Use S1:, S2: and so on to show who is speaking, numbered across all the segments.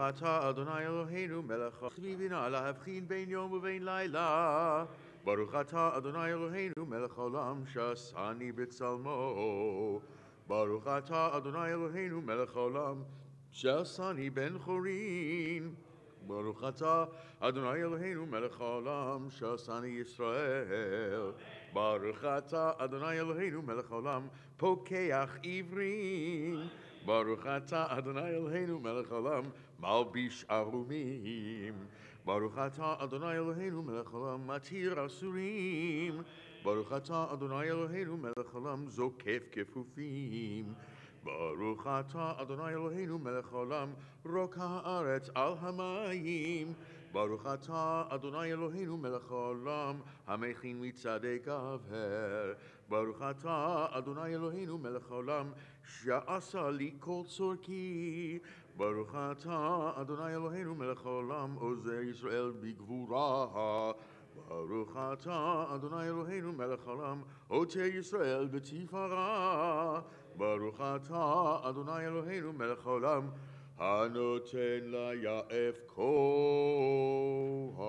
S1: אתה אדוני אלוהינו מלך חביבינה להבחין בין יום ובין לילה. ברוך אתה אדוני אלוהינו מלך העולם שעשני בצלמו. ברוך אתה אדוני אלוהינו מלך העולם שעשני בן חורין. ברוך אתה אדוני אלוהינו מלך העולם שעשני ישראל. ברוך אתה אדוני אלוהינו מלך העולם פוקח עיוורים. ברוך אתה אדוני אלוהינו מלך העולם מלביש ערומים. ברוך אתה אדוני אלוהינו מלך העולם מתיר אסורים. ברוך אתה אדוני אלוהינו מלך העולם זוקף כפופים. ברוך אתה אדוני אלוהינו מלך העולם רוק הארץ על המים. ברוך אתה אדוני אלוהינו מלך העולם המכין מצעדי גבר. ברוך אתה אדוני אלוהינו מלך העולם שעשה לי כל צורכי. ברוך אתה אדוני אלוהינו מלך העולם עוזר ישראל בגבורה. ברוך אתה אדוני אלוהינו מלך העולם עוטר ישראל בתפארה. ברוך אתה אדוני אלוהינו מלך העולם הנותן ליעף כוח.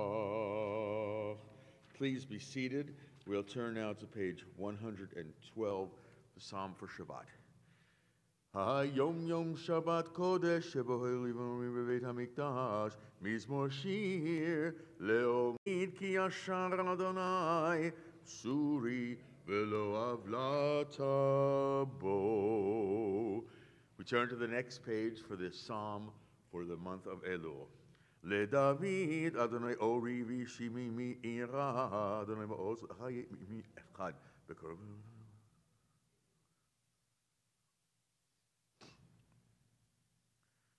S1: Please be seated. We'll turn now to page 112, the Psalm for Shabbat. היום יום שבת קודש שבו לבנו בבית המקדש מזמור שיר לעומד כי ישר אדוני צורי ולא עוולת בו. We turn to the next page for this psalm for the month of Elul. לדוד אדוני אורי ושימי מאירה אדוני מעוז חיי אחד בקרוב.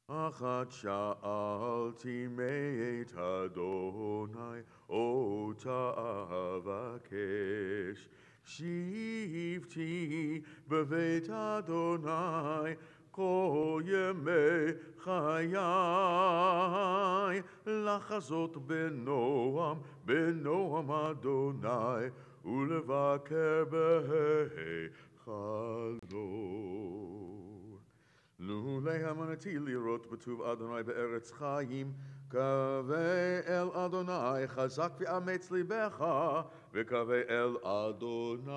S1: אחת שאלתי מאת אדוני אותה אבקש שבתי בבית אדוני כל ימי חיי לחזות בנועם אדוני ולבקר בהיכלו. לולי אמנתי לראות בטוב אדוני בארץ חיים קווה אל אדוני חזק ואמץ ליבך וקווה אל אדוני.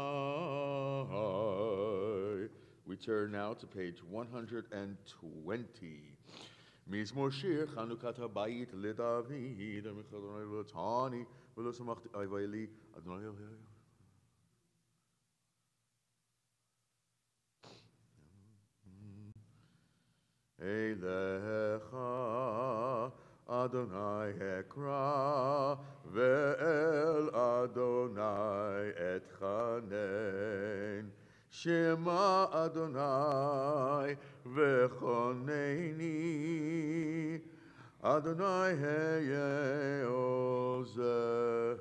S1: We turn now to page 120. מזמור שיר חנוכת הבית לדוד עמך אדוני לא תעני ולא שמחתי אויבי לי אדוני אלוהי. אליך אדוני אקרא ואל אדוני אתחנן שמע אדוני וחונני אדוני היה עוזר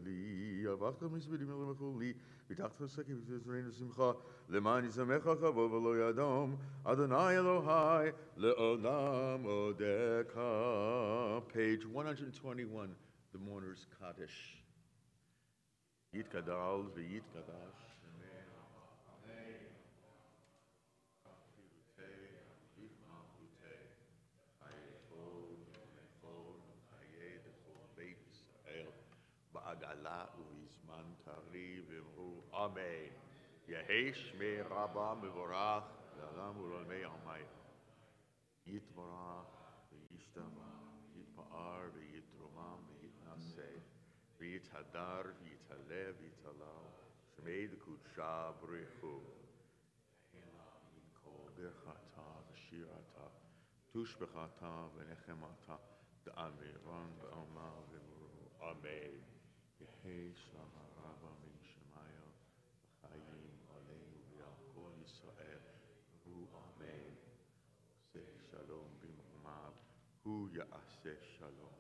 S1: לי. אבקת מזבדים אל מחול לי ותחת חסקי ותזרענו שמחה למען ישמח כבוד ולא ידום אדוני אלוהי לעולם עודך. Page 121, the Mourner's Kaddish. יתקדל ויתקדש בעגלה ובזמן קריב אמרו אמן. יהי שמי רבה מבורך לעולם ולעולמי עמי. יתברך וישתבח יתפאר ויתרומם ויתנשא ויתהדר ויתעלה ויתעלה שמי דקודשה ברכו. מן כל ברכתה ושירתה תושבחתה ונחמתה דאמירן בעלמא ואמרו אמן. יהי שלום הרבה מן שמיים וחיים עלינו ועל כל ישראל הוא אמן. עושה שלום במרומיו הוא יעשה שלום.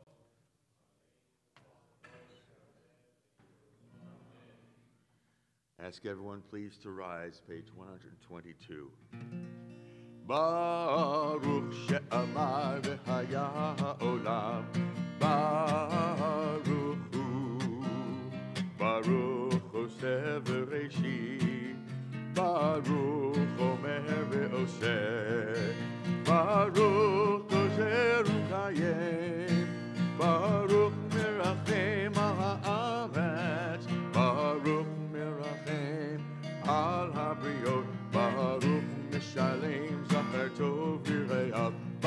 S1: Ask everyone please to rise, page 122. Baruch she'amar v'haya ha'olam Baruch Baruch Oseh v'Reishit, Baruch Omer v'Oseh, Baruch Toseh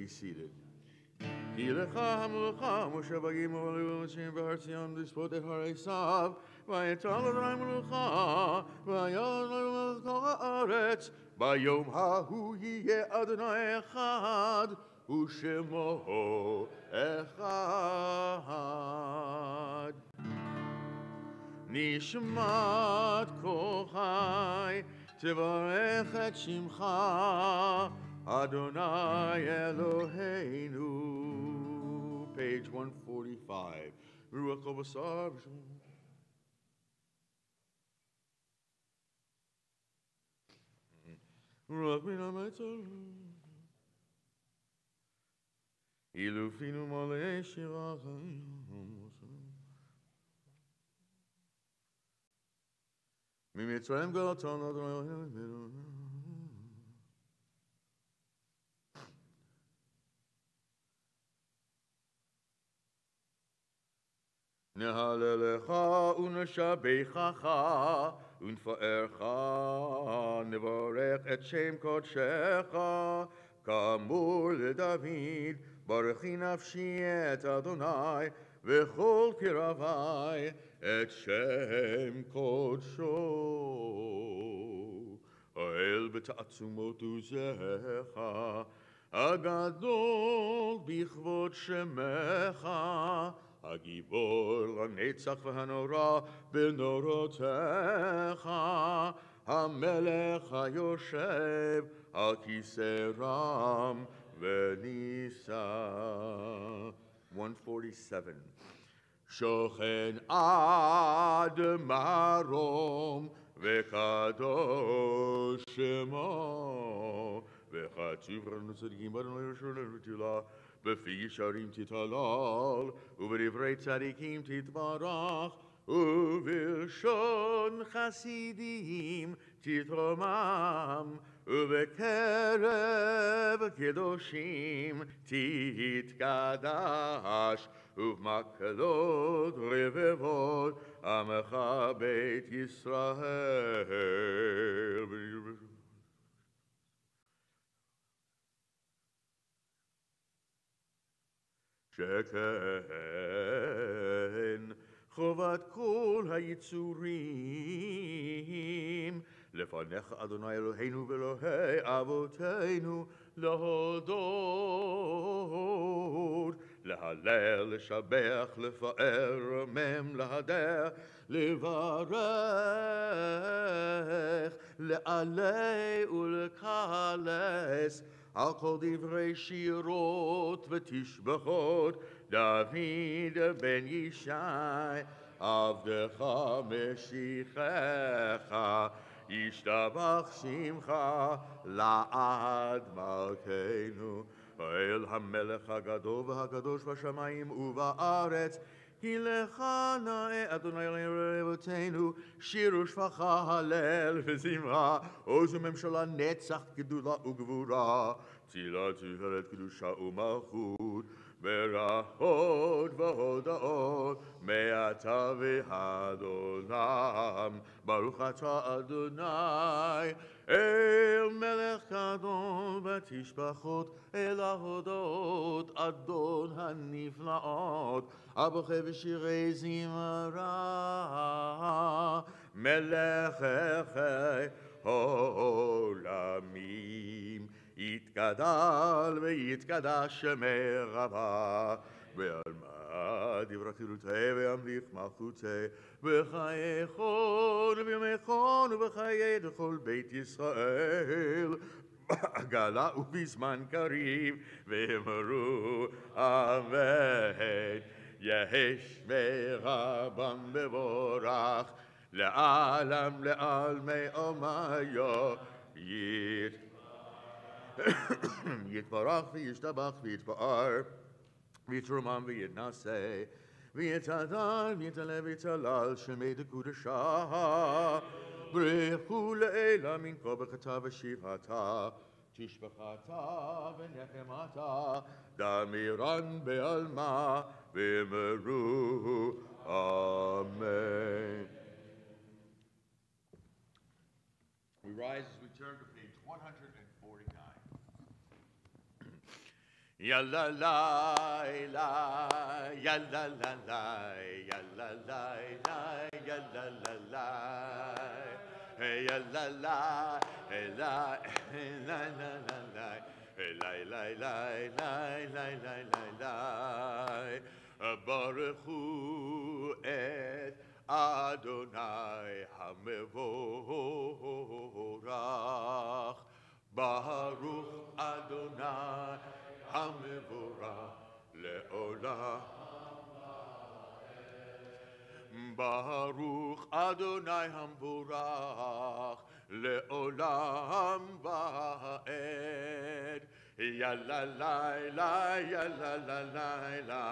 S1: be seated. Ki lecha hamlecha Moshe bagim u'alu Hashem b'har Tzion v'spot et har Esav v'yetal Adonai melech v'yal kol haaretz bayom hahu yiyeh Adonai echad u'shemo echad. Nishmat kol chai tevarech et shimcha Adonai Eloheinu. Page 145. Ruach kol basar. Ruach min ha'metzor. Ilufinu malei shirachim. Mimitzrayim galatan Adonai Eloheinu. Nehalelecha u'neshabechacha u'nfa'ercha nevarech et shem kodshecha ka'amur leDavid barechi nafshi et Adonai v'chol kiravai et shem kodsho ha'el b'ta'atzumot u'zecha agadol bichvot shemecha Agibor l'netzach v'hanora b'norotecha Hamelech hayoshev al kisei ram v'nisa. 147. Shochen ad marom v'kadosh shemo v'chatuv v'nutzadikim b'adonai Yisrael v'tila B'fi Yisharim titalal, u'b'divrei tzadikim titbarach, u'b'lshon chasidim titromam, u'b'kerev kedoshim titkadash, u'b'makelot revevot amecha beit Yisrael. Sheken chovat kol hayitzurim lefanecha Adonai Eloheinu v'Elohei avoteinu lahodot lehalel leshabeach lefaer mem lahader levarech le'alei u'lekales Al kol divrei shirot v'tishbachot David ben Yishai Avdecha meshichecha Yishtabach shimcha la'ad malkeinu El hamelech hagadol v'hagadosh v'shamayim u'va'aretz Ki lecha na'e Adonai Eloheinu Shiru shfacha halel v'zimra Ozu memshala netzach gedula u'gvura Tzila tiferet kedusha u'malchut Berachot v'hodaot Me'ata v'had olam Baruch atah Adonai El melech gadol v'tishbachot El ahodot Adon haniflaot Aboche v'shirei zimra Melech olamim Yitgadal v'yitgadash merava Ve'alma divrat hirutei ve'amlich malchutei V'chayechon v'yomechon v'chayei d'chol beit Yisrael Gala ubizman kariv ve'emaru Amen Yehesh ve'rabam bevorach Le'alam le'almei omayo Yitbarach v'yishtabach v'yitbar v'yitrumam v'yitnaseh v'yitadal v'yitalev v'yitalal shemei dekudashah Brechu le'ela min kol b'chata v'shivata tishbachata v'nechemata damiran be'alma v'meru Amen. We rise as we turn to page 149. Ya la la la, ya la la la, ya la la la, ya la la la, ya la la la, la la la la, la la la la la la la la. Baruch hu et Adonai hamevorach. Baruch Adonai Hamevorach Leolam. Baruch Adonai Hamevorach Leolam Vaed. Ya la la la, ya la la la la,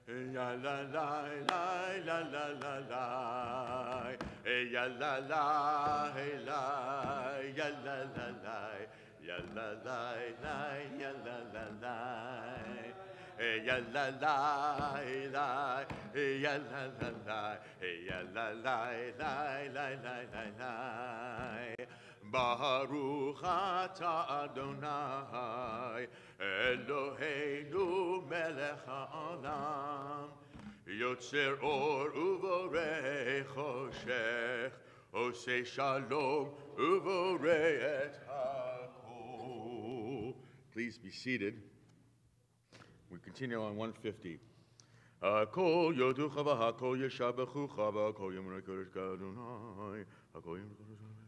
S1: ya la la la la la la la, ya la la la, ya la la la. Ya la la la, ya la la la, ya la la la, ya la la la, ya la la la la la la. Baruch atah Adonai Eloheinu melech haolam Yotzer or uvorei choshech Osei shalom uvorei et hakol. Please be seated. We continue on 150. Kol yoducha v'hakol yeshabechucha v'kol yomrei kodesh Adonai Hakol yomrei kodesh Adonai.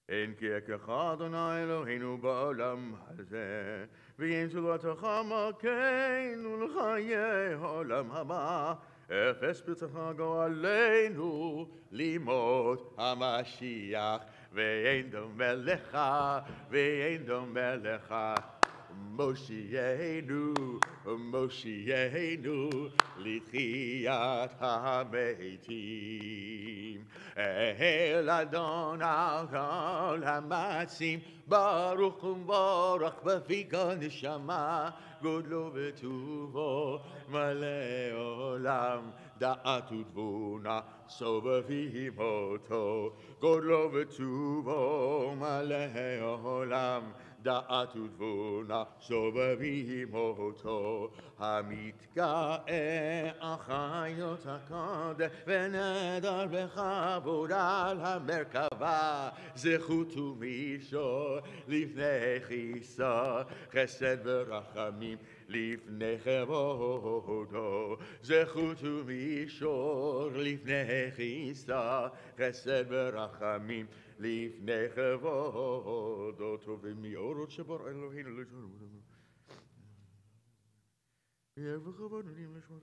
S1: En ki ekecha Adonai Eloheinu ba'olam hazeh v'yen tzulatcha malkeinu l'chayei olam haba efes b'tzacha go'aleinu limot hamashiach v'yen domeh lecha v'yen domeh lecha Moshienu litchiyat hametim El Adonai kol hamatzim Baruch u'mvorach b'fika neshama Godlo v'tuvo malei olam Da'at u'tvuna sovavim oto Godlo v'tuvo malei olam Da'at u'tvuna sovavim oto Hamitga'e achayot hakadosh V'nedar v'chavod al hamerkava Zechut u'mishor lifnei chisa Chesed v'rachamim lifnei chevodo Zechut u'mishor lifnei chisa Chesed v'rachamim לפני כבודו טובים מאורות שברא אלוהינו לשמור וכבוד נותנים לשמור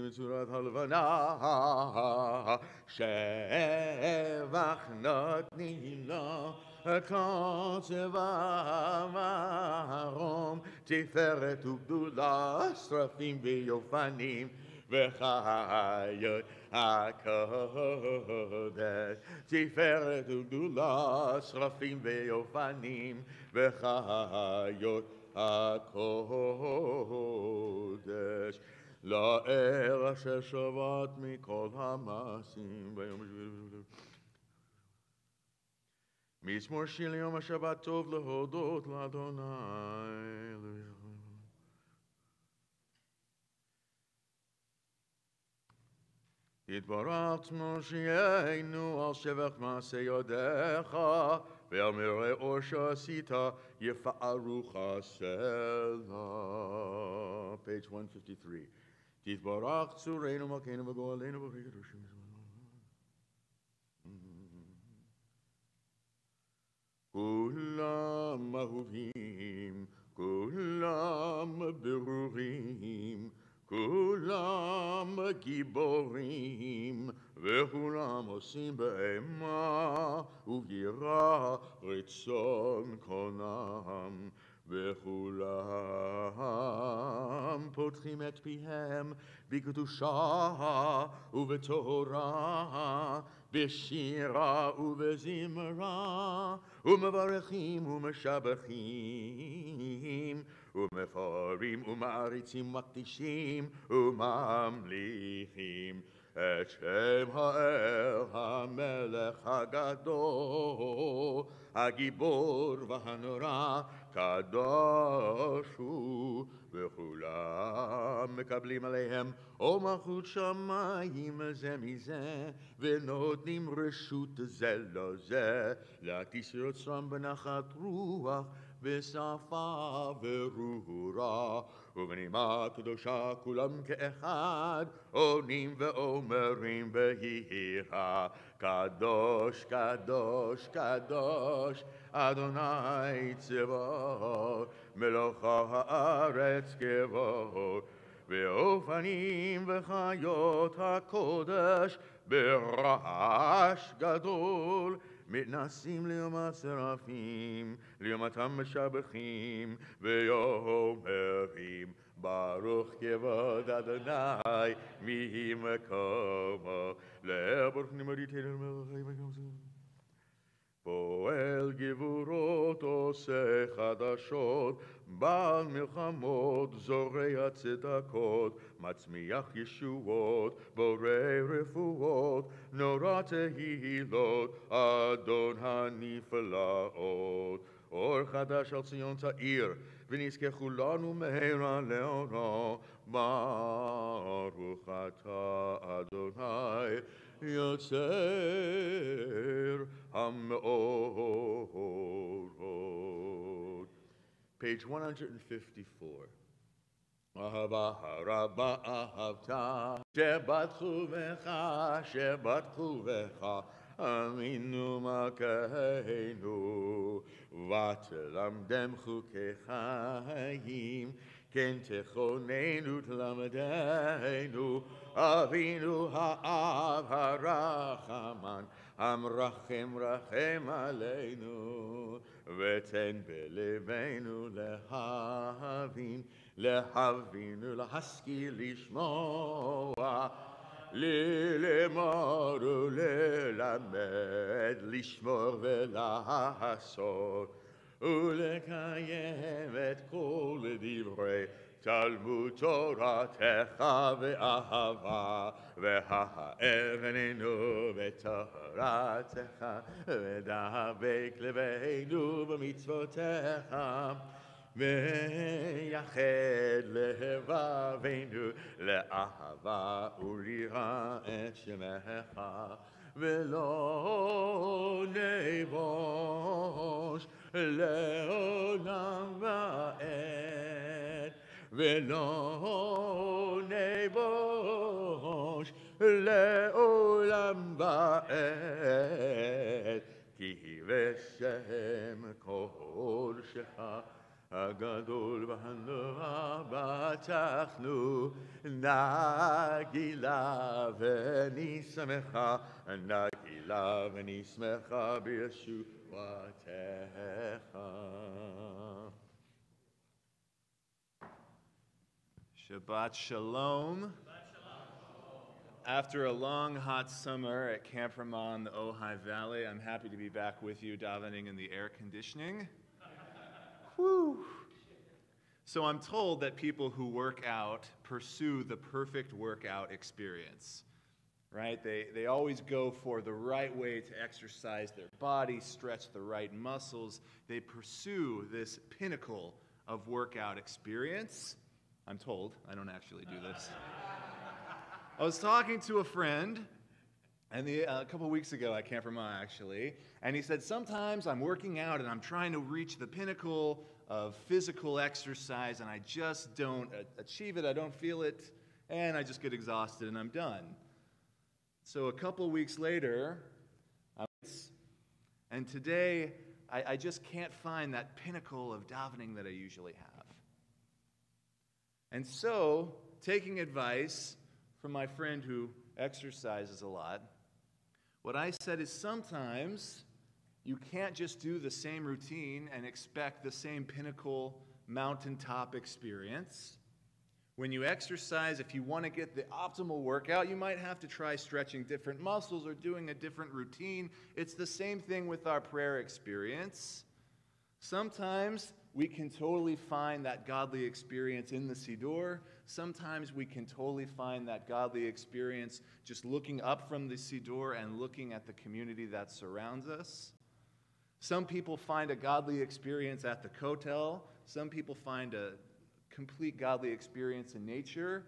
S1: מצורת הלבנה שבח נותנים לו כל צבא מרום תפארת וגדולה שרפים ויופנים וחיות הקודש תפארת וגדולה שרפים ויופנים וחיות הקודש לאל אשר שבת מכל המעשים מזמור שיר ליום השבת טוב להודות לאדוני יתברך מושיענו על שבח מעשה ידיך ועל מראה אור שעשית יפארו חסלה. Page 153. תתברך צורנו מלכנו וגואלנו ברי קדושים. כולם אהובים, כולם ברורים, כולם גיבורים, וכולם עושים באימה וביראה רצון קונם, וכולם פותחים את פיהם בקדושה ובתורה, בשירה ובזמרה, ומברכים ומשבחים, ומפארים ומעריצים ומקדישים וממליכים את שם האל המלך הגדול, הגיבור והנורא, קדוש הוא, וכולם מקבלים עליהם או מלכות שמיים זה מזה, ונותנים רשות זה לזה, להטיס יוצרם בנחת רוח, בשפה ברורה, ובנימה קדושה כולם כאחד, עונים ואומרים ביראה, קדוש, קדוש, קדוש, אדוני צבאות, מלוך הארץ כבוד, ואופנים וחיות הקודש ברעש גדול, מתנסים ליום השרפים, ליומתם משבחים, ואומרים, ברוך כבוד אדוני ממקומו, ברוך נמדיתנו מלך המלכים. פועל גבורות עושה חדשות, בעל מלחמות זורע צדקות, מצמיח ישועות, בורא רפואות, נורא תהילות, אדון הנפלאות. אור חדש על ציון תאיר, ונזכה כולנו מהרה לאורו, ברוך אתה אדוני יוצר המאורות. Page 154. אהבה הרבה אהבת, שבטחו בך, שבטחו בך, אמינו מלכנו, ותלמדם חוקי חיים, כן תכוננו תלמדנו, אבינו האב הרחמן, המרחם רחם עלינו, ותן בלבנו להבין, להבין ולהשכיל לשמוע, ללמוד וללמד, לשמור ולעשות, ולקיים את כל דברי תלמוד תורתך ואהבה, והאבננו בתורתך, ודבק לבנו במצוותיך, ויחד לבבינו לאהבה וליראה את שמך, ולא נבוש לעולם ועד, ולא נבוש לעולם ועד, כי בשם קודשך הגדול והנורא בטחנו, נגילה ונשמחה, נגילה ונשמחה בישועתך.
S2: Shabbat Shalom. After a long, hot summer at Camp Ramah in the Ojai Valley, I'm happy to be back with you davening in the air conditioning. Whew. So I'm told that people who work out pursue the perfect workout experience, right? They always go for the right way to exercise their body, stretch the right muscles. They pursue this pinnacle of workout experience. I'm told. I don't actually do this. I was talking to a friend and a couple weeks ago at Camp Ramah, actually, and he said, sometimes I'm working out and I'm trying to reach the pinnacle of physical exercise and I just don't achieve it, I don't feel it, and I just get exhausted and I'm done. So a couple weeks later, and today I just can't find that pinnacle of davening that I usually have. And so, taking advice from my friend who exercises a lot, what I said is sometimes you can't just do the same routine and expect the same pinnacle mountaintop experience. When you exercise, if you want to get the optimal workout, you might have to try stretching different muscles or doing a different routine. It's the same thing with our prayer experience. Sometimes we can totally find that godly experience in the Siddur. Sometimes we can totally find that godly experience just looking up from the Siddur and looking at the community that surrounds us. Some people find a godly experience at the Kotel. Some people find a complete godly experience in nature.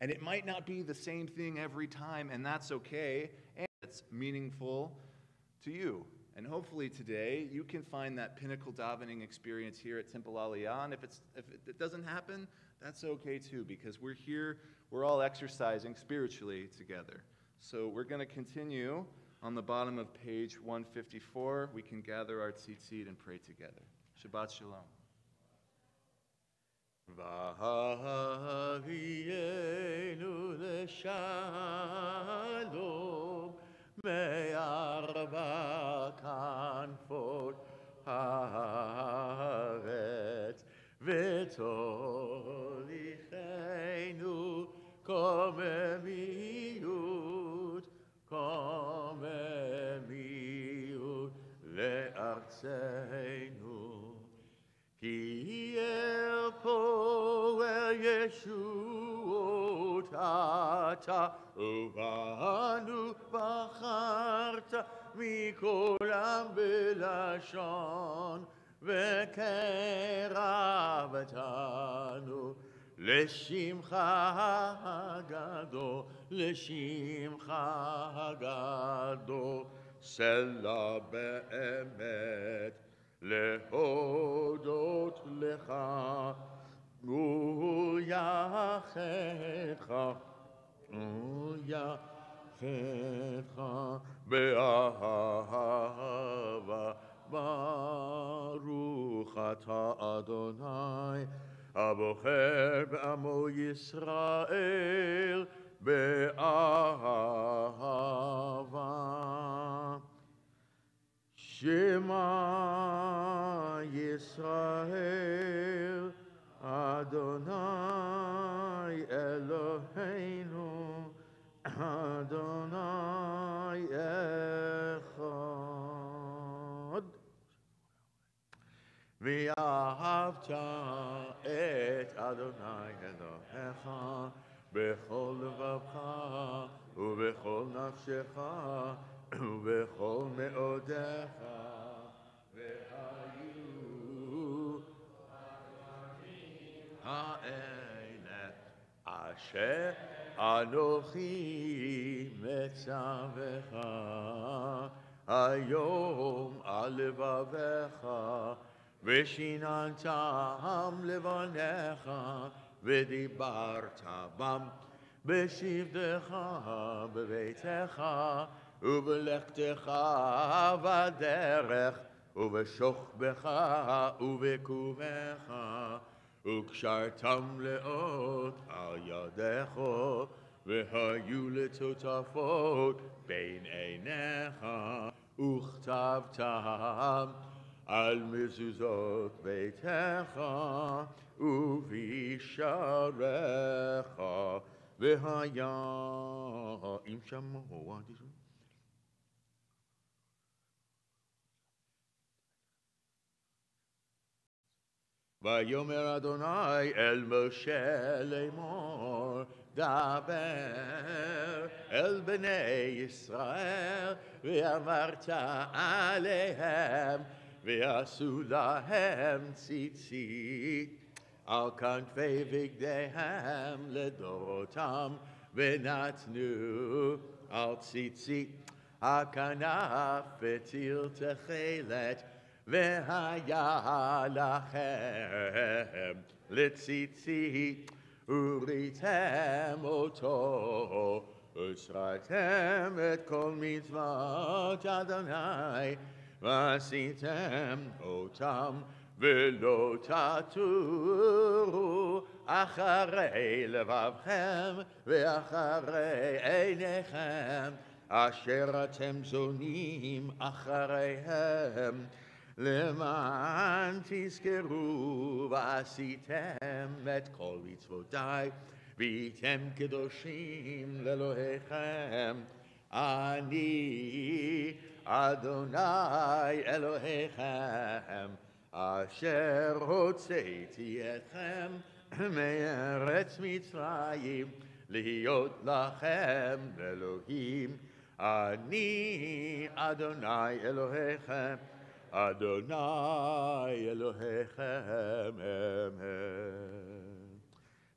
S2: And it might not be the same thing every time, and that's okay. And it's meaningful to you. And hopefully today you can find that pinnacle davening experience here at Temple Aliyah. And if it doesn't happen, that's okay too, because we're here, we're all exercising spiritually together. So we're going to continue on the bottom of page 154. We can gather our tzitzit and pray together. Shabbat Shalom.
S1: והביאנו לשלום מארבע כנפות הארץ ותוליכנו קוממיות לארצנו כי אל פועל ישועות אתה ובנו בחרת מכולם בלשון וקרבתנו לשמך הגדול, לשמך הגדול, סלע באמת להודות לך וליחדך באהבה ברוך אתה אדוני הבוחר בעמו ישראל באהבה שמע ישראל אדוני אלוהינו אדוני אחד ואהבת את אדוני אלוהיך בכל לבבך ובכל נפשך ובכל מאודיך והיו האלה אשר אנוכי מצווך היום על לבביך ושיננתם לבניך ודיברת בם בשבתך בביתך ובלכתך בדרך ובשוכבך ובקומך וקשרתם לאות על ידך והיו לטוטפות בין עיניך וכתבתם על מזוזות ביתך ובישעריך והיה אם שמעו ויאמר אדוני אל משה לאמור דבר אל בני ישראל ואמרת עליהם ועשו להם ציצית על כנפי בגדיהם לדורותם ונתנו על ציצית הכנף ותיל תכלת והיה לכם לציצית וריתם אותו ושרתם את כל מצוות אדוני ועשיתם אותם ולא תטורו אחרי לבבכם ואחרי עיניכם אשר אתם זונים אחריהם למען תזכרו ועשיתם את כל מצוותיי והייתם קדושים לאלוהיכם אני אדוני אלוהיכם אשר הוצאתי אתכם מארץ מצרים, להיות לכם אלוהים. אני אדוני אלוהיכם, אדוני אלוהיכם, אמן.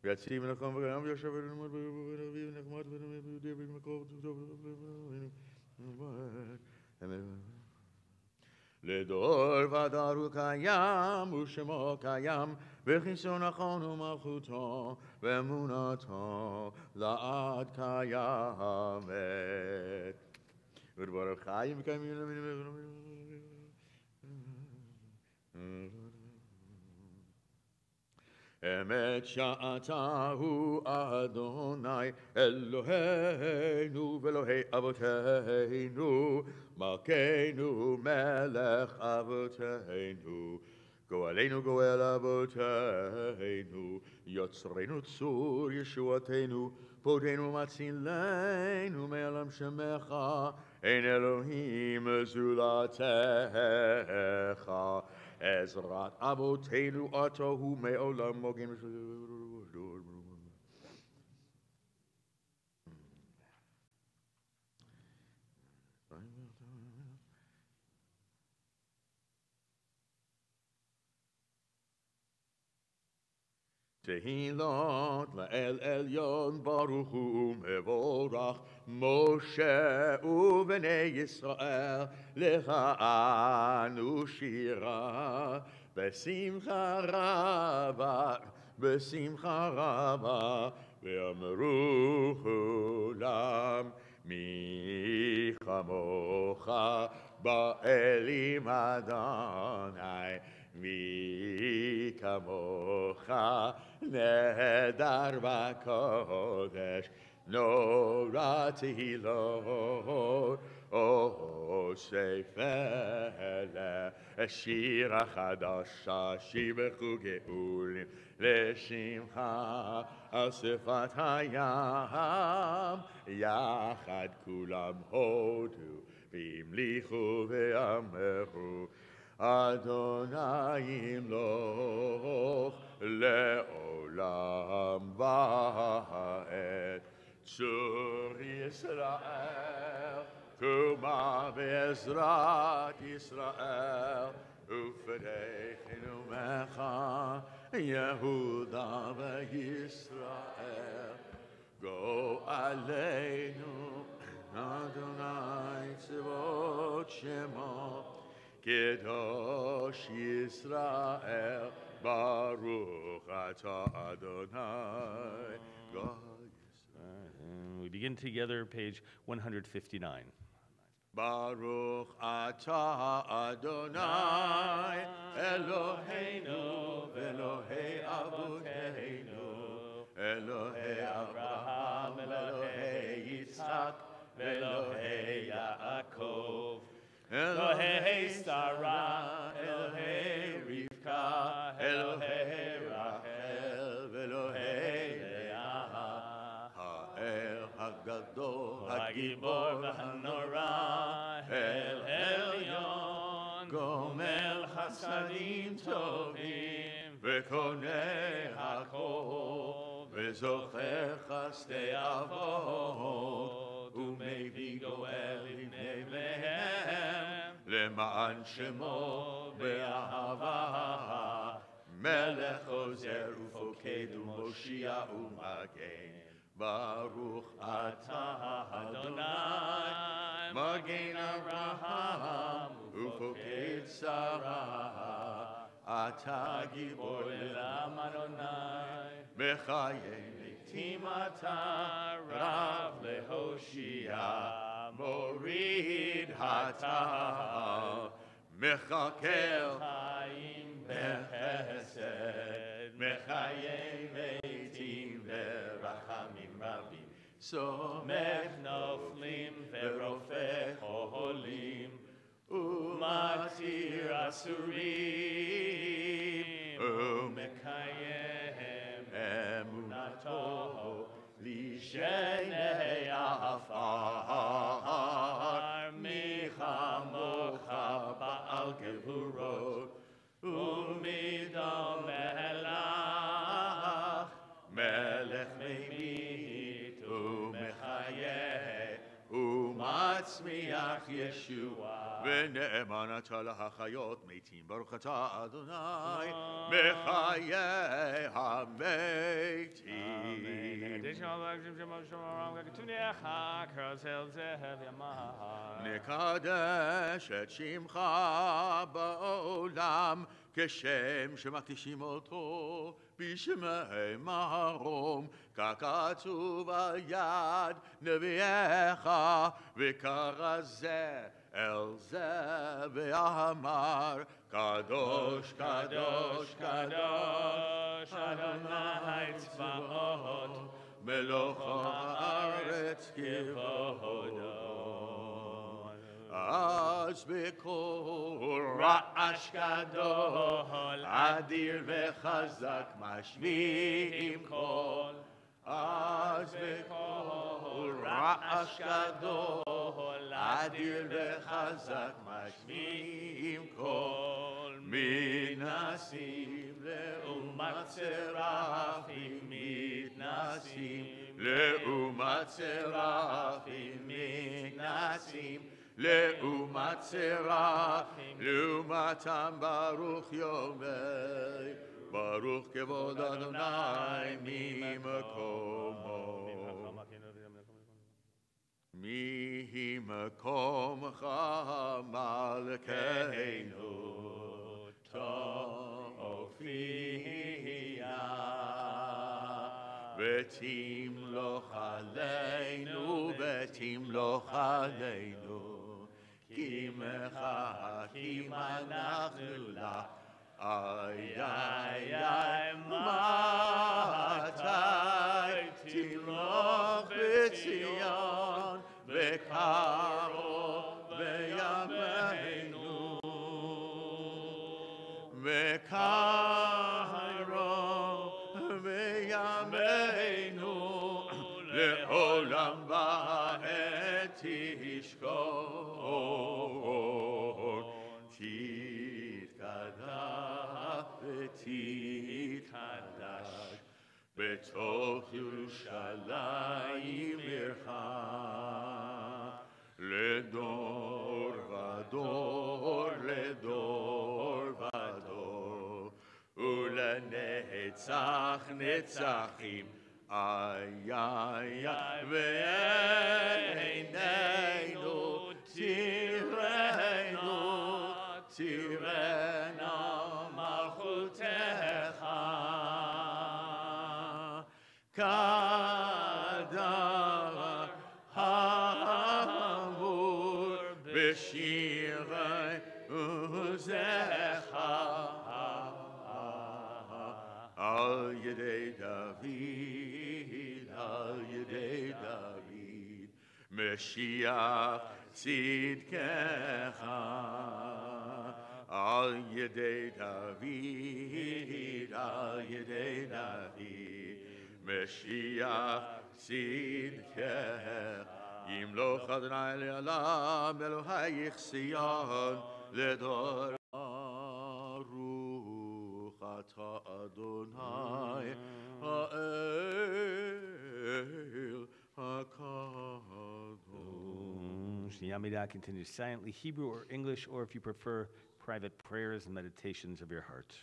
S1: ויצאים ונקום וגם ויושב ולמוד ונביא ונחמד ונביא ומקור לדור ודור הוא קיים ושמו קיים וכיסו נכון ומלכותו ואמונתו לעד קיימת ודבר חיים קיימים אמת שאתה הוא אדוני אלוהינו ואלוהי אבותינו מלכנו מלך אבותינו גואלנו גואל אבותינו יוצרנו צור ישועתנו פודנו מצילנו מעולם שמך אין אלוהים זולתך עזרת אבותינו אתה הוא מעולם מוגן תהילות לאל עליון ברוך הוא מבורך משה ובני ישראל לך אנו שירה בשמחה רבה ואמרו כולם מי כמוך באלים אדוני מי כמוך נהדר בקודש נורא תהילות אוסף שירה חדשה שיבחו גאולים לשמחה על שפת הים יחד כולם הודו והמליכו ואמרו אדוני ימלוך לעולם ועד צור ישראל קומה בעזרת ישראל ופדחנו ממך יהודה וישראל גואלנו אדוני צבאות שמו קדוש ישראל ברוך אתה אדוני God.
S3: We begin together, page 159.
S1: Baruch atah Adonai Eloheinu Elohei Avoteinu Elohei Abraham Elohei Yitzchak Elohei Yaakov Elohei Sarah Elohei Rivka Elohei Rachel Elohei הגדול, הגיבור והנורא, אל עליון, גומל חסדים טובים, וקונה הכל, וזוכר חסדי אבות, ומביא גואל לבני בניהם, למען שמו באהבה, מלך עוזר ופוקד ומושיע ומגן. ברוך אתה אדוני מגן אברהם ופוקד שרה אתה גיבור לעם אדוני בחיי מתים אתה רב להושיע מוריד אתה מחכה חיים בחסד מחיי מתים ורחמים רבים סומך נופלים ורופא חולים ומתיר אסורים ומקיים אמונתו לשני עפר מי כמוך בעל גבורות ומדום אליו מצמיח ישועה. ונאמן אתה להחיות מתים, ברוך אתה אדוני, מחיי המתים. נקדש את שמך בעולם, כשם שמקדישים אותו בשמי מרום, ככתוב על יד נביאך, וכרזה אל זה ואמר, קדוש קדוש קדוש אדוני צבאות, מלוך הארץ כבודו. אז בקול רעש גדול, אדיר וחזק משמיעים קול. אז בקול רעש גדול, אדיר וחזק משמיעים קול. מתנסים לעומת סרפים, מתנסים לעומת סרפים, מתנסים לעומת סרפים, לעומתם ברוך יומי, ברוך כבוד אדוני ממקומו. ממקומך מלכנו תופיע, ותמלוך עלינו ותמלוך עלינו, כי מחכים אנחנו לך. איי איי איי מתי תמלוך בציון, בקרוב בימינו, בקרוב בימינו, לעולם בעת תשכון, תתקדש ותתחדש בתוך ירושלים עירך, לדור ודור, לדור ודור, ולנצח נצחים. איי איי איי ועינינו תראינו, תראינה מלכותך, כדבר האמור בשירי עוזך, על ידי דוד, על ידי דוד, משיח צדקך, על ידי דוד, על ידי דוד, משיח צדקך. ימלוך אדוני לעולם, אלוהיך ציון לדור. ברוך אתה אדוני האל הקדוש.
S3: Yamida continues silently, Hebrew or English, or if you prefer, private prayers and meditations of your heart.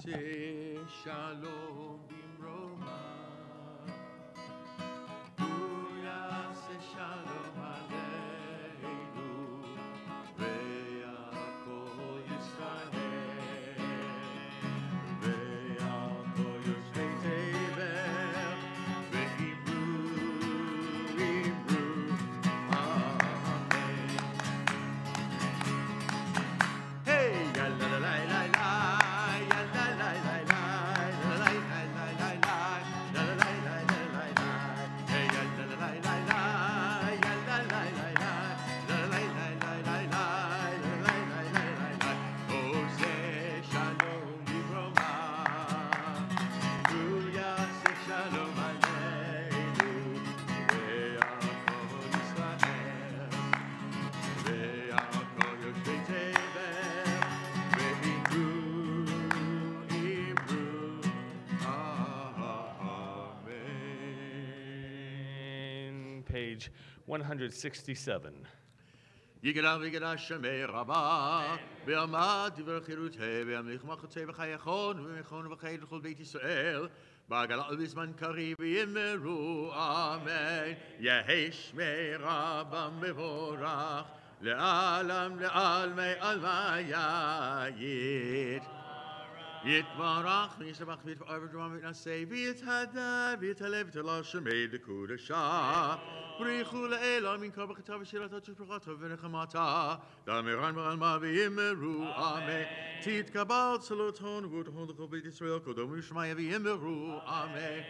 S1: עושה שלום במרומה, הוא יעשה שלום עלינו ועל כל ישראל ועל כל יושבי תבל ואמרו אמן. Hey, la la la la la la, la la la la la, la la la la la la, la la la la la la, hey, la la la la la, la la la la la, la la la la la la, la la la la la. Ose shalom libroma, hu yaseh shalom aleinu ve'al Israel ve'al kol yoshvei tevel ve'imru amen.
S3: Page 167.
S1: יגדל ויגדל שמי רבה, ועמד דבר חירותי, וימליך מלכותי וחייכון, ומכון וחי לכל בית ישראל, בעגלה ובזמן קריב ויאמרו אמן. יהי שמי רבה מבורך, לעלם לעלמי עלמי יתברך וישתבח ויתפאר ודרום ויתנשא ויתהדר ויתהלל ותהלל שמי לקודשה. בריחו לאלה מן כל ברכתה ושירתה ושפחתה ונחמתה. דמרן ועלמה ויאמרו אמן. תתקבל צלותון ובטחון לכל בית ישראל קודם ושמיה ויאמרו אמן.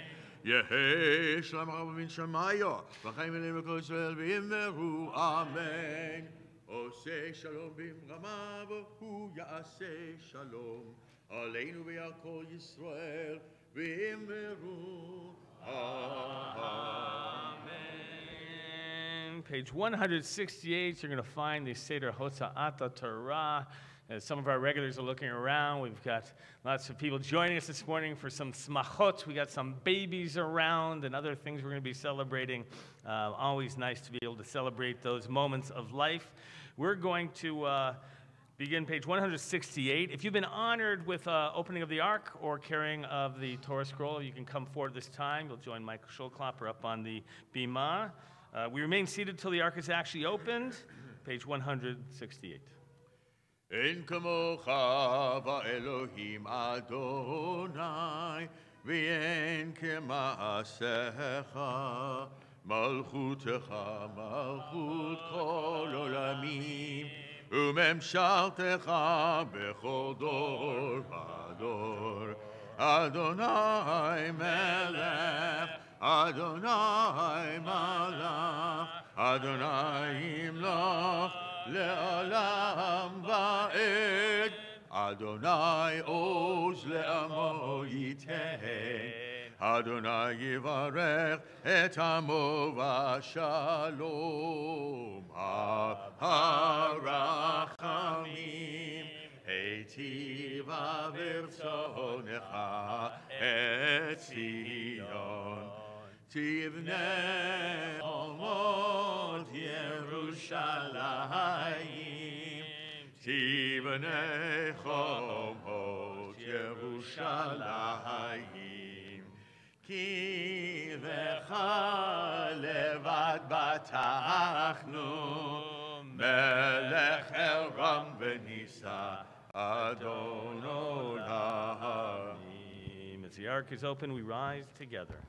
S1: יהי שלום רב מן שמיה וחיים אליהם לכל ישראל ויאמרו אמן. עושה שלום במרמה והוא יעשה שלום עלינו ועל כל ישראל ואמרו
S3: Amen. Page 168, you're going to find the Seder Hotza'at Torah. As some of our regulars are looking around, we've got lots of people joining us this morning for some smachot. We got some babies around and other things we're going to be celebrating. Always nice to be able to celebrate those moments of life. We're going to begin page 168. If you've been honored with opening of the Ark or carrying of the Torah scroll, you can come forward this time. You'll join Michael Schulklopper up on the bima. We remain seated till the Ark is actually opened. Page 168.
S1: אין כמוך באלוהים אדוני ואין כמעשיך מלכותך מלכות כל עולמים וממשלתך בכל דור ודור. אדוני מלך, אדוני מלך, אדוני ימלוך לעולם ועד. אדוני עוז לעמו ייתן, אדוני יברך את עמו בשלום. הרחמים היטיבה ברצונך את ציון, תבנה חומות ירושלים, תבנה חומות ירושלים. כי בך לבד בטחנו, מלך ערם ונישא אדון עולמים.
S3: As the Ark is open, we rise together.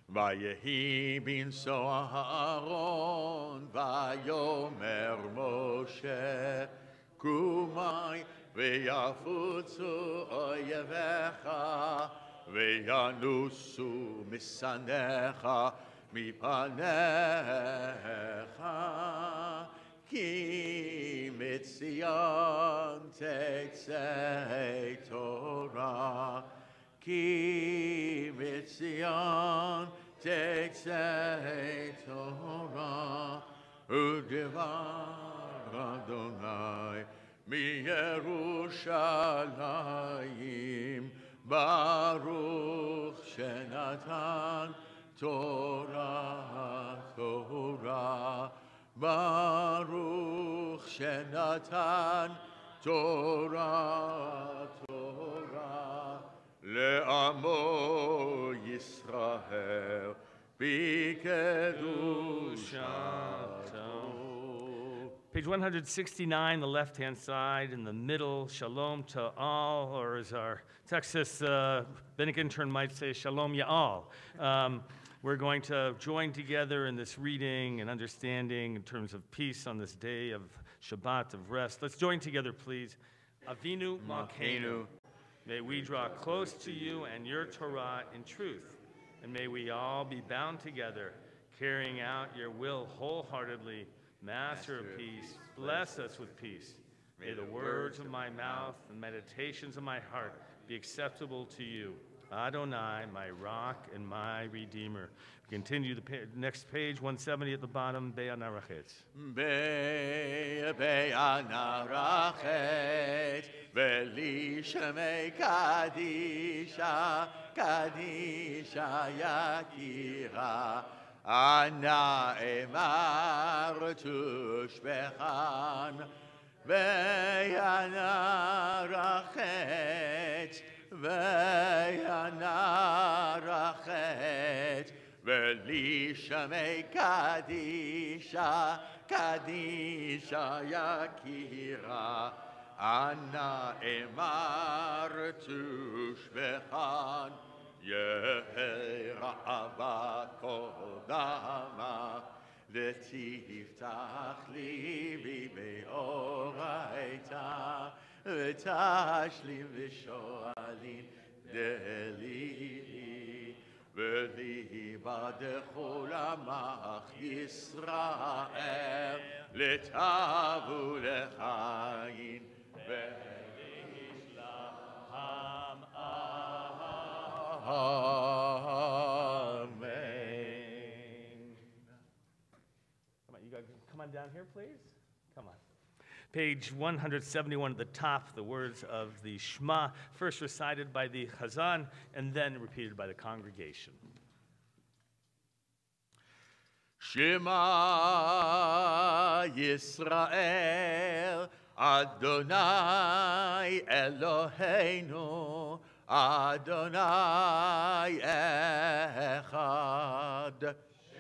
S1: ויהי בנשוא אהרון ויאמר משה קומי ויפוצו אויביך וינוסו משנאיך מפניך, כי מציון תצא תורה, כי מציון תצא תורה, ודבר אדוני מירושלים, ברוך שנתן תורה תורה, ברוך שנתן תורה תורה. לעמו ישראל בקדושתו.
S3: Page 169, the left-hand side, in the middle, Shalom to all, or as our Texas Benedict intern might say, Shalom Ya'al. We're going to join together in this reading and understanding in terms of peace on this day of Shabbat, of rest. Let's join together, please. Avinu Malkeinu, may we draw close to you and your Torah in truth, and may we all be bound together, carrying out your will wholeheartedly. Master of peace, bless us with peace. May the words of my mouth and meditations of my heart be acceptable to you. Adonai, my rock and my redeemer. Continue the next page, 170 at the bottom, Be'anarachet.
S1: Be'anarachet, veli shemei kadisha, kadisha yakira. Ana emar tushbechan ve'yanarachet ve'yanarachet veli shemei kadisha kadisha yakira. Ana emar tushbechan Ye'era'ava kol dama V'tiftach libi be'oraita V'tashlim v'sho'alin deli V'libadechu lamach Yisrael L'tavu l'chayin V'lishlam Amen.
S3: Come on, you guys come on down here, please. Come on. Page 171 at the top, the words of the Shema, first recited by the Chazan and then repeated by the congregation.
S1: Shema Yisrael, Adonai Eloheinu, Adonai Echad.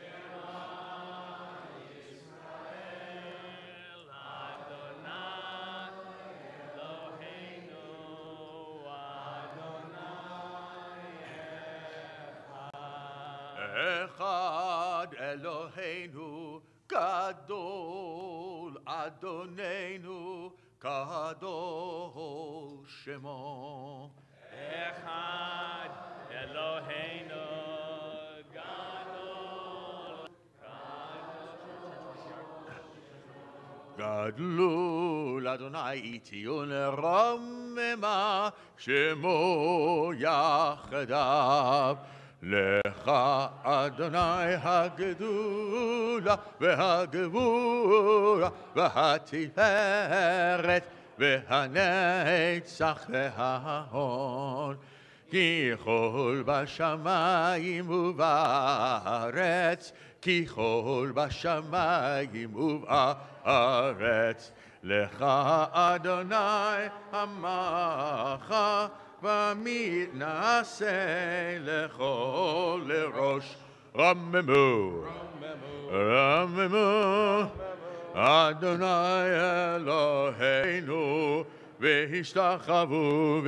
S3: Shema Yisrael, Adonai Eloheinu, Adonai
S1: Echad Eloheinu, Gadol Adonenu, Gadol Shemo.
S3: Echad Eloheinu Gadol
S1: Gadlul Adonai Itiun Ramema Shemo Yachadav Lecha Adonai Hagedula V'Hagevura V'Hatiferet והנצח וההון כי כל בשמיים ובארץ כי כל בשמיים ובארץ לך אדוני עמך ומתנשא לכל לראש רממו רממו Adonai Eloheinu, והשתחוו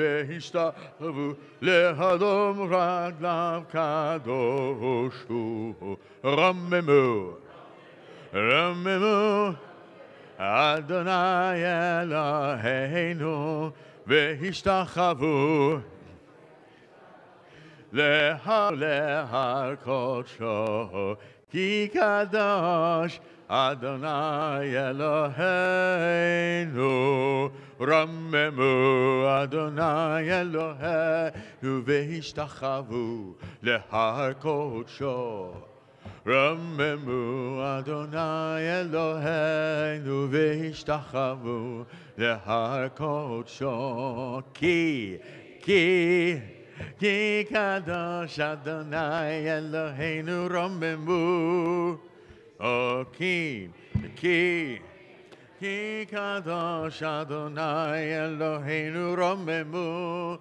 S1: להדום רגליו קדוש הוא. רממו, רממו, אדוני אלוהינו, והשתחוו להר קודשו, כי קדוש Adonai Eloheinu, Ramemu Adonai Eloheinu, V'hishtachavu lehar kodsho. Ramemu Adonai Eloheinu, V'hishtachavu lehar kodsho. Ki kadosh Adonai Eloheinu, Ramemu. O ki kadosh Adonai Eloheinu romemu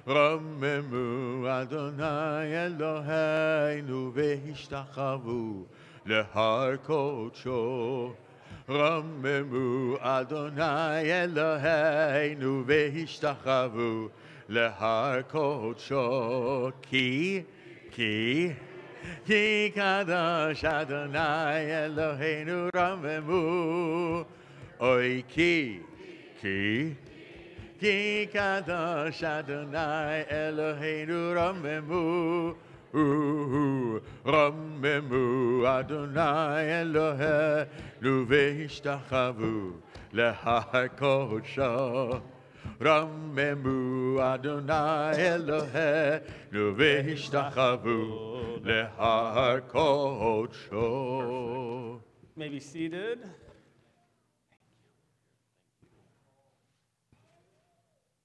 S1: רוממו אדוני אלוהינו והשתחוו להר קודשו. רוממו אדוני אלוהינו והשתחוו להר קודשו. כי קדוש אדוני אלוהינו רוממו. אוי כי קדוש אדוני אלוהינו רוממו. רוממו אדוני אלוהינו והשתחוו להר קודשו. רוממו אדוני אלוהינו והשתחוו להר קודשו.
S3: May be seated.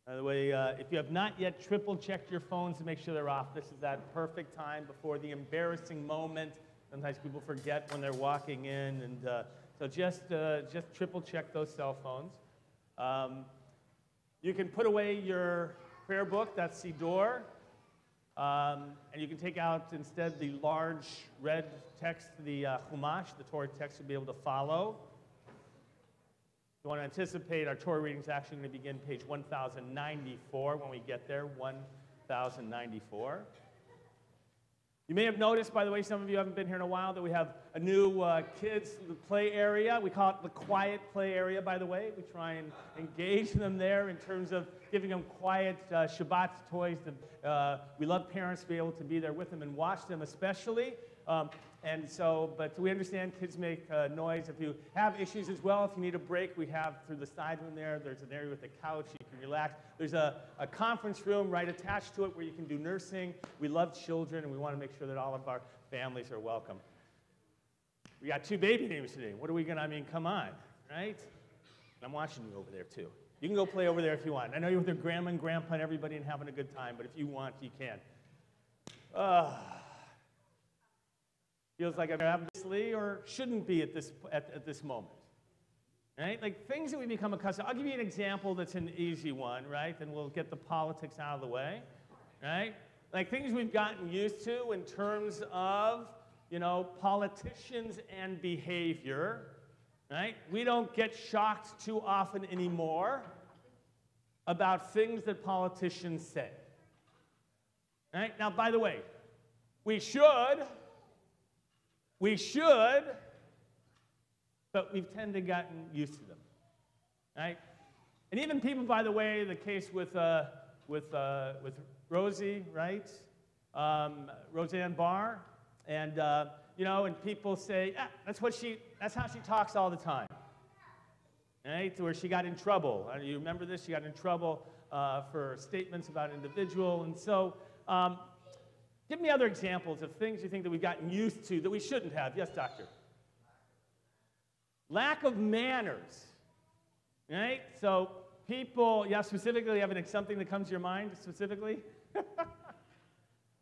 S3: By the way, if you have not yet triple-checked your phones to make sure they're off, this is that perfect time before the embarrassing moment. Sometimes people forget when they're walking in, and so just triple-check those cell phones. You can put away your prayer book, that's Sidor, and you can take out instead the large red text, the Chumash, the Torah text you'll be able to follow. If you want to anticipate, our Torah reading is actually going to begin page 1094 when we get there, 1094. You may have noticed, by the way, some of you haven't been here in a while, that we have a new kids play area. We call it the quiet play area, by the way. We try and engage them there in terms of giving them quiet Shabbat toys. We love parents to be able to be there with them and watch them especially. But we understand kids make noise. If you have issues as well, if you need a break, we have through the side room there. There's an area with a couch. You can relax. There's a conference room right attached to it where you can do nursing. We love children, and we want to make sure that all of our families are welcome. We got 2 baby names today. What are we going to, come on, right? I'm watching you over there, too. You can go play over there if you want. I know you're with your grandma and grandpa and everybody and having a good time, but if you want, you can. Feels like I'm obviously or shouldn't be at this moment, right? Like things that we become accustomed. I'll give you an example that's an easy one, right? And we'll get the politics out of the way, right? Like things we've gotten used to in terms of, politicians and behavior, right? We don't get shocked too often anymore about things that politicians say, right? Now, by the way, we should, but we've tended to gotten used to them, right? And even people, by the way, the case with Rosie, right? Roseanne Barr, and and people say, that's how she talks all the time, right? Where she got in trouble. You remember this? She got in trouble for statements about an individual, and so. Give me other examples of things you think that we've gotten used to that we shouldn't have. Yes, doctor? Lack of manners, right? So people, specifically, have something that comes to your mind specifically?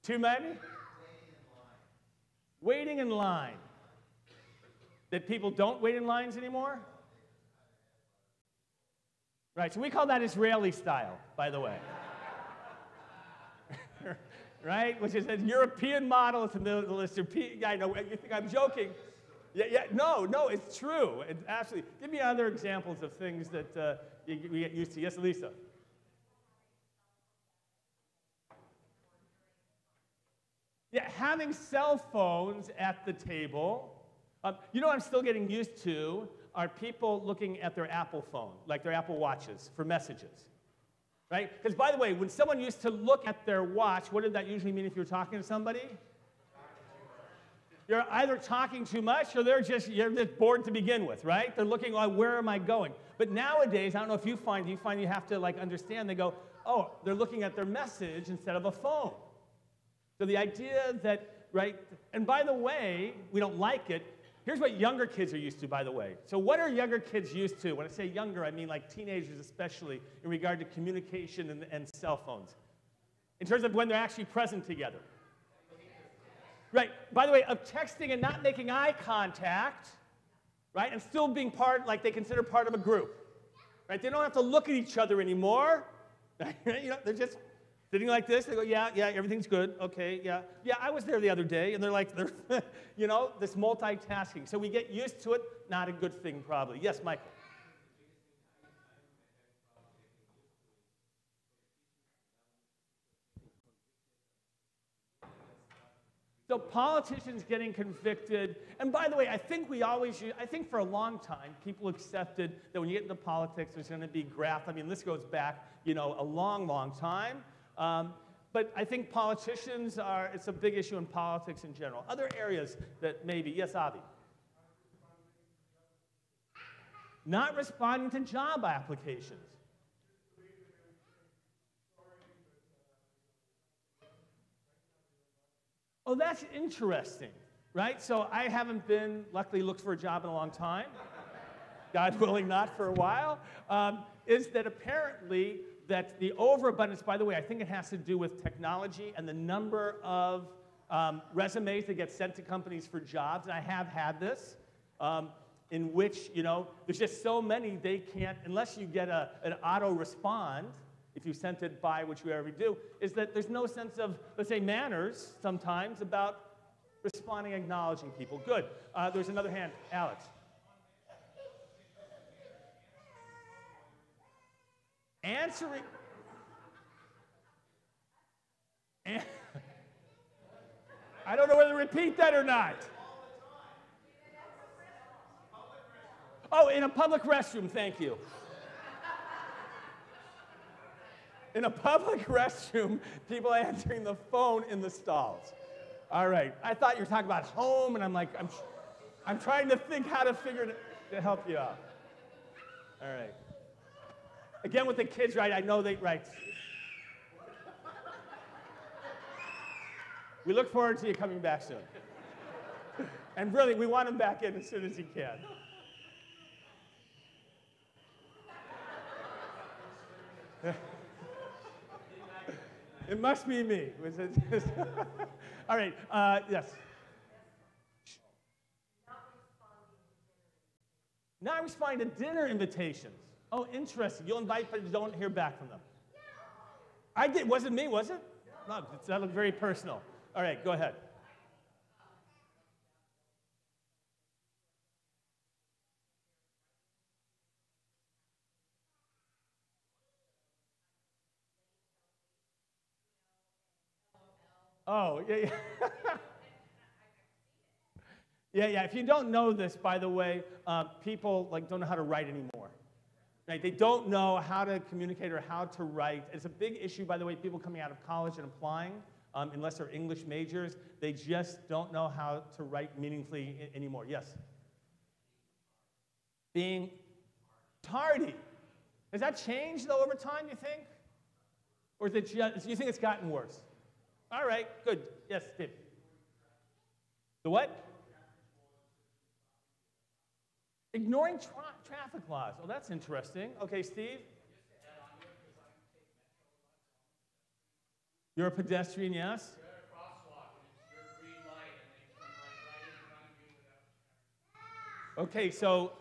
S3: Too many? Waiting in line. That people don't wait in lines anymore? Right, so we call that Israeli style, by the way. Right? Which is a European model. It's a Middle Eastern. I know, you think I'm joking. No, it's true. It's absolutely. Give me other examples of things that we get used to. Yes, Lisa? Yeah, having cell phones at the table. What I'm still getting used to are people looking at their Apple phone, like their Apple Watches, for messages. Right? Because, by the way, when someone used to look at their watch, what did that usually mean if you were talking to somebody? You're either talking too much or you're just bored to begin with, right? They're looking like, where am I going? But nowadays, I don't know if you find you have to understand, they go, oh, they're looking at their message instead of a phone. So the idea that, right, and by the way, we don't like it. Here's what younger kids are used to, by the way. So what are younger kids used to? When I say younger, I mean like teenagers especially in regard to communication and cell phones. In terms of when they're actually present together. Right, by the way, of texting and not making eye contact, right, and still being like they consider part of a group. Right, they don't have to look at each other anymore. Right? They're just Sitting like this, they go, yeah, everything's good. Okay, yeah, I was there the other day. And they're like, you know, this multitasking. So we get used to it. Not a good thing, probably. Yes, Michael. So politicians getting convicted, and by the way, I think for a long time, people accepted that when you get into politics, there's going to be graft. I mean, this goes back, you know, a long, long time. But I think it's a big issue in politics in general. Other areas that maybe, yes, Avi? Not responding to job applications. Oh, that's interesting, right? So I haven't luckily looked for a job in a long time. God willing, not for a while. Is that apparently that the overabundance, by the way, I think it has to do with technology and the number of resumes that get sent to companies for jobs. And I have had this, in which, you know, there's just so many they can't, unless you get an auto respond, if you sent it by, which we already do, is that there's no sense of, let's say, manners sometimes about responding, acknowledging people. Good. There's another hand. Alex. Answering. I don't know whether to repeat that or not. Oh, in a public restroom, thank you. In a public restroom, people answering the phone in the stalls. All right. I thought you were talking about home, and I'm like, I'm trying to think how to figure it to help you out. All right. Again, with the kids, right? I know right. We look forward to you coming back soon. And really, we want him back in as soon as he can. It must be me. All right, yes. Not responding to dinner invitations. Oh, interesting. You'll invite, but you don't hear back from them. I did. Was it me, was it? No, that looked very personal. All right, go ahead. Oh, yeah. Yeah. If you don't know this, by the way, people don't know how to write anymore. Right? They don't know how to communicate or how to write. It's a big issue, by the way, people coming out of college and applying, unless they're English majors, they just don't know how to write meaningfully anymore. Yes? Being tardy. Has that changed, though, over time, you think? Or is it just, you think it's gotten worse? All right, good. Yes, Steve. The what? Ignoring traffic laws. Oh, that's interesting. Okay, Steve? You're a pedestrian, yes?
S4: You're at a crosswalk and it's your green light and they turn right in front of you without.
S3: Okay, so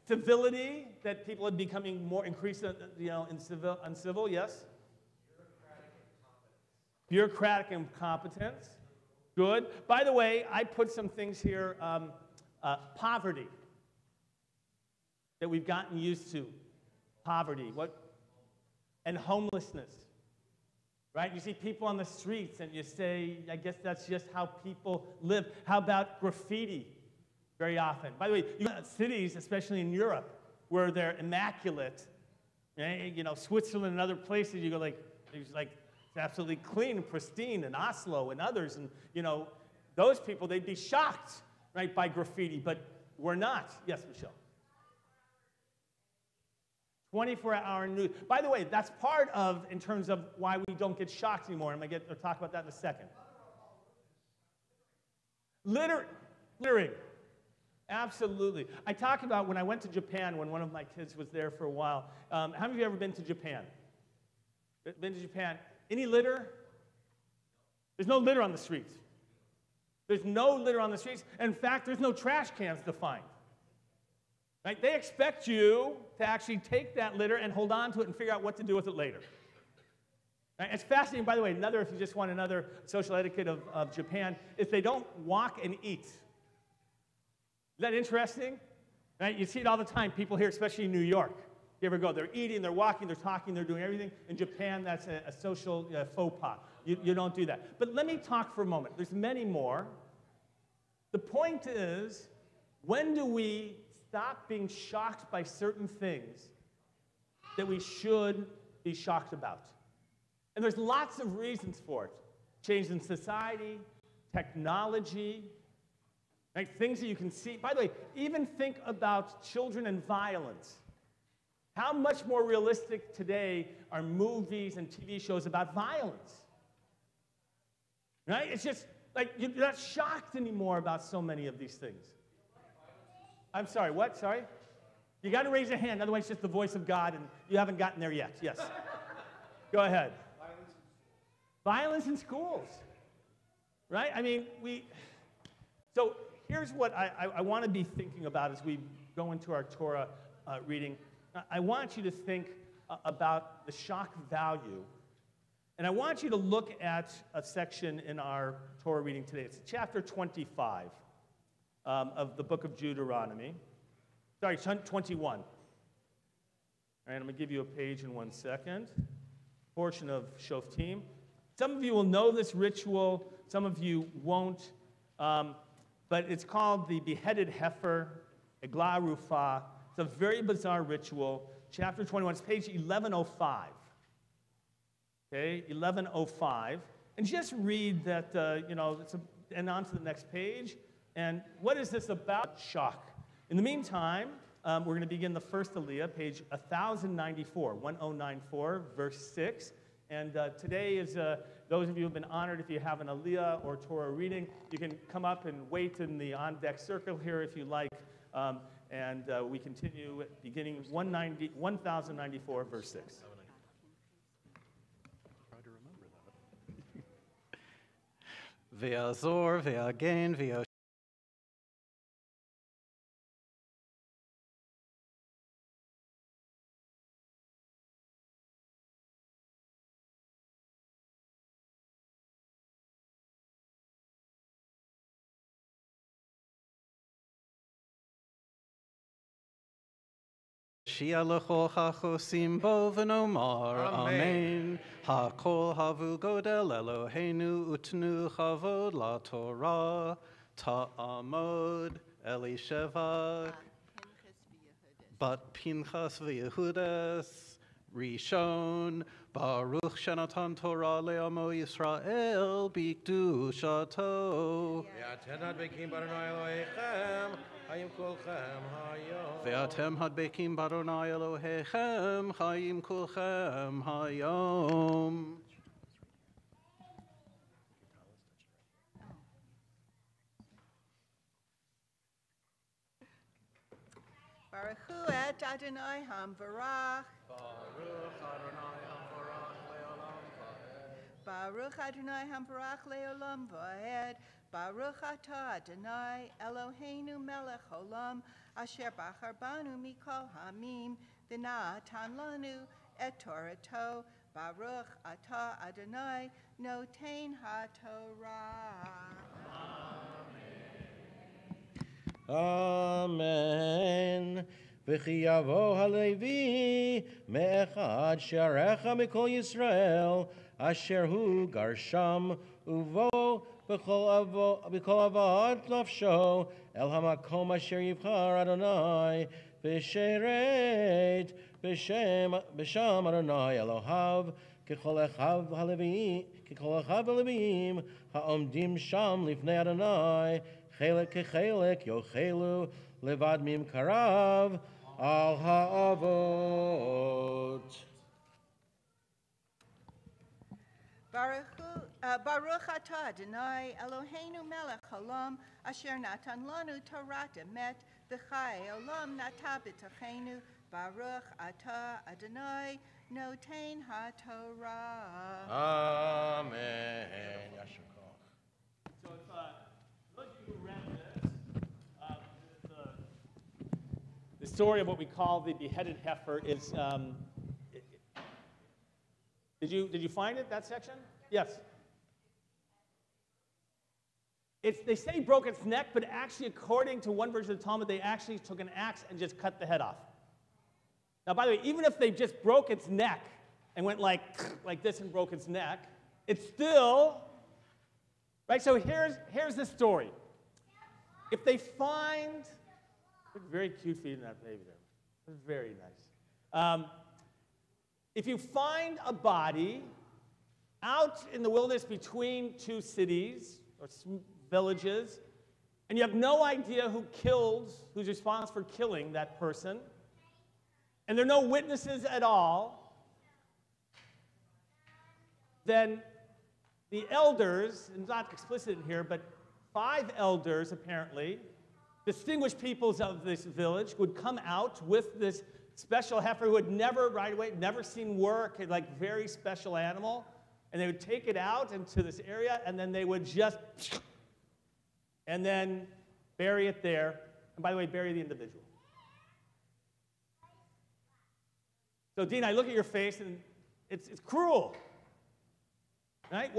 S3: civility, that people are becoming more increased, uncivil, yes? Bureaucratic incompetence. Good. By the way, I put some things here. Poverty that we've gotten used to. Poverty. What? And homelessness. Right? You see people on the streets and you say, I guess that's just how people live. How about graffiti? Very often. By the way, you got cities, especially in Europe, where they're immaculate. You know, Switzerland and other places, you go it's absolutely clean and pristine, and Oslo and others, and those people, they'd be shocked, right, by graffiti, but we're not. Yes, Michelle. 24-hour news. By the way, that's part of, in terms of why we don't get shocked anymore. I'm going to talk about that in a second. Littering. Absolutely. I talk about when I went to Japan, when one of my kids was there for a while. How many of you ever been to Japan? Been to Japan? Any litter? There's no litter on the streets. There's no litter on the streets. In fact, there's no trash cans to find. Right? They expect you to actually take that litter and hold on to it and figure out what to do with it later. Right? It's fascinating, by the way, if you just want another social etiquette of Japan, is they don't walk and eat. Is that interesting? Right? You see it all the time. People here, especially in New York, you ever go, they're eating, they're walking, they're talking, they're doing everything. In Japan, that's a social faux pas. You don't do that. But let me talk for a moment. There's many more. The point is, when do we stop being shocked by certain things that we should be shocked about? And there's lots of reasons for it. Change in society, technology, right? Things that you can see. By the way, even think about children and violence. How much more realistic today are movies and TV shows about violence? Right? It's just like you're not shocked anymore about so many of these things. I'm sorry, what? Sorry? You got to raise your hand, otherwise it's just the voice of God, and you haven't gotten there yet. Yes. Go ahead. Violence in schools. Right? I mean, so here's what I want to be thinking about as we go into our Torah reading. I want you to think about the shock value. And I want you to look at a section in our Torah reading today. It's chapter 25 of the book of Deuteronomy. Sorry, 21. All right, I'm going to give you a page in 1 second. Portion of Shoftim. Some of you will know this ritual. Some of you won't. But it's called the beheaded heifer, Eglah Rufah. It's a very bizarre ritual. Chapter 21, it's page 1105. Okay, 1105. And just read that, and on to the next page. And what is this about? Shock. In the meantime, we're going to begin the first Aliyah, page 1094, 1094, verse 6. And today is, those of you who have been honored, if you have an Aliyah or Torah reading, you can come up and wait in the on-deck circle here if you like. And we continue beginning 1094, verse 6.
S5: Try to remember that. Ve'azor, ve'agen, ve'o. Shia lecho chachosim bo v'nomar, amen. Hakol havu godel Eloheinu utnu chavod la Torah, ta'amod Elisheva, bat Pinchas v'Yehudas, Rishon, Baruch Shenatan Torah le'amo Yisrael, bikdushato.
S6: Ve'aten hadbekim Adonai Elohechem, hayim kolchem hayom.
S5: Ve'atem hadbekim Adonai Elohechem, hayim kolchem hayom.
S7: Baruch hu et Adonai hamvarach.
S5: Baruch Adonai hamvarach le'olam va'ed.
S7: Baruch Adonai hamvarach le'olam va'ed. Baruch atah Adonai Eloheinu melech olam asher bachar banu mikol hamim v'natan lanu et Torato. Baruch atah Adonai noten haTorah.
S6: Amen. V'chi yavo halevi me'echad she'arecha mikol Yisrael asher hu garsham uvo b'kol avad nafsho el hamakom asher yivchar Adonai v'sheret b'sham Adonai Elohav k'chol echav halevim ha'omdim sham lifnei Adonai Chelek kechelek yochelu levad mim karav al ha'avot.
S7: Baruch atah Adonai Eloheinu melech haolam asher natan lanu Torah emet v'chai olam nata b'tochenu. Baruch atah Adonai noten haTorah.
S6: Amen. Yasher koach.
S3: So if those of you who read this, the story of what we call the beheaded heifer is Did you find it, that section? Yes. They say he broke its neck, but actually, according to one version of the Talmud, they actually took an axe and just cut the head off. Now, by the way, even if they just broke its neck and went like this and broke its neck, it's still, right? So here's the story. If they find, very cute feeding that baby there. Very nice. If you find a body out in the wilderness between two cities or villages, and you have no idea who's responsible for killing that person, and there are no witnesses at all, then the elders, and not explicit in here, but 5 elders apparently, distinguished peoples of this village, would come out with this special heifer who had never seen work, like very special animal, and they would take it out into this area, and then they would just, and then bury it there, and by the way, bury the individual. So, Dean, I look at your face, and it's cruel, right?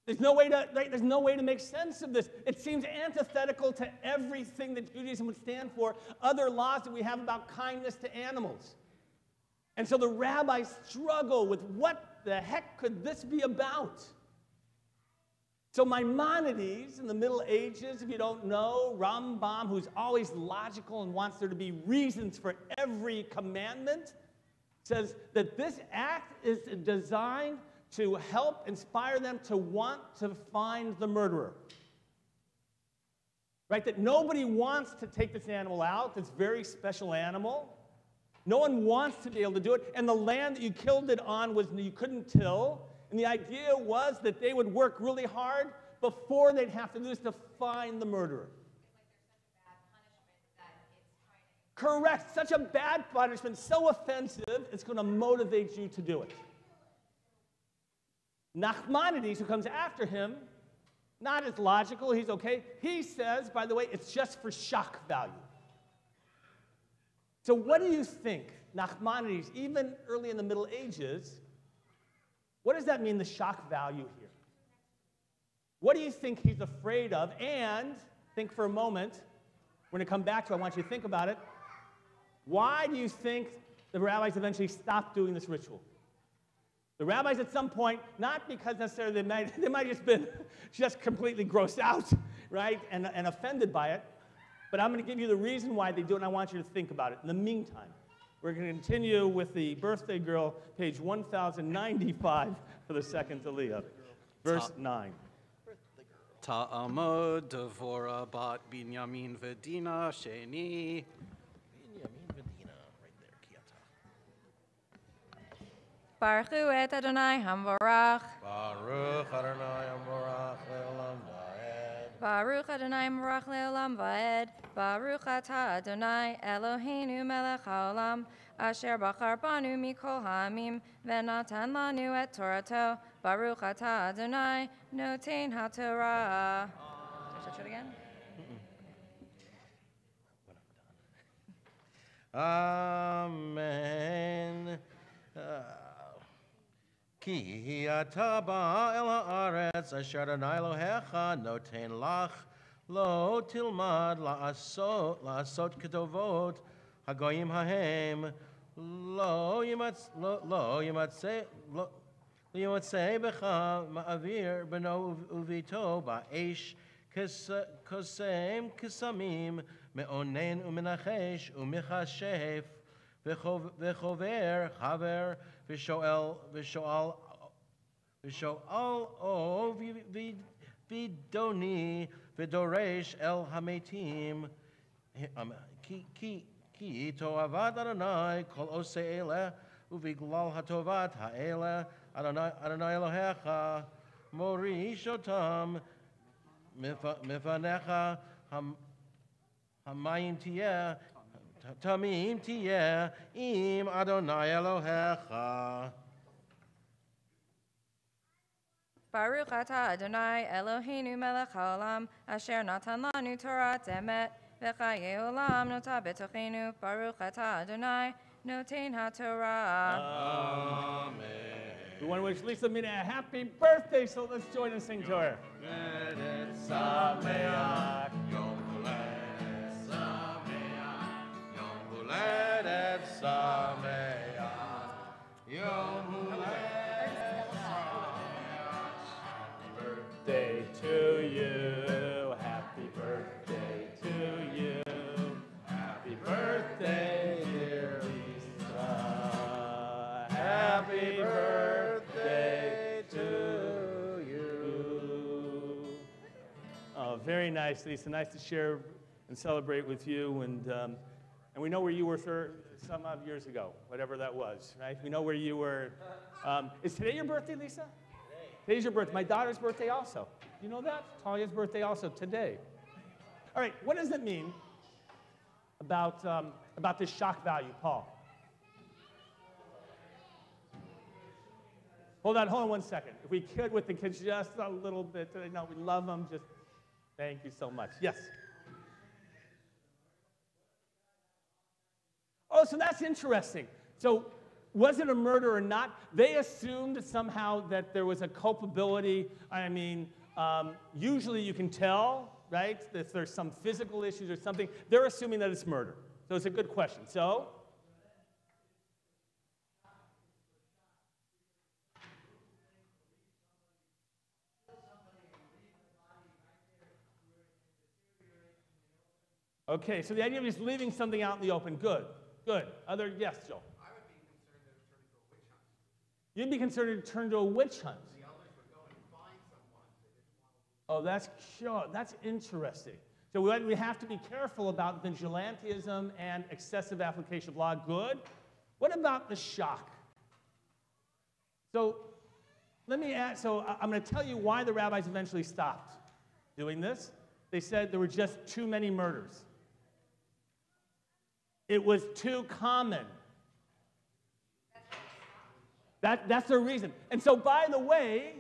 S3: There's no way to make sense of this. It seems antithetical to everything that Judaism would stand for, other laws that we have about kindness to animals. And so the rabbis struggle with what the heck could this be about? So Maimonides in the Middle Ages, if you don't know, Rambam, who's always logical and wants there to be reasons for every commandment, says that this act is designed to help inspire them to want to find the murderer. Right? That nobody wants to take this animal out, this very special animal. No one wants to be able to do it. And the land that you killed it on you couldn't till. And the idea was that they would work really hard before they'd have to do this to find the murderer. Correct. Such a bad punishment, so offensive, it's going to motivate you to do it. Nachmanides, who comes after him, not as logical, he's okay. He says, by the way, it's just for shock value. So what do you think, Nachmanides, even early in the Middle Ages, what does that mean, the shock value here? What do you think he's afraid of? And think for a moment, we're going to come back to it, I want you to think about it. Why do you think the rabbis eventually stopped doing this ritual? The rabbis at some point, not because necessarily they might have just been just completely grossed out, right, and offended by it, but I'm going to give you the reason why they do it, and I want you to think about it. In the meantime, we're going to continue with the birthday girl, page 1095 for the second Aliyah, verse 9.
S5: Ta'amod Devora bat Binyamin Vedina Sheni.
S8: Baruch hu et Adonai Hamvarach.
S6: Baruch Adonai Amorach Leolam Vaed.
S8: Baruch Adonai Hamvarach Leolam Vaed. Baruch atah Adonai Eloheinu melech haolam. Asher bachar banu mikol ha'amim. Venatan lanu et Torato. Baruch atah Adonai noten haTorah. Should I touch it again?
S6: Amen. Ki ata ba el haaretz asher Adonai Elohecha noten lach lo tilmad la'asot ketovot hagoyim hahem lo yimatzeh becha ma'avir beno uvito ba'esh kosem kesamim me'onen u'menachesh u'mechashef v'chover chaver v'shoal o v'doni v'doresh el hametim ki to'avad Adonai kol osei eleh u'viglal hatovat ha'eleh Adonai Elohecha morish otam mifanecha hamayim tiyeh Tamim tiyeh im Adonai Elohecha.
S8: Baruch atah Adonai Eloheinu melech haolam asher natan lanu Torah emet v'chayei olam nota betochenu. Baruch atah Adonai Notain HaTorah.
S3: Amen. We want to wish Lisa Mina a happy birthday, so let's join and sing to her. Sameach, Yom Hulad Sameach, Yom Hulad Sameach, Yom Hulad Sameach. Happy birthday to you, happy birthday to you, happy birthday, dear Lisa, happy birthday to you. Oh, very nice, Lisa. Nice to share and celebrate with you. And we know where you were some odd years ago, whatever that was, right? We know where you were. Is today your birthday, Lisa? Today's your birthday. My daughter's birthday also. You know that? Talia's birthday also today. All right, what does it mean about this shock value, Paul? Hold on 1 second. If we could, with the kids, just a little bit. I know we love them. Just thank you so much. Yes. Oh, so that's interesting. So was it a murder or not? They assumed somehow that there was a culpability. I mean, usually you can tell, right, if there's some physical issues or something. They're assuming that it's murder. So it's a good question. So? Okay, so the idea of just leaving something out in the open, good, good. Other, yes, Joe?
S4: I would be concerned that it turned into a witch hunt.
S3: You'd be concerned it turned into a witch hunt.
S4: The elders would go and find someone they didn't want to.
S3: Oh, that's sure. That's interesting. So we have to be careful about vigilantism and excessive application of law. Good. What about the shock? So let me ask. So I'm going to tell you why the rabbis eventually stopped doing this. They said there were just too many murders. It was too common. That's the reason. And so, by the way,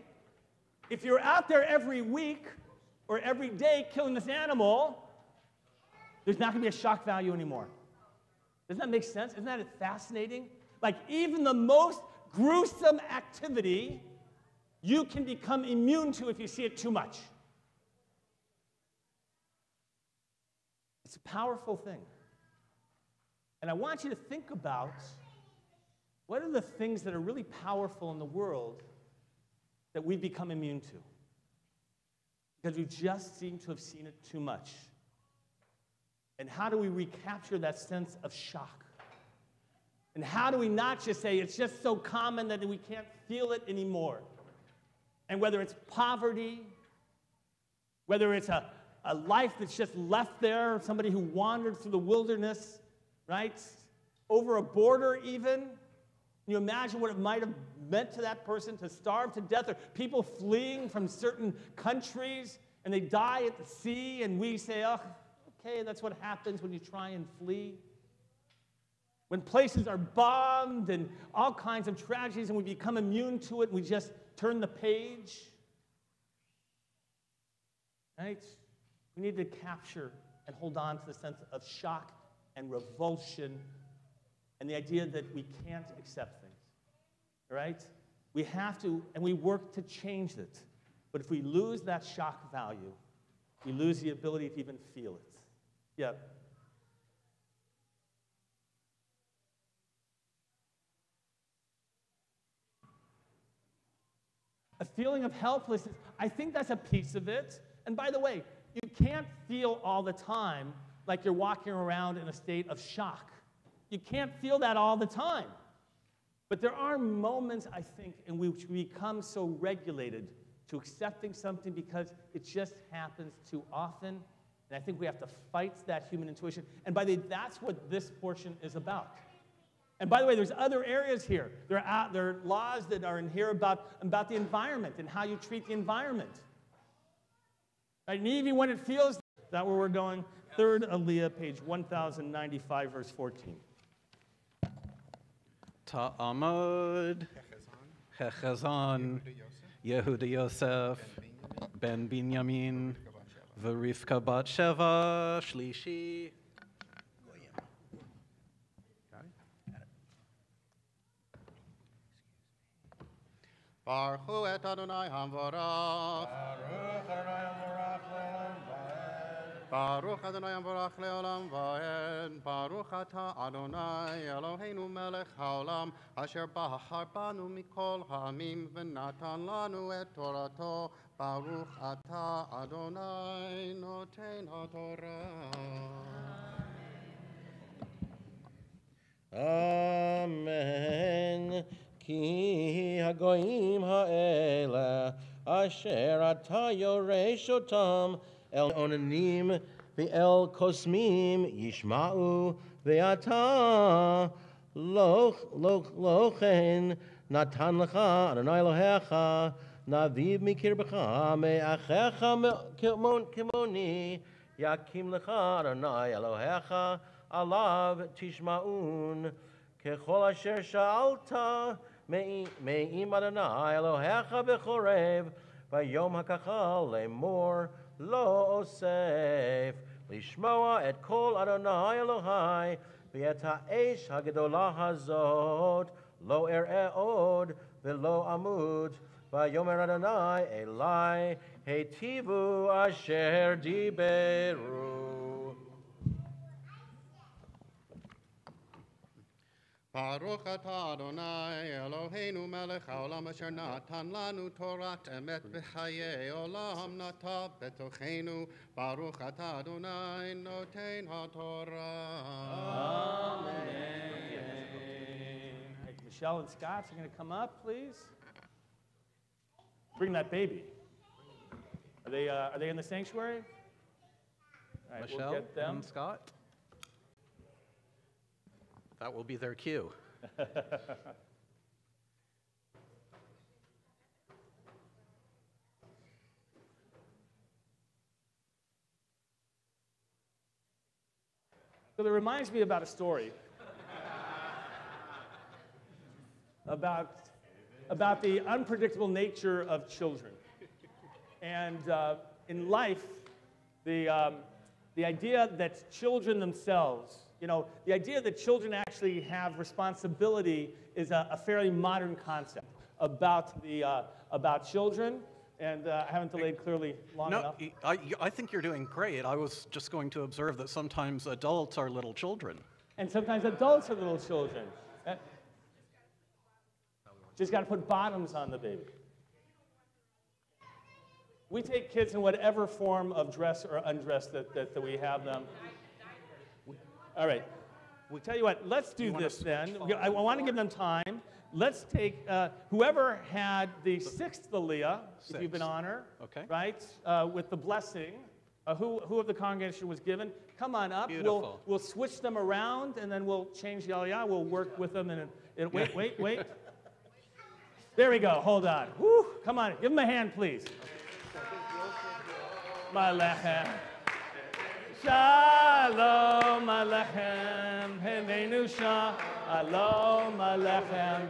S3: if you're out there every week or every day killing this animal, there's not going to be a shock value anymore. Doesn't that make sense? Isn't that fascinating? Like, even the most gruesome activity, you can become immune to if you see it too much. It's a powerful thing. And I want you to think about what are the things that are really powerful in the world that we've become immune to? Because we just seem to have seen it too much. And how do we recapture that sense of shock? And how do we not just say it's just so common that we can't feel it anymore? And whether it's poverty, whether it's a life that's just left there, somebody who wandered through the wilderness, right? Over a border even. Can you imagine what it might have meant to that person to starve to death? Or people fleeing from certain countries and they die at the sea and we say, oh, okay, that's what happens when you try and flee. When places are bombed and all kinds of tragedies and we become immune to it and we just turn the page. Right? We need to capture and hold on to the sense of shock and revulsion and the idea that we can't accept things, right? We have to, and we work to change it. But if we lose that shock value, we lose the ability to even feel it. Yeah. A feeling of helplessness, I think that's a piece of it. And by the way, you can't feel all the time like you're walking around in a state of shock. You can't feel that all the time. But there are moments, I think, in which we become so regulated to accepting something because it just happens too often. And I think we have to fight that human intuition. And by the way, that's what this portion is about. And by the way, there's other areas here. There are laws that are in here about the environment and how you treat the environment. Right? And even when it feels, is that where we're going? Third Aliyah, page 1095, verse 14.
S5: Ta'amod, Hechazon, Yehuda Yosef, Ben Binyamin, Verifka Bat Sheva, Shlishi. Baruch hu et Adonai Hamvarach. Baruch Adonai Hamvarach leolam vaed. Baruch ata Adonai Eloheinu melech haolam asher bahar banu mikol ha'amim v'natan lanu et Torato. Baruch ata Adonai noten haTorah.
S6: Amen. Ki hagoyim ha'ela asher ata yoresh otam el onanim ve'el kosmim yishma'u ve'ata lochen natan lecha Adonai Elohecha naviv mikirbecha me'achecha kimoni yakim lecha Adonai Elohecha alav tishma'un kechol asher sha'alta me'im Adonai Elohecha b'chorev vayom hakachal lemor lo osef lishmoa et kol Adonai Elohai v'et ha'esh hagdolah hazot lo er'eod v'lo amud vayomer Adonai elai heitivu asher diberu.
S5: Baruch atah Adonai Eloheinu melech haolam asher natan lanu Torat emet v'chayei olam nata betochenu. Baruch atah Adonai noten haTorah.
S3: Amen. Michelle and Scott are going to come up, please. Bring that baby. Are they in the sanctuary? All right,
S5: Michelle
S3: we'll get them.
S5: and Scott. That will be their cue.
S3: So it reminds me about a story about the unpredictable nature of children. And in life, the idea that children themselves, the idea that children actually have responsibility is a fairly modern concept about children. And I haven't delayed clearly long enough.
S5: I think you're doing great. I was just going to observe that sometimes adults are little children.
S3: And sometimes adults are little children. Just got to put bottoms on the baby. We take kids in whatever form of dress or undress that we have them. All right. We'll tell you what, let's do this then. I want to give them time. Let's take whoever had the 6th Aliyah, if you've been honored,
S5: Okay.
S3: right, with the blessing. Who of the congregation was given? Come on up.
S5: Beautiful.
S3: We'll switch them around, and then we'll change the Aliyah. We'll work with them. And wait. There we go. Hold on. Woo. Come on. Give them a hand, please. Malechem. Shalom Alechem. Henenu Shalom Alechem.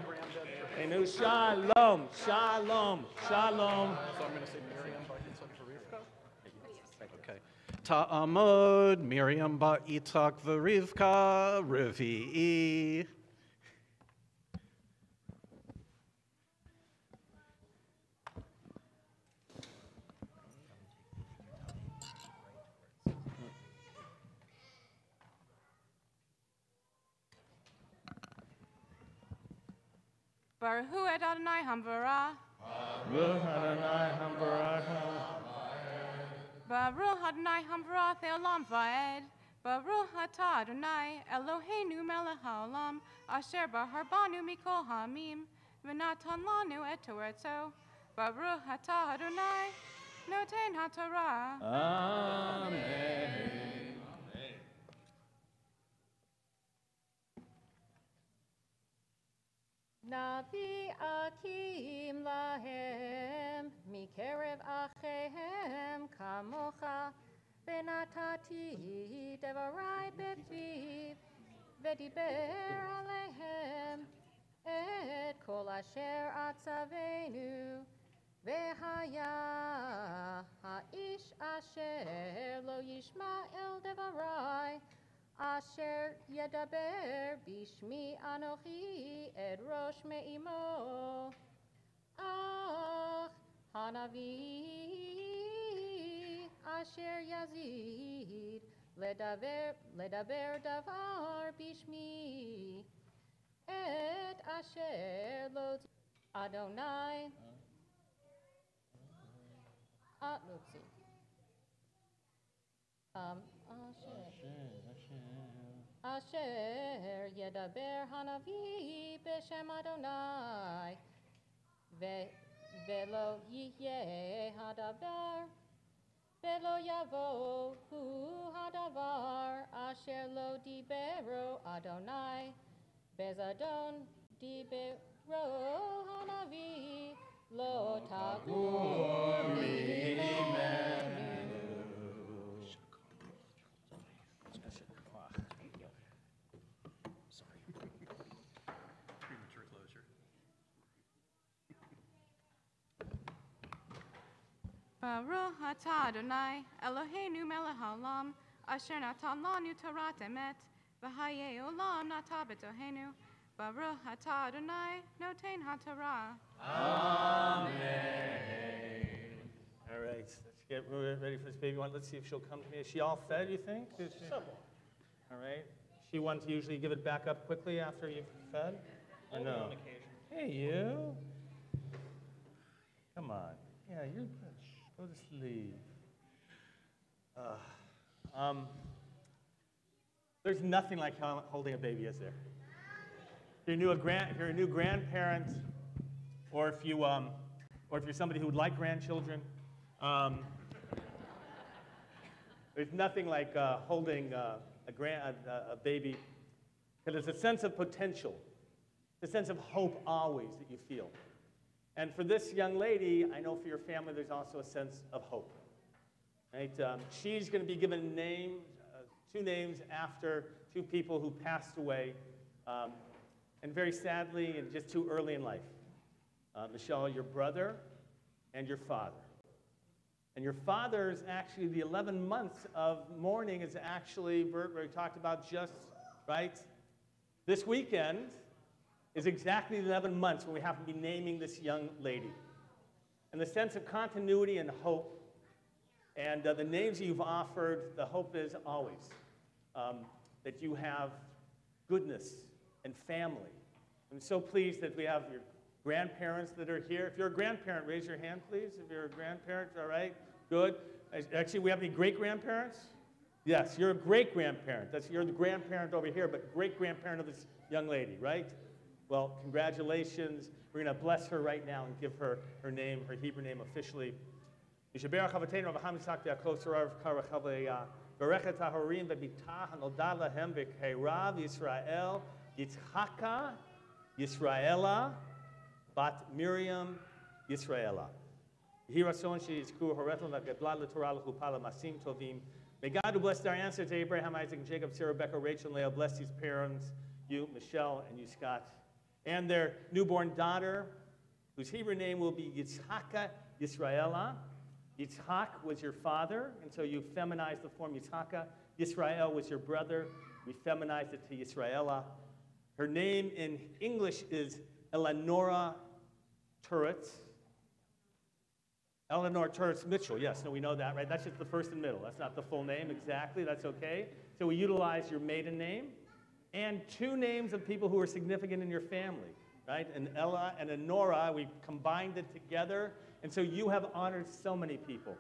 S3: Henenu Shalom. Shalom. Shalom.
S5: So I'm going to say Miriam ba Yitzhak v'Rivka? Okay. Ta'amod, Miriam ba Yitzhak v'Rivka, Revi'i.
S9: Baruch hu et Adonai Hamvarah.
S3: Baruch Adonai Hamvarah.
S9: Baruch Adonai Hamvarah Theolam Vaed. Baruch atah Adonai Eloheinu melech haolam asher bahar banu mikol ha'amim v'natan lanu et Torato. Baruch atah Adonai noten haTorah.
S3: Amen.
S8: Navi akim lahem mikerev achehem kamocha venatati devarai befiv vediber alehem et kol asher atzavenu vehaya haish asher lo yishma el devarai Asher yedaber bishmi anochi ed rosh me'imo
S10: ach hanavi asher yazid ledaber davar bishmi et asher lo Adonai let's see. Asher yedaber hanavi b'shem Adonai velo yiyeh hadavar velo yavo hu hadavar asher lo dibero Adonai bezadon dibero hanavi lo tagur mimenu.
S9: Baruch atah Adonai, Eloheinu melech haolam, asher natan lanu Torat emet, v'hayei olam nata b'tohenu. Baruch atah Adonai, noten haTorah.
S3: Amen. All right, let's get ready for this baby one. Let's see if she'll come to me. Is she all fed, you think? Somewhat. All right. She one to usually give it back up quickly after you've fed? Or no? Hey, you. Come on. Yeah, you're good. Go to sleep. There's nothing like holding a baby, is there? If you're a new grandparent, or if you're somebody who would like grandchildren, there's nothing like holding a baby, because there's a sense of potential, a sense of hope always that you feel. And for this young lady, I know for your family, there's also a sense of hope. Right? She's going to be given two names after two people who passed away, and very sadly, and just too early in life. Michelle, your brother and your father. And your father's actually, the 11 months of mourning is actually, Bert, we talked about just, right? This weekend is exactly 11 months when we have to be naming this young lady. And the sense of continuity and hope, and the names you've offered, the hope is always that you have goodness and family. I'm so pleased that we have your grandparents that are here. If you're a grandparent, raise your hand, please. If you're a grandparent, all right, good. Actually, we have any great-grandparents? Yes, you're a great-grandparent. You're the grandparent over here, but great-grandparent of this young lady, right? Well, congratulations. We're going to bless her right now and give her her name, her Hebrew name officially. Yishaberach Havateinu Avraham Yitzchak Yaakov Sarah Rivka Rachel Leah Berechet HaHorim V'Bitah Hanolda Lahem V'Keirav Yisrael Yitzchaka Yisraela Bat Miriam Yisraela. Yehi Ratzon Sheyizku Horetlon V'Gedla L'Torah L'Chupa L'Masim Tovim. May God who blessed our ancestors Abraham, Isaac, and Jacob, Sarah, Rebecca, Rachel, and Leah, bless these parents, you, Michelle, and you, Scott, and their newborn daughter, whose Hebrew name will be Yitzchaka Yisraela. Yitzchak was your father, and so you feminized the form Yitzchaka. Yisrael was your brother. We feminized it to Yisraela. Her name in English is Eleonora Turretz. Eleanor Turretz Mitchell. Yes, no, we know that, right? That's just the first and middle. That's not the full name exactly. That's okay. So we utilize your maiden name and two names of people who are significant in your family, right? And Ella and Honora, we combined it together. And so you have honored so many people.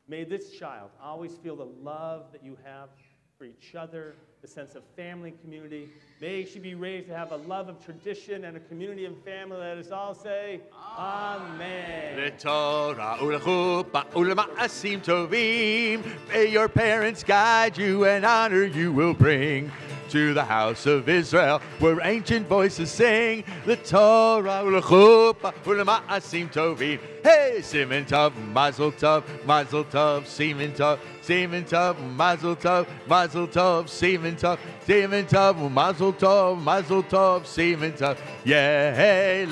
S3: May this child always feel the love that you have for each other, the sense of family and community. May she be raised to have a love of tradition and a community of family. Let us all say, Amen.
S1: L'Torah u'lechupa u'lema'asim tovim. May your parents guide you and honor you will bring to the house of Israel, where ancient voices sing. L'Torah u'lechupa u'lema'asim tovim. Hey, Siman Tov, Mazel Tov, Mazel Tov, Siman Tov. Siman Tov, Mazel Tov, Mazel Tov, Siman Tov, Siman Tov, Mazel Tov, Mazel Tov, Siman Tov, Yehelanu.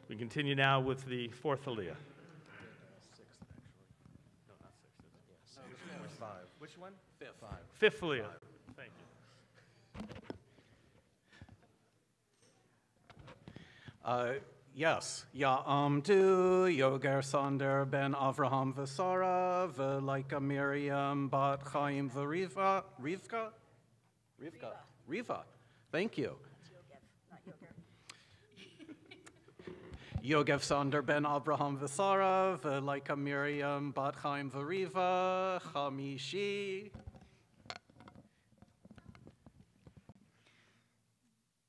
S3: We continue now with the fourth Aliyah. Which one? Fifth. Fifth Aliyah. Thank you.
S11: Yes. Ya'amdu Yoger Sander ben Avraham Vesara Velaika Miriam bat Chaim Veriva Riva. Thank you. Yogev Sander ben Avraham Vesara Velaika Miriam bat Chaim Veriva Chamishi.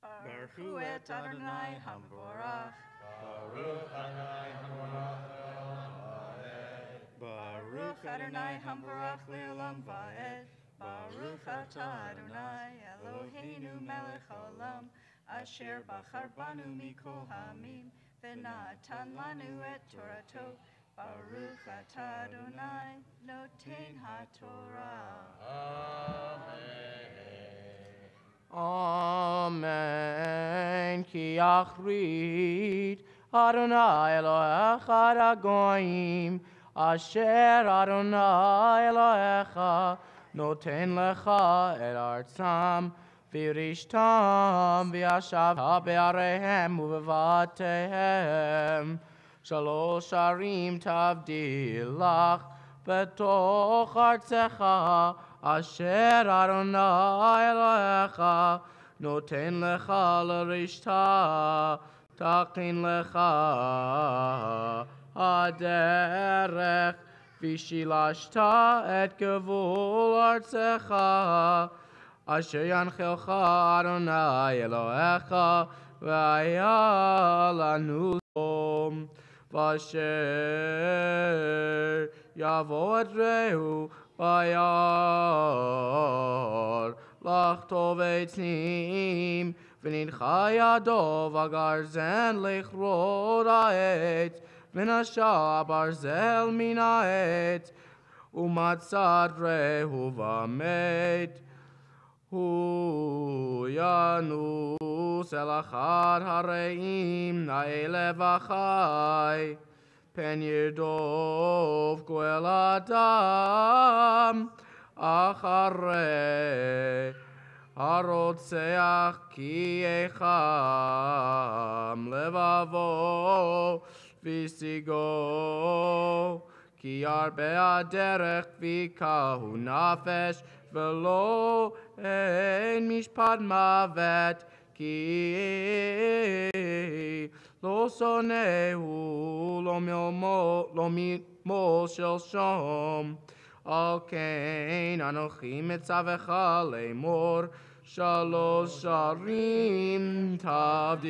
S7: Baruch et Adonai Hamvorach. Baruch Adonai Hamvorach le'olam va'ed. Baruch atah Adonai Eloheinu melech haolam, asher bachar banu mikol ha'amim, v'natan lanu et Torato. Baruch atah Adonai noten ha'torah.
S12: Amen. Ki achrit Adonai Elohecha ragoyim, asher Adonai Elohecha noten lecha et artzam, v'rishtam v'yashavta be'arehem u'bevatehem. Shalosh arim tavdilach betoch artzecha, asher Adonai Elohecha noten lecha l'rishta, tachin lecha haderech, v'shilashta et gevul artzecha, asher yanchelcha Adonai Elohecha, v'aya lanu lom, v'asher yavo et rehu Bayar lach tov eitzim v'nidcha yado v'garzen lechrod ha'etz v'nasha barzel min ha'etz u'matzat rehu v'amet hu yanus el achad hareim na'ele v'chai Pen Yerdov Goel Adam Acharei Harotzeach Ki Echam Levavo Visigo Ki Arbe Aderech Vikahu Nafesh Velo Ein Mishpat Mavet Ki Lo sonehu lo mil shel shom. Al kein anochi mitzavecha le'mor shalosh sharim tavdilach.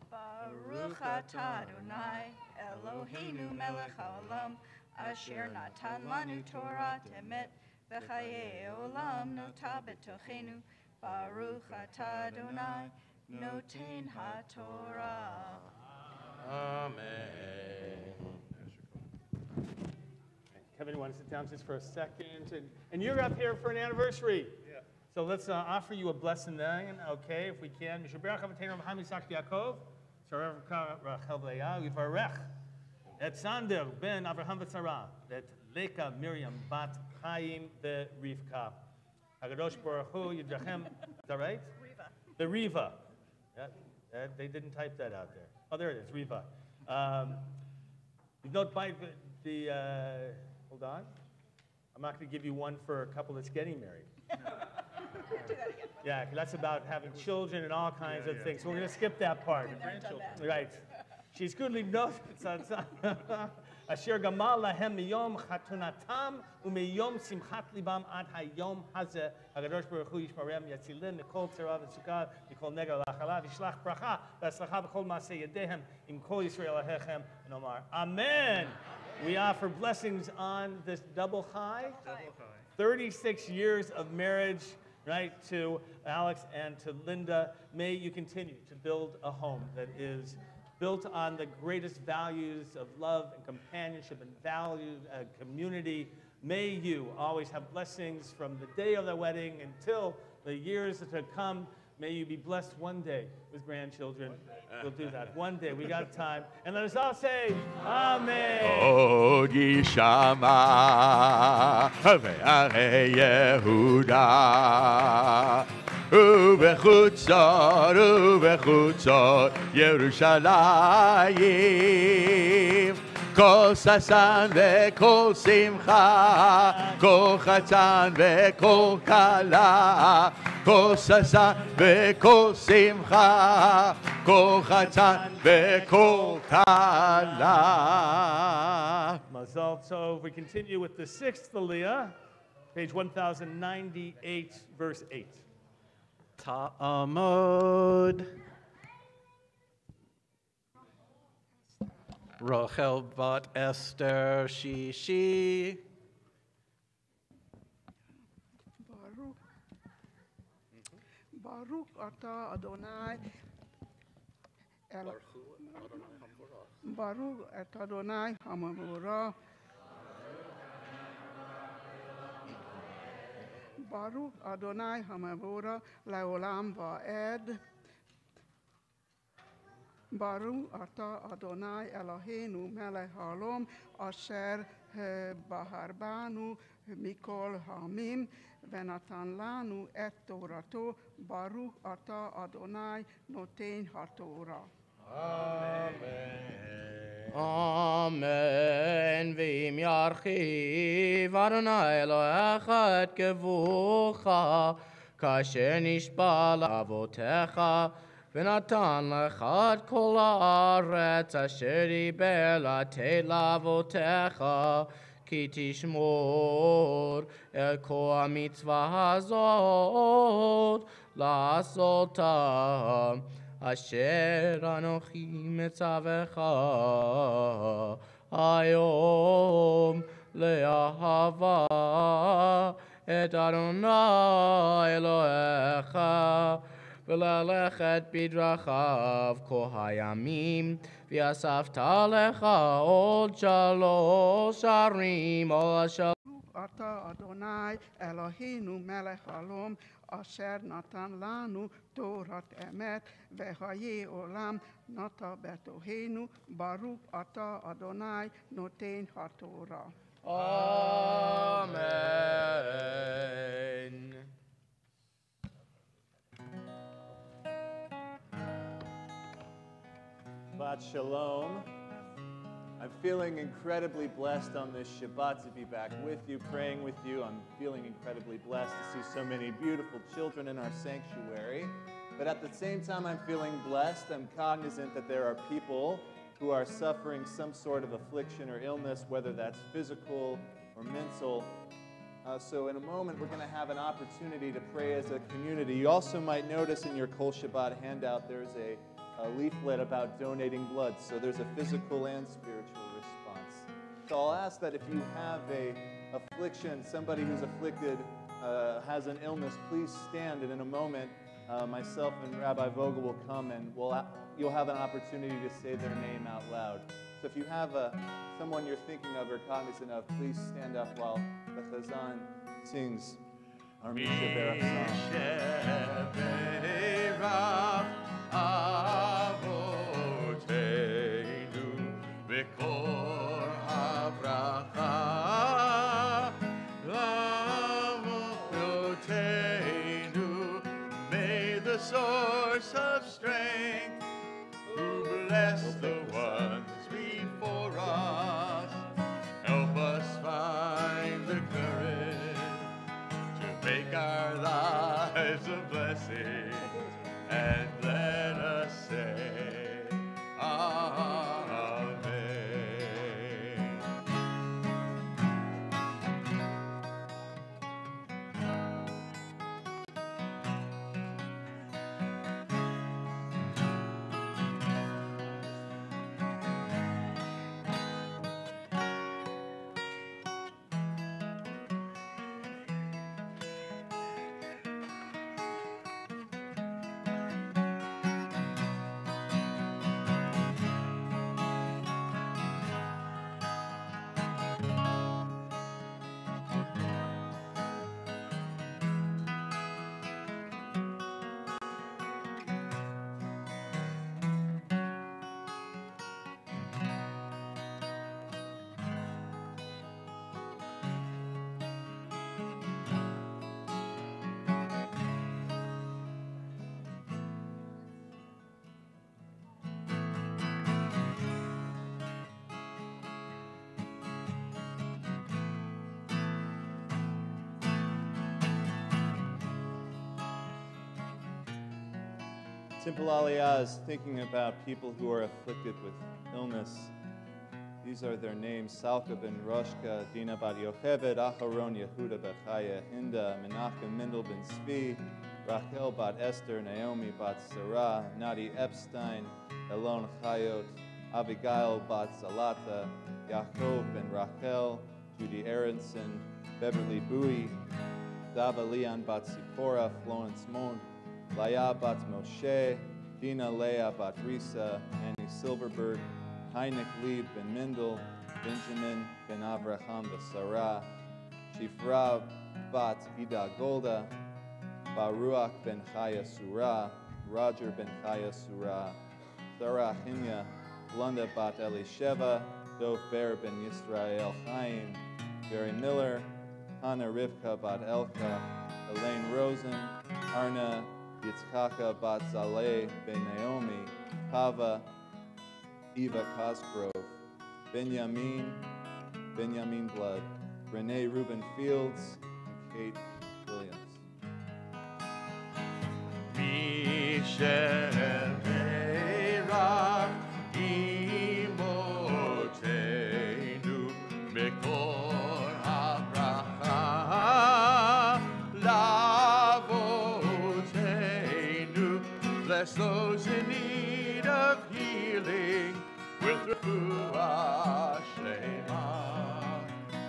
S7: Baruch atah Adonai Eloheinu melech haolam, asher natan lanu Torah emet. V'chayei olam nota betochenu, Baruch atah Adonai noten ha'torah.
S3: Amen. Kevin, you want to sit down just for a second? And you're up here for an anniversary. Yeah. So let's offer you a blessing then, okay, if we can. Mishaberach Avotenu Avraham Yitzchak Yaakov, Sarev Rachel Leah, Yivarech, et Sander ben Avraham v'Sarah, et Leka Miriam bat Chaim the Rivka. Hakadosh Baruch Hu Yidrachem. Is that right?
S7: Riva.
S3: The Riva. Yeah, they didn't type that out there. Oh, there it is, Riva. You note by the hold on. I'm not going to give you one for a couple that's getting married.
S7: Do that again.
S3: Yeah, 'cause that's about having children and all kinds of things. So we're going to skip that part. Right. She's goodly knows. Asher gamal lahem miyom chatunatam umiyom simchat libam ad hayom hazeh. Hakadosh Baruch Hu yishmarem yatzilin mikol tzara v'sukkah mikol negar lachalav yishlach bracha v'aslacha b'chol maaseh yedehem im kol Yisrael ahechem and Omar. Amen. We offer blessings on this double high. 36 years of marriage, right, to Alex and to Linda. May you continue to build a home that is built on the greatest values of love and companionship and value, community. May you always have blessings from the day of the wedding until the years to come. May you be blessed one day with grandchildren. We'll do that one day. We got time. And let us all say, Amen.
S1: עוד יישמע בערי יהודה ובחוצות ירושלים כל ששן וכל שמחה כל חתן וכל כלה כל ששן וכל שמחה כל חתן וכל כלה.
S3: Mazal tov. We continue with the 6th Aliyah, page 1098, verse 8.
S11: Ta'amod. Rachel bat Esther Shishi.
S13: Baruch atah Adonai Baruch et Adonai Hamamura. Baruch Adonai Hamamura Leolam Va'ed. Baruch atah Adonai Eloheinu Melech Halom Asher Baharbanu Mikol Hamim Venatan Lanu et Torato. Baruch atah Adonai Noten HaTorah.
S12: Amen. V'im yarchiv Adonai Elohecha et kevucha kasher nishba la'avotecha v'natan lecha et kol haaretz asher diber lateit la'avotecha ki tishmor el kol hamitzvah hazot la'asota אשר אנוכי מצווך היום לאהבה את אדוני אלוהיך וללכת בדרכיו כל הימים ואספת לך עוד 3 ערים על השלום.
S13: אתה אדוני אלוהינו מלך העולם אשר נתן לנו תורת אמת וחיי עולם נטע בתוכנו. ברוך אתה אדוני נותן התורה.
S12: Amen.
S2: Shabbat Shalom. I'm feeling incredibly blessed on this Shabbat to be back with you, praying with you. I'm feeling incredibly blessed to see so many beautiful children in our sanctuary. But at the same time I'm feeling blessed, I'm cognizant that there are people who are suffering some sort of affliction or illness, whether that's physical or mental. So in a moment, we're going to have an opportunity to pray as a community. You also might notice in your Kol Shabbat handout, there's a leaflet about donating blood. So there's a physical and spiritual response. So I'll ask that if you have a affliction, somebody who's afflicted has an illness, please stand. And in a moment, myself and Rabbi Vogel will come and you'll have an opportunity to say their name out loud. So if you have someone you're thinking of or cognizant of, please stand up while the Chazan sings our Misha Berach song.
S1: Avotenu v'kor havracha Avotenu. May the source of strength who bless the ones before us help us find the courage to make our lives a blessing. And let us say, Amen.
S2: Temple Aliyah is thinking about people who are afflicted with illness. These are their names: Salka ben Roshka, Dina bat Yocheved, Aharon Yehuda Bechaya, Hinda, Menachem Mendel ben Tzvi, Rachel bat Esther, Naomi bat Sarah, Nadi Epstein, Elon Chayot, Abigail bat Zalata, Yaakov ben Rachel, Judy Aronson, Beverly Bowie, Dava Leon bat Zipporah, Florence Mond, Laya bat Moshe, Dina Leah bat Risa, Annie Silverberg, Heinrich Lieb ben Mendel, Benjamin ben Avraham Sarah, Shifra bat Ida Golda, Baruch ben Chaya Surah, Roger ben Chaya Surah, Sarah Hinya, Blunda bat Elisheva, Dov Ber ben Yisrael Chaim, Barry Miller, Hannah Rivka bat Elka, Elaine Rosen, Arna Yitzchaka bat Zaleh ben Naomi, Pava, Eva Cosgrove, Benjamin Blood, Renee Rubin Fields, and Kate Williams.
S1: Bless those in need of healing with Refuah Shlema,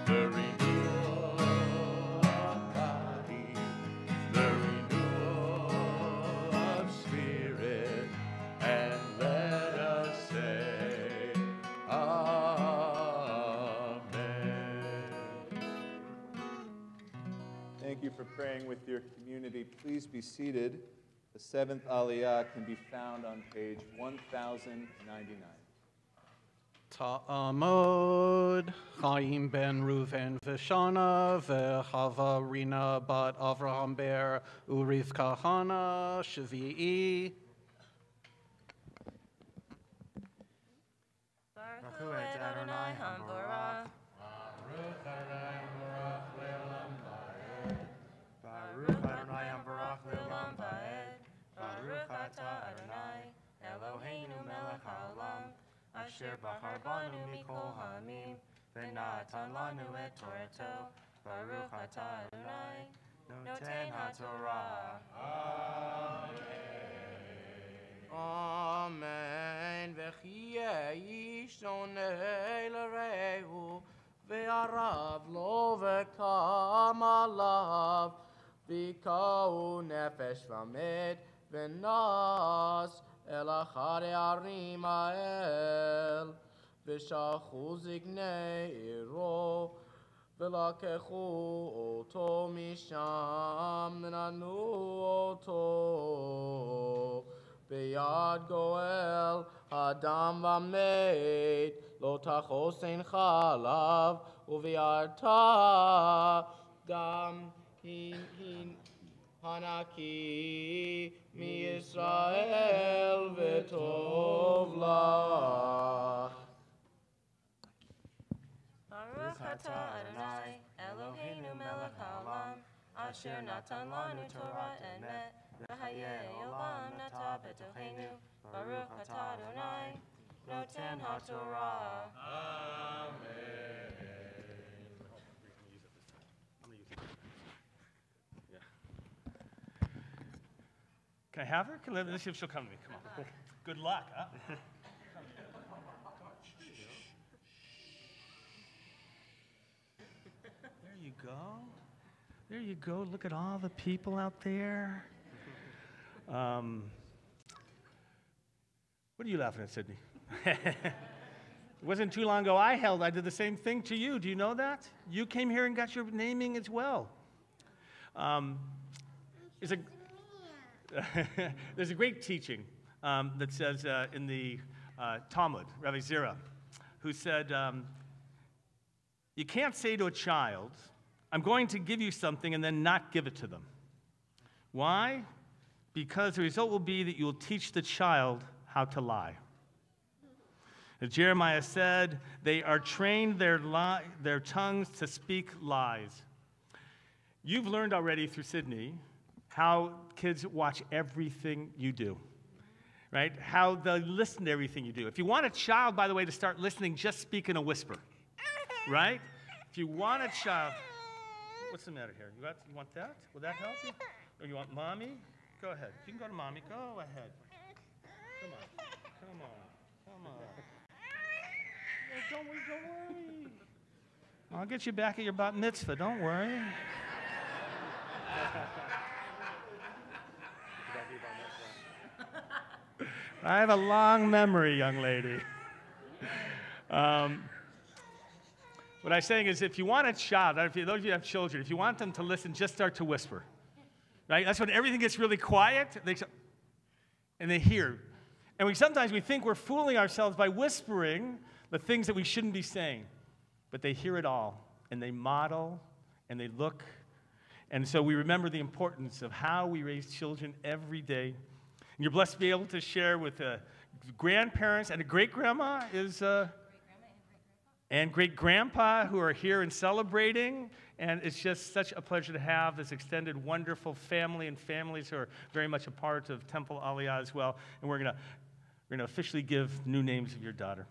S1: the renewal of body, the renewal of spirit, and let us say Amen.
S2: Thank you for praying with your community. Please be seated. The seventh Aliyah can be found on page 1099.
S11: Ta'amod, Chaim ben Reuven v'Shana, v'Chava Rina bat Avraham ber Urivka Hana, Shvi'i.
S8: Baruch et Adonai Hamborah.
S12: Baruch Adonai Hamborah le'olam va'ed. Baruch Adonai Hamborah le'olam va'ed. Baruch atah Adonai Eloheinu melech haolam, asher bachar banu mikol ha'amim, v'natan lanu et Torato. Baruch atah Adonai noten haTorah. Amen. V'chiyeh ish onei l'rehu, ve'arav lo v'kam alav, v'kau nefesh v'amed, v'nas el achar ha'arim ha'el, v'shalchu ziknei iro, v'lakechu oto misham, v'nanu oto b'yad goel adam v'amed, lo tachosein chalav, u'v'yarta dam hin Hanaki mi Yisrael v'tov lach.
S8: Baruch atah Adonai Eloheinu melech haolam, asher natan lanu Torah emet, v'hayei olam nata b'tocheinu. Baruch atah Adonai noten haTorah.
S3: Amen. Can I have her? Let's see if she'll come to me. Come on. Good luck. Huh? There you go. There you go. Look at all the people out there. What are you laughing at, Sydney? It wasn't too long ago I did the same thing to you. Do you know that? You came here and got your naming as well. There's a great teaching that says in the Talmud, Rabbi Zera, who said, you can't say to a child, I'm going to give you something and then not give it to them. Why? Because the result will be that you will teach the child how to lie. As Jeremiah said, they are trained their tongues to speak lies. You've learned already through Sydney how kids watch everything you do. right? How they listen to everything you do. If you want a child, by the way, to start listening, just speak in a whisper, right? If you want a child, what's the matter here? You want that? Will that help you? Or you want mommy? Go ahead. You can go to mommy. Go ahead. Come on. Come on. Come on. Yeah, don't worry. I'll get you back at your bat mitzvah. Don't worry. I have a long memory, young lady. What I'm saying is, if you want a child, those of you who have children, if you want them to listen, just start to whisper. Right? That's when everything gets really quiet, and they hear. And sometimes we think we're fooling ourselves by whispering the things that we shouldn't be saying. But they hear it all, and they model, and they look. And so we remember the importance of how we raise children every day. And you're blessed to be able to share with grandparents and a great-grandma and great-grandpa who are here and celebrating. And it's just such a pleasure to have this extended, wonderful family and families who are very much a part of Temple Aliyah as well. And we're gonna officially give new names of your daughter.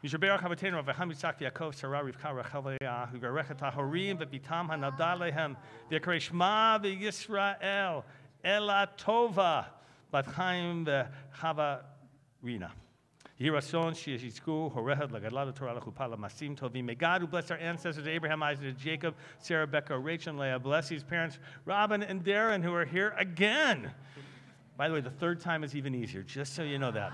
S3: Yishaberach Havatenu Avacham Yitzchak Yaakov Sarah Rivka Rachel Leah Hugarechet HaHorim V'Bitam HaNavdal Lehem V'Yakarei Shema V'Yisrael Ela Tova Bat Chaim V'Chava Rina. May God who bless our ancestors, Abraham, Isaac, and Jacob, Sarah, Becca, Rachel, and Leah. Bless these parents, Robin and Darren, who are here again. By the way, the third time is even easier, just so you know that.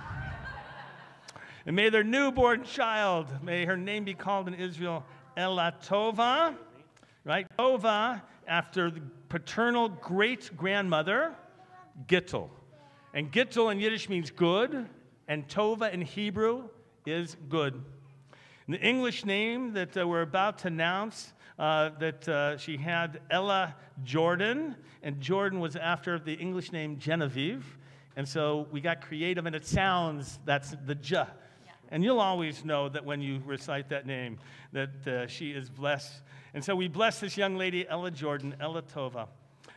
S3: And may their newborn child, may her name be called in Israel, Ela Tova, right? Tova, after the paternal great-grandmother, Gittel. And Gittel in Yiddish means good. And Tova in Hebrew is good. And the English name that we're about to announce, she had Ella Jordan, and Jordan was after the English name Genevieve. And so we got creative, and it sounds, that's the J. Yeah. And you'll always know that when you recite that name, that she is blessed. And so we bless this young lady, Ella Jordan, Ella Tova.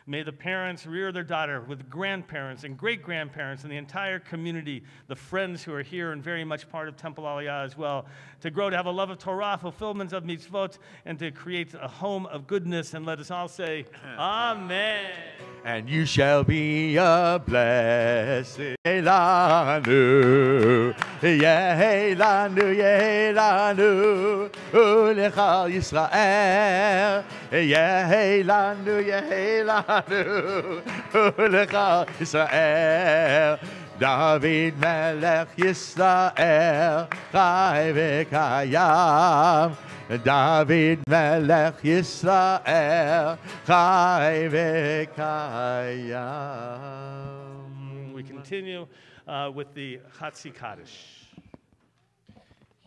S3: May the parents rear their daughter with grandparents and great-grandparents and the entire community, the friends who are here and very much part of Temple Aliyah as well, to grow to have a love of Torah, fulfillment of mitzvot, and to create a home of goodness. And let us all say, Amen.
S1: And you shall be a blessing. Yehelanu, Yehelanu, Yehelanu, Ulechal Yisrael. Yehelanu, Yehelanu, Ulechal Yisrael. David Melech Yisrael, Chai v'kayam. David Melech Yisrael, Chai v'kayam.
S3: We continue with the Chatzi Kaddish.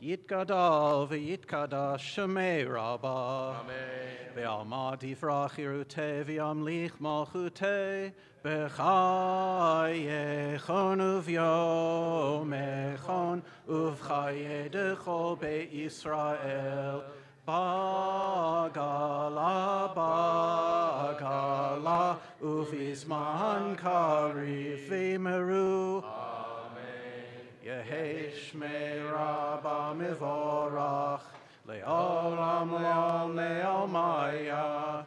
S11: Yitgadal v'yitkadash Shemei Rabbah. Amen. Ve'alma divrach yiruteh v'yamlich malchuteh b'chayechon uv'yomechon uv'chaye dechol be'Yisrael bagala bagala uv'izman karif v'meru. Yehi Shmei Rabbah Mivorach Le'olam Le'ol Le'olmaya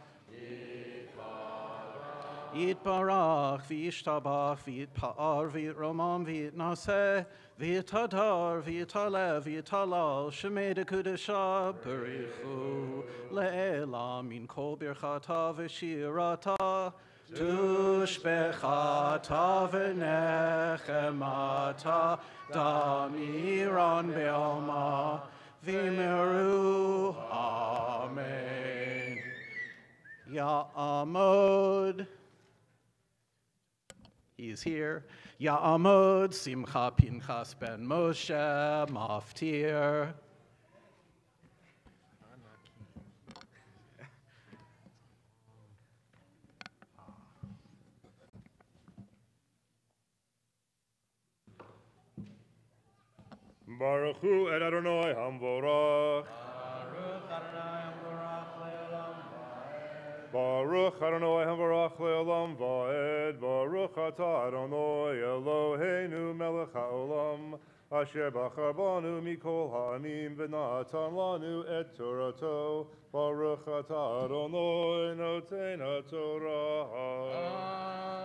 S11: Yitbarach V'yishtabach V'yitpa'ar V'yitromam V'yitnaseh V'yitadar V'yitalev V'yitalal Shemei Dekudesha Berichu Le'elam Min Kol Birchata V'shirata Tushbechata v'nechemata damiran be'alma v'meru. Amen. Ya'amod. He's here. Ya'amod Simcha Pinchas ben Moshe Maftir.
S14: Baruch Hu et Adonai Hamvorach.
S12: Baruch Adonai Hamvorach le'olam va'ed.
S14: Baruch Adonai Havarach Le'olam Va'ed. Baruch Atah Adonai Eloheinu Melech HaOlam. Asher Bachar Banu Mikol Ha'amim V'natan Lanu Et Torato. Baruch Atah Adonai Noten HaTorah.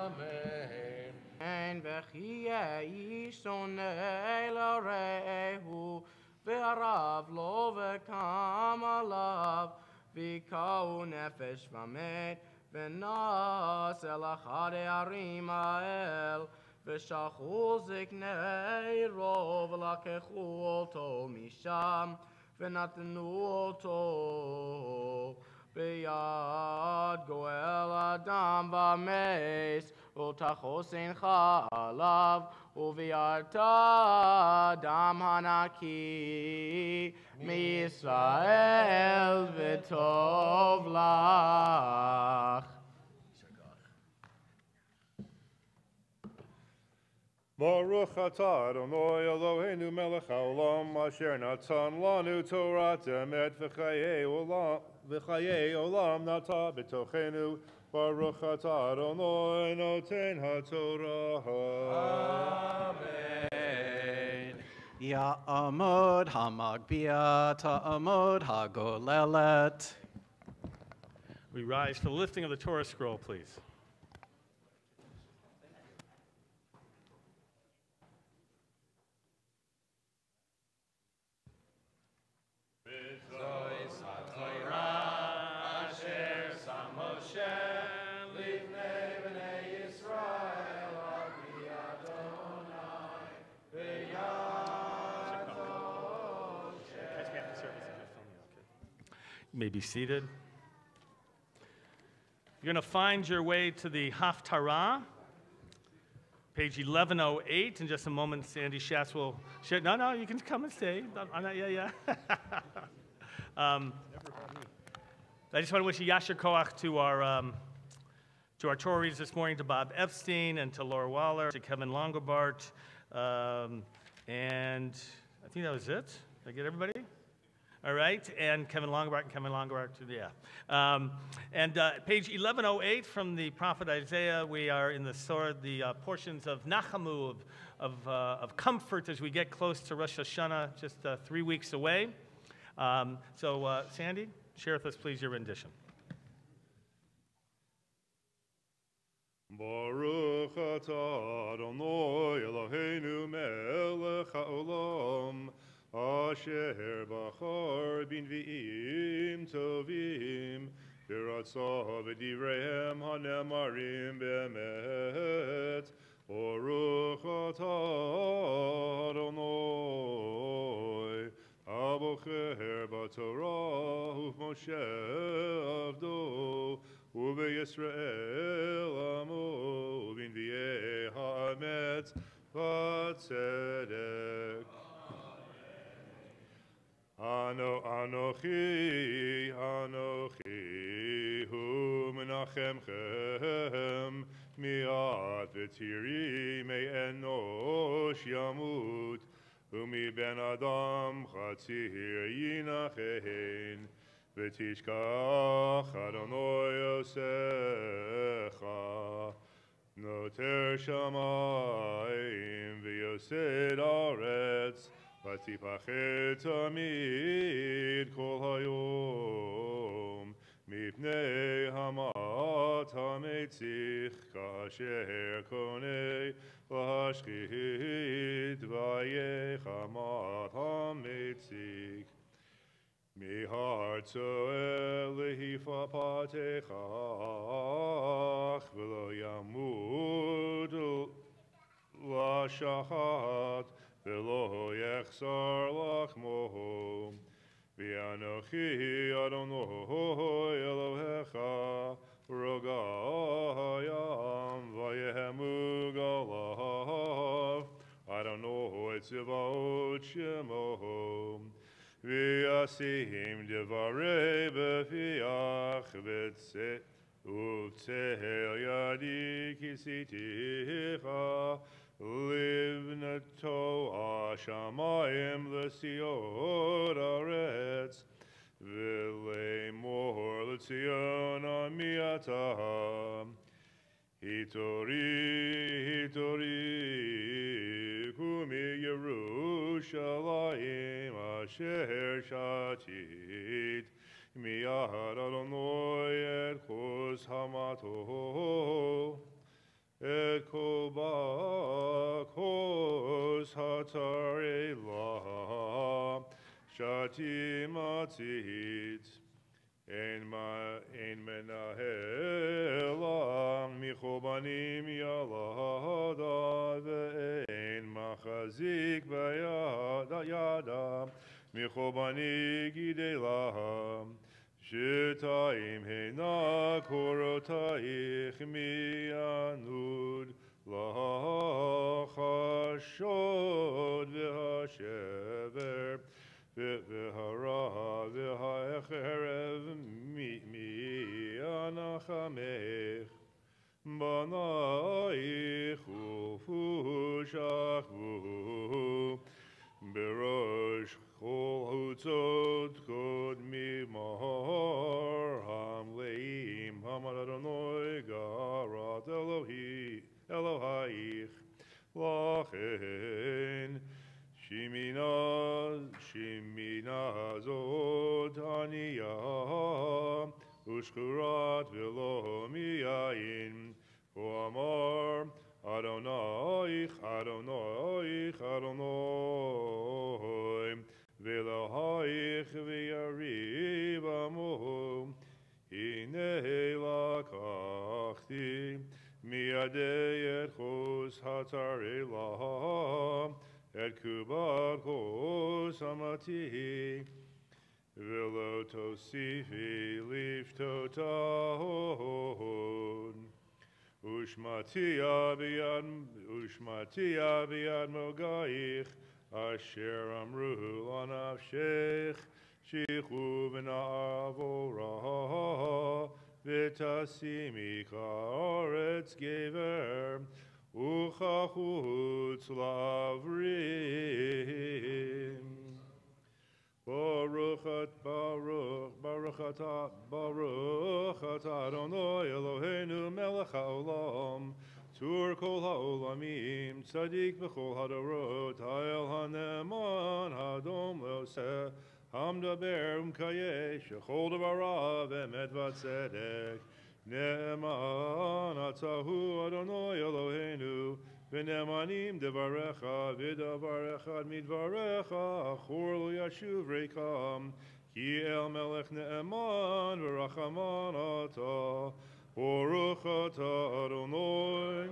S12: Amen. And v'chiyeh ish sonei l're'ehu v'arav lo v'kam alav v'kau nefesh v'met v'nas el achad ha'arim ha'el v'shachu ziknei rov v'lakechu oto misham v'natnu oto b'yad goel adam v'mes ותחוסן חלב, וביארת דם הנקי מישראל וטוב לך.
S14: Baruch atah Adonai Eloheinu melech haolam asher natan lanu Torat emet v'chayei olam nata b'tochenu. Baruch atah Adonai noten haTorah.
S11: Amen. Ya'amod hamagbia ta'amod hagolelet.
S3: We rise for the lifting of the Torah scroll, please. You may be seated. You're going to find your way to the Haftarah, page 1108. In just a moment, Sandy Schatz will share. No, you can come and stay. Yeah. I just want to wish a Yasher Koach to our Torah readers this morning, to Bob Epstein and to Laura Waller, to Kevin Longobart, and I think that was it. Did I get everybody? All right, and Kevin Longobart, yeah. Page 1108 from the prophet Isaiah, we are in the portions of Nachamu, of comfort as we get close to Rosh Hashanah, just 3 weeks away. Sandy, share with us, please, your rendition.
S14: Baruch atah Adonai Eloheinu melech haolam Asher bachar b'nvi'im tovim v'ratzah b'divreihem hanemarim b'emet Baruch atah Adonai abocher b'torah u'Moshe avdo u'b'Yisrael amo b'nvi'ei ha'emet v'tzedek Anochi, hu menachemchem, mi'at v'tiri me'enosh yamut, u'mi ben adam chatzir yinachein, v'tishkach Adonai yosecha, noter shamayim v'yosed aretz, ותפחד תמיד כל היום מפני המת המציך כאשר קונה להשחית ויחמת המציך מהרצו להיפה פתח ולא ימות לשחת ולא יחסר לחמו ואנוכי אדוני אלוהיך רוגע ים ויהמו גליו אדוני צבאות שמו וישים דברי בפיך ובצל ידי כיסיתיך לבנתו השמיים לסיעות ארץ ולאמור לציון עמי אתה. היטורי, קומי ירושלים אשר שתית, מיד אדוני את כוס המתו, את כל בכוס התרעלה, שתי מצית. אין מנהלה מחובנים ילדה, ואין מחזיק בידה מחובני גידלה. שתיים הנה קורותייך מענוד לך השוד והשבר והרע והחרב מאנחמך. בנייך ופושחו בראש כל חוצות קודמי מהר המלאים המד אדוני גרת אלוהיך. לכן שמינה זאת ענייה ושכורת ולא מיין, כה אמר אדונייך אדונייך אדוני ואלוהיך ויריב עמו. הנה לקחתי מידי את כוס התרעלה, את קובת כוס המתי, ולא תוסיפי לפתותיהן. ושמעתיה ביד מוגייך, אשר אמרו לנפשך, שכחו ונעבורה, ותשימי כארץ גבר, וכחוץ לעברים. ברוך אתה אדוני אלוהינו מלך העולם, צור כל העולמים, צדיק בכל הדורות, האל הנאמן, האדום לעושה, המדבר ומקיים, שכל דבריו אמת וצדק. נאמן אתה הוא אדוני אלוהינו, ונאמנים דבריך, ודבר אחד מדבריך, אחור לא ישוב ריקם. כי אל מלך נאמן ורחמן אתה, ברוך אתה אדוני,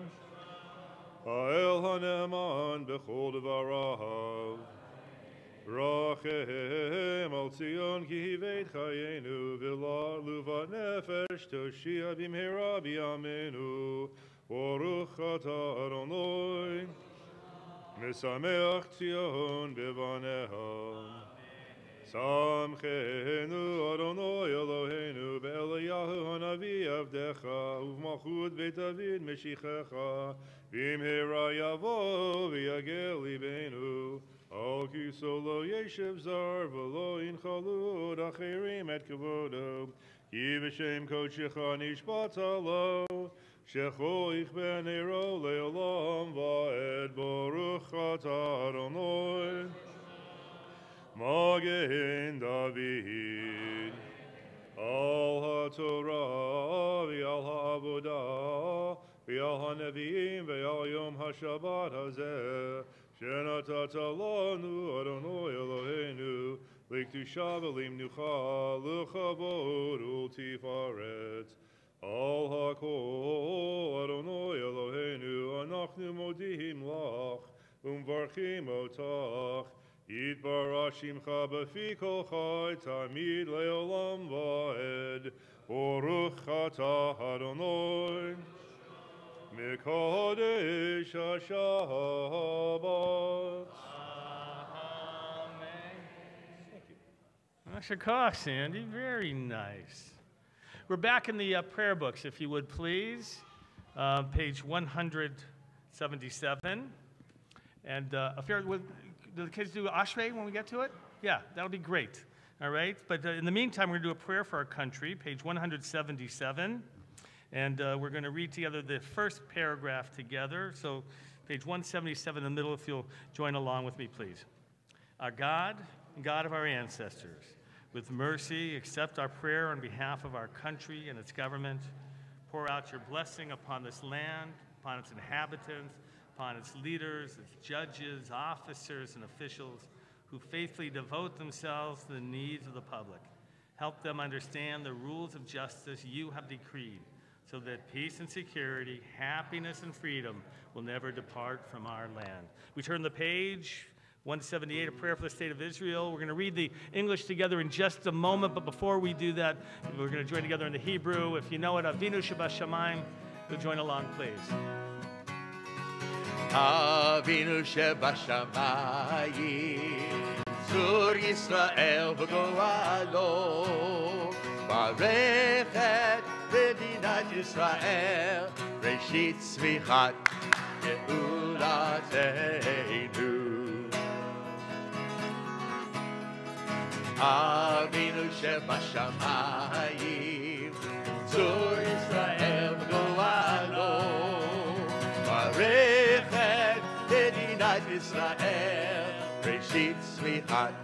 S14: האל הנאמן בכל דבריו. רחם על ציון כי הבאת חיינו, ולעלובת נפש תושיע במהרה בימינו. ברוך אתה אדוני, משמח ציון בבניה. שמחנו אדוני אלוהינו באליהו הנביא עבדך, ובמלכות בית דוד משיחך, במהרה יבוא ויגל ליבנו. על כיסו לא ישב זר ולא ינחלו עוד אחרים את כבודו, כי בשם קודשך נשבעת לו, שכוח בנרו לעולם ועד. ברוך אתה אדוני מגן דוד. על התורה ועל העבודה ועל הנביאים ועל יום השבת הזה, שנתת לנו אדוני אלוהינו, לקדושה ולמנוחה, לכבוד ולתפארת. על הכל אדוני אלוהינו, אנחנו מודים לך ומברכים אותך. יתברך שמך בפי כל חי תמיד לעולם ועד. ברוך אתה אדוני מקודש השבת.
S3: Shakah, Sandy. Very nice. We're back in the prayer books, if you would please. Page 177. And do the kids do Ashrei when we get to it? Yeah, that'll be great. All right, but in the meantime, we're going to do a prayer for our country, page 177. And we're going to read together the first paragraph together. So page 177 in the middle, if you'll join along with me, please. Our God, God of our ancestors, with mercy, accept our prayer on behalf of our country and its government. Pour out your blessing upon this land, upon its inhabitants, upon its leaders, its judges, officers, and officials who faithfully devote themselves to the needs of the public. Help them understand the rules of justice you have decreed, so that peace and security, happiness and freedom will never depart from our land. We turn the page, 178, a prayer for the state of Israel. We're going to read the English together in just a moment, but before we do that, we're going to join together in the Hebrew. If you know it, Avinu Shebashamayim, you'll join along, please.
S1: Avinu Shebashamayim, Zur Yisrael v'goalo, Barechet Medinat Yisrael, Reshit Tzmichat Geulateinu. Avinu Shebashamayim, Zur Yisrael v'goalo, Barechet Medinat Yisrael, Reshit Tzmichat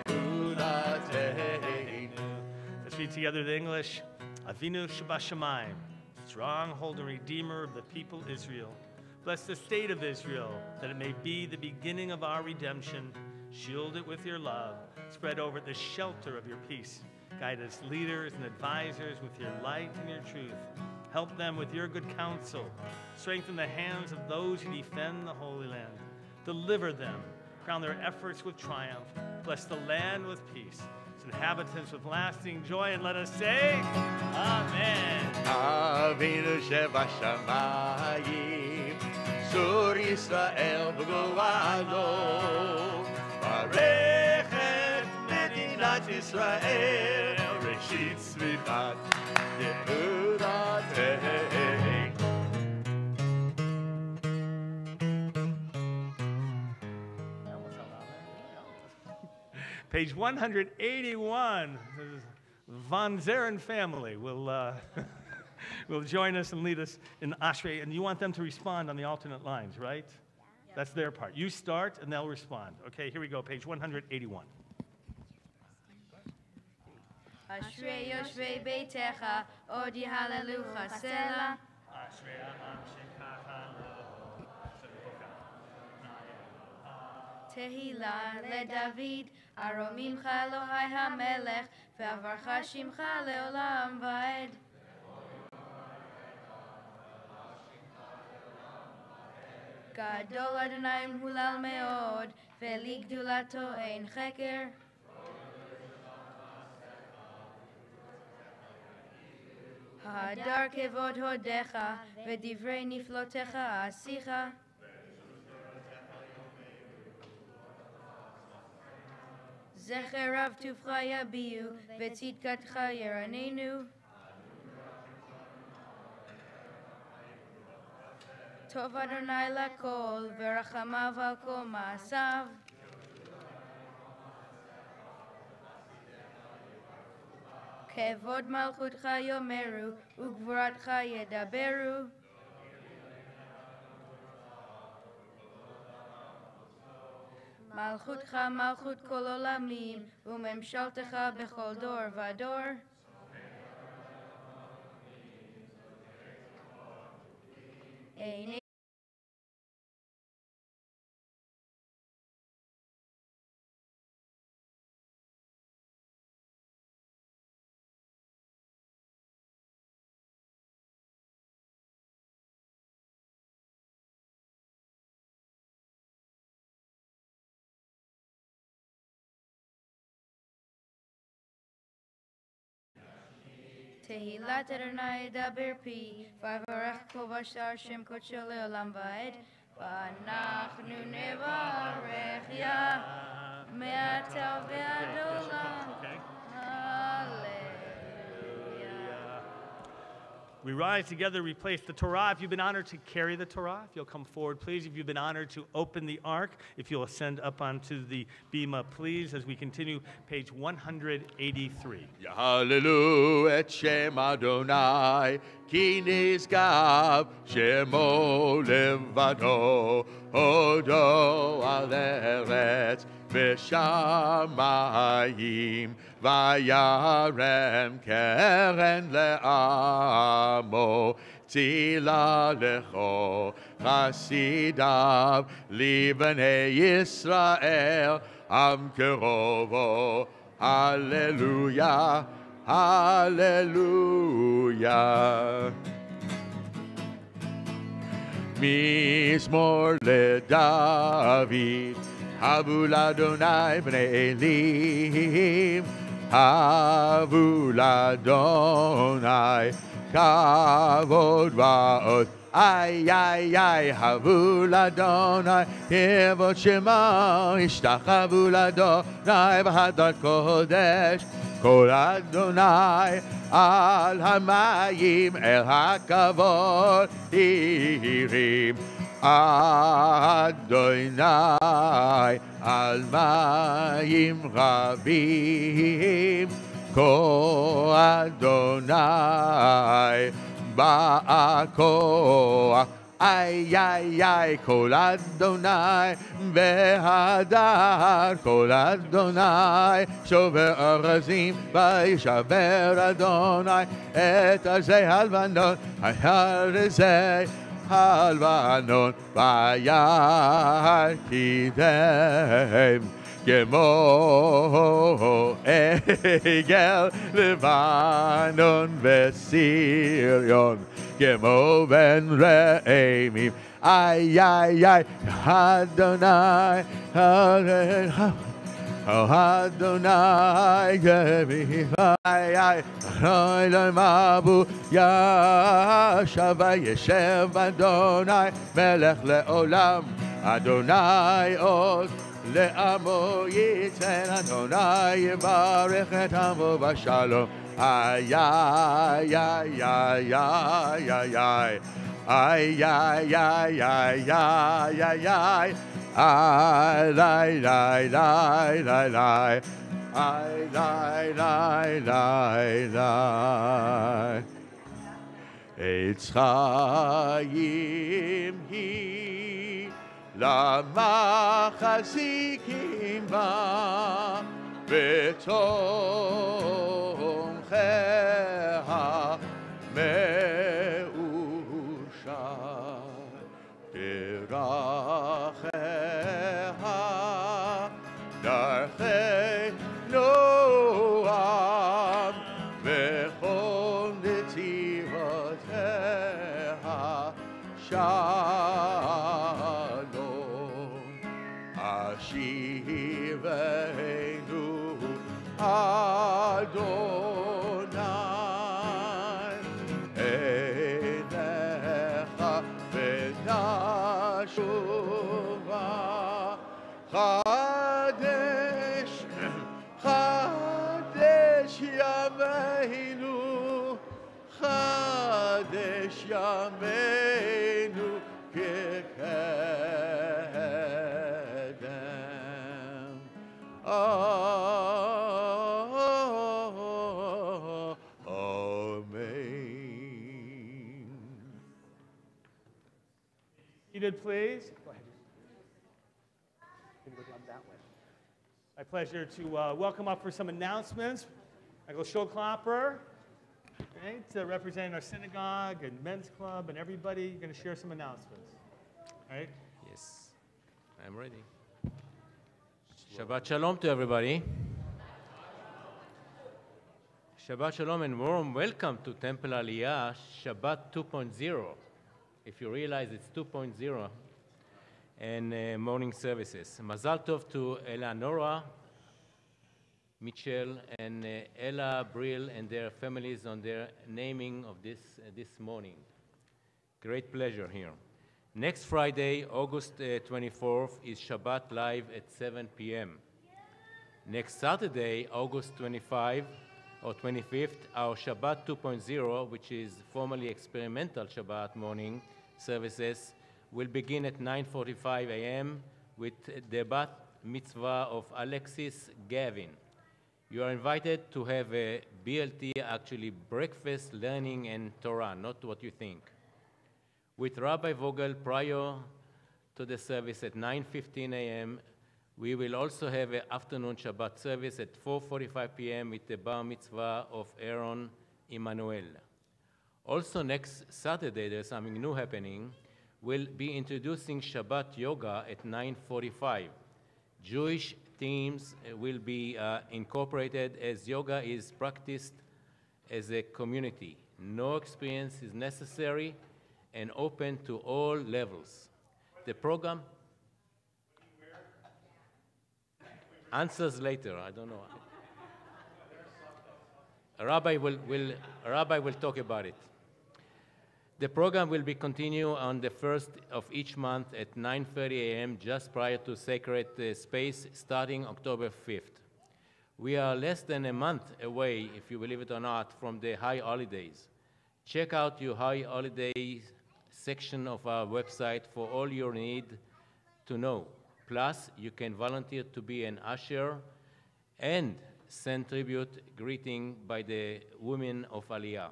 S1: Geulateinu.
S3: Let's read together the English. Avinu Shebashamayim, stronghold and redeemer of the people Israel. Bless the state of Israel, that it may be the beginning of our redemption. Shield it with your love. Spread over it the shelter of your peace. Guide its leaders and advisors with your light and your truth. Help them with your good counsel. Strengthen the hands of those who defend the Holy Land. Deliver them. Crown their efforts with triumph. Bless the land with peace. Inhabitants with lasting joy, and let us say, Amen.
S1: Avinu Shebashamayim, Zur Yisrael v'goalo, Barechet Medinat Yisrael, Reshit Tzmichat Geulateinu.
S3: Page 181, Von Zeren family will join us and lead us in Ashrei, and you want them to respond on the alternate lines, right? Yeah. That's their part. You start, and they'll respond. Okay, here we go, page 181.
S15: Ashrei Yoshvei Beitecha, Odi Hallelu Chasela.
S3: Ashrei Am Shekacha
S15: Tehillah leDavid, Aromimcha Elohai HaMelech, Ve'avarcha Shimcha leolam va'ed. Gadol Adonai Hulal Meod, Ve'ligdulato ein cheker. Hadar kevod hodecha, Ve'divrei niflotecha asicha. Zecher Rav Tuvcha Yabiu, Ve'tzidkatcha Yeranenu. Tov Adonai lakol, Ve'rachamav al kol ma'asav. Kevod malchutcha yomeru, Ugvuratcha yedaberu. Malchutcha malchut kol olamim, Umemshaltecha bechol dor vador. Ein Tehillat Adonai daber pi, Vavarach kol bashar shem kodsho leolam va'ed, V'anachnu nevarech ya, me'ata ve'ad olam. Hallelujah.
S3: we rise together, replace the Torah. If you've been honored to carry the Torah, if you'll come forward, please. If you've been honored to open the ark, if you'll ascend up onto the bima, please, as we continue page 183.
S1: Hallelu et Shem Adonai, ki nizgav shemo levado, hodo al eretz v'shamayim, vayarem keren le'amo, tzila lecho chasidav, libnei Yisrael, am kerovo. Hallelujah, hallelujah. Mizmor leDavid, havu l'Adonai bnei Elim, havu l'Adonai kavod va'od. Ay, ay, ay, havu l'Adonai, kevod shema, ishtachavu l'Adonai, v'hadat kodesh, kol Adonai, al hamayim, el hakavod, hirim, Adonai, al mayim rabim, ko Adonai, Ba'akoach, ay, ay, ay, kol Adonai, behadar, kol Adonai, shover arazim, vayishaver Adonai, et arzei halvanon, arzei halvanon, vayar kidem. כמו עגל לבנון וסיריון, כמו בן רעמים, איי איי איי, אדוני, אדוני גביב, איי איי, אוי לא מבו ישב וישב אדוני, מלך לעולם, אדוני עוד לעמו ייתן, אדוני יברך את עמו בשלום. איי איי איי איי איי איי איי איי איי איי איי איי איי לי לי לי לי לי איי לי לי לי לי עץ חיים היא למחזיקים בה בתומכיה מאושר דרכיה דרכי נועם וכל נתיבותיה שלום אשיבנו אדוני עיניך ונשובה חדש חדש ימינו חדש ימינו כקדם Amen.
S3: Seated, please. Go ahead. Can we go down that way? My pleasure to welcome up for some announcements. Michael Showklopper, right, representing our synagogue and men's club and everybody. You're going to share some announcements, right?
S6: Yes, I'm ready. Shabbat Shalom to everybody. Shabbat Shalom and warm welcome to Temple Aliyah Shabbat 2.0. If you realize it's 2.0 and morning services. Mazal Tov to Eleonora, Mitchell, and Ella Brill and their families on their naming of this morning. Great pleasure here. Next Friday, August 24th, is Shabbat Live at 7 p.m. Next Saturday, August 25, or 25th, our Shabbat 2.0, which is formerly experimental Shabbat morning services, will begin at 9:45 a.m. with the bat mitzvah of Alexis Gavin. You are invited to have a BLT, actually breakfast, learning, and Torah, not what you think. With Rabbi Vogel prior to the service at 9:15 a.m., we will also have an afternoon Shabbat service at 4:45 p.m. with the bar mitzvah of Aaron Emmanuel. Also next Saturday, there's something new happening. We'll be introducing Shabbat yoga at 9:45. Jewish themes will be incorporated as yoga is practiced as a community. No experience is necessary and open to all levels. The program answers later, I don't know. Rabbi will talk about it. The program will be continue on the first of each month at 9:30 a.m. just prior to sacred space starting October 5th. We are less than a month away, if you believe it or not, from the high holidays. Check out your high holidays section of our website for all you need to know. Plus, you can volunteer to be an usher and send tribute greeting by the women of Aliyah.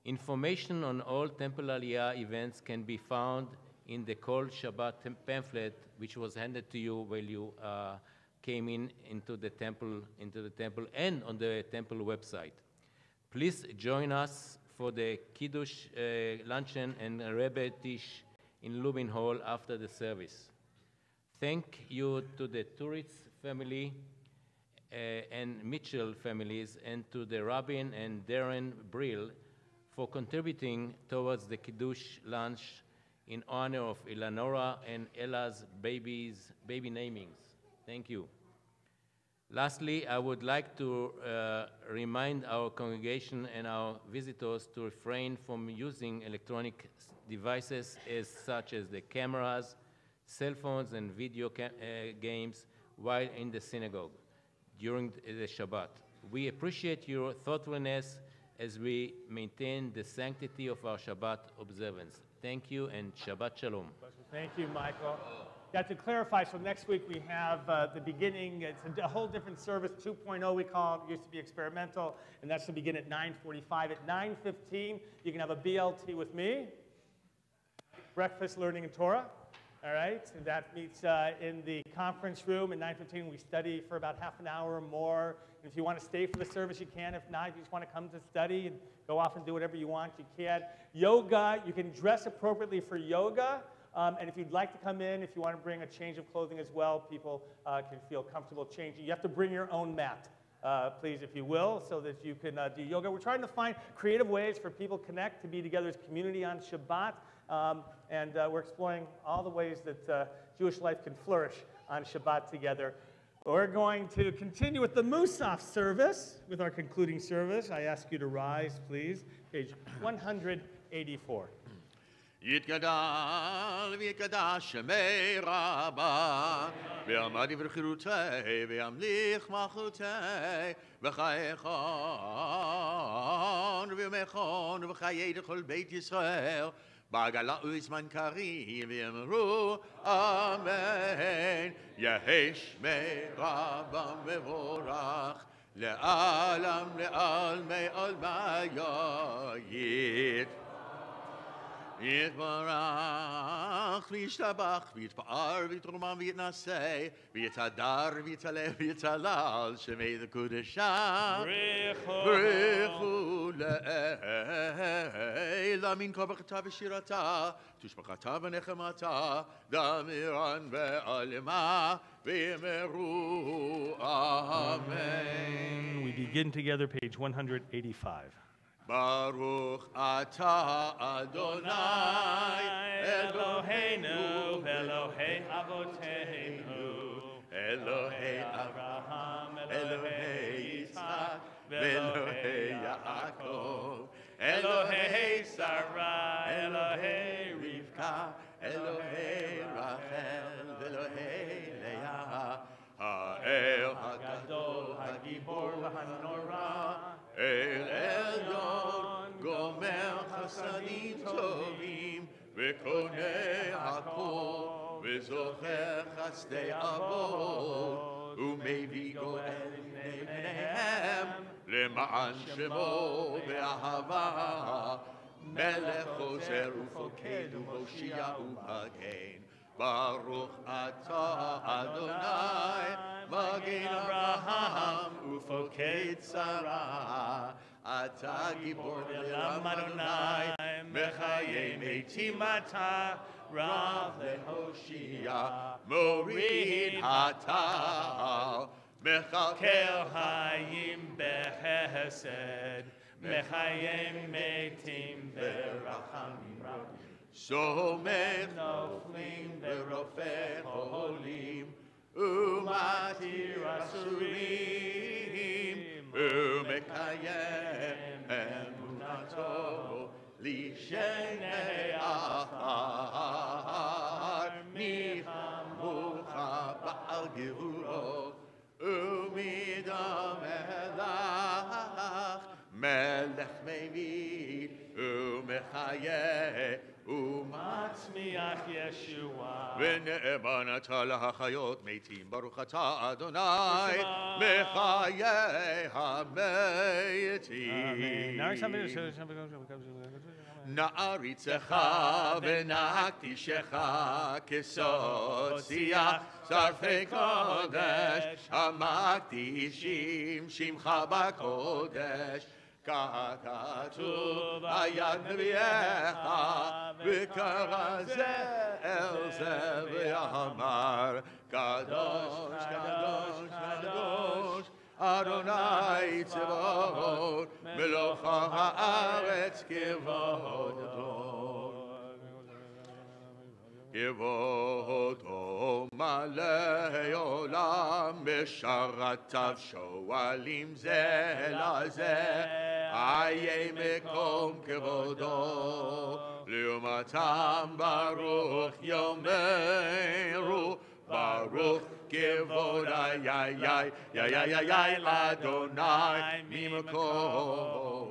S6: Information on all Temple Aliyah events can be found in the Kol Shabbat pamphlet, which was handed to you while you came into the temple, and on the temple website. Please join us for the Kiddush luncheon and Rebbe Tish in Lubin Hall after the service. Thank you to the Turitz family and Mitchell families, and to the Rabin and Darren Brill for contributing towards the Kiddush lunch in honor of Eleonora and Ella's baby namings. Thank you. Lastly, I would like to remind our congregation and our visitors to refrain from using electronic devices such as the cameras, cell phones, and video games while in the synagogue during the Shabbat. We appreciate your thoughtfulness as we maintain the sanctity of our Shabbat observance. Thank you, and Shabbat Shalom.
S3: Thank you, Michael. Got to clarify, so next week we have the beginning, it's a whole different service, 2.0 we call it, used to be experimental, and that's to begin at 9:45. At 9:15, you can have a BLT with me, breakfast, learning, and Torah. All right, and that meets in the conference room at 9:15. We study for about half an hour or more. And if you want to stay for the service, you can. If not, if you just want to come to study and go off and do whatever you want, you can. Yoga, you can dress appropriately for yoga. And if you'd like to come in, if you want to bring a change of clothing as well, people can feel comfortable changing. You have to bring your own mat, please, if you will, so that you can do yoga. We're trying to find creative ways for people to connect, to be together as community on Shabbat. And we're exploring all the ways that Jewish life can flourish on Shabbat together. We're going to continue with the Musaf service, with our concluding service. I ask you to rise, please. Page 184.
S1: יתגדל ויתקדש שמי רבה, ויעמד בחירותי, וימליך מלכותי, וחייכון ויומכון, וחיי לכל בית ישראל, בעגלה וזמן קריב, ויאמרו אמן. יהי שמי רבה מבורך, לעלם לעלמי עלמי יתברך וישתבח ויתפאר ויתרומם ויתנשא ויתהדר ויתעלה ויתהלל שמי לקודשה ברכו לעילה מן כה ברכתה ושירתה תשבחתה ונחמתה דמירן ועלמה ויאמרו אמן.
S3: We begin together, page 185.
S1: Baruch atah Adonai
S3: Eloheinu Elohei Avoteinu
S1: Elohei Avraham Elohei Yitzchak Elohei Yaakov Elohei Sarah Elohei Rivka Elohei Rachel Elohei Leah Ha'el HaGadol HaGibor HaNorah אל עליון גומר חסדים טובים וקונה הכל וזוכר חסדי אבות ומביא גואל בניהם למען שמו באהבה מלך חוזר ופוקד ומושיע ומגן ברוך אתה אדוני מגן אברהם ופוקד שרה אתה גיבור לעם אדוני מחיי מתים אתה רב להושיע מוריד הטל מכלכל חיים בחסד מחיי מתים ברחמים רבים סומך נופלים ורופא חולים ומתיר אסורים ומקיים אמונתו לשני אחר מי כמוך בעל גבורות ומדם מלך מביא ומחיה ומצמיח ישועה ונאמן אתה להחיות מתים ברוך אתה אדוני מחיי המתים נעריצך ונקדישך כסוד שיח שרפי קודש המקדישים שמך בקודש ככתוב היד נביאך וקרא זה אל זה ואמר קדוש קדוש קדוש אדוני צבאות מלוך הארץ כבודו כבודו מלא עולם בשרתיו שואלים זה לזה איה מקום כבודו לעומתם ברוך יאמרו ברוך כבוד איי אדוני ממקומו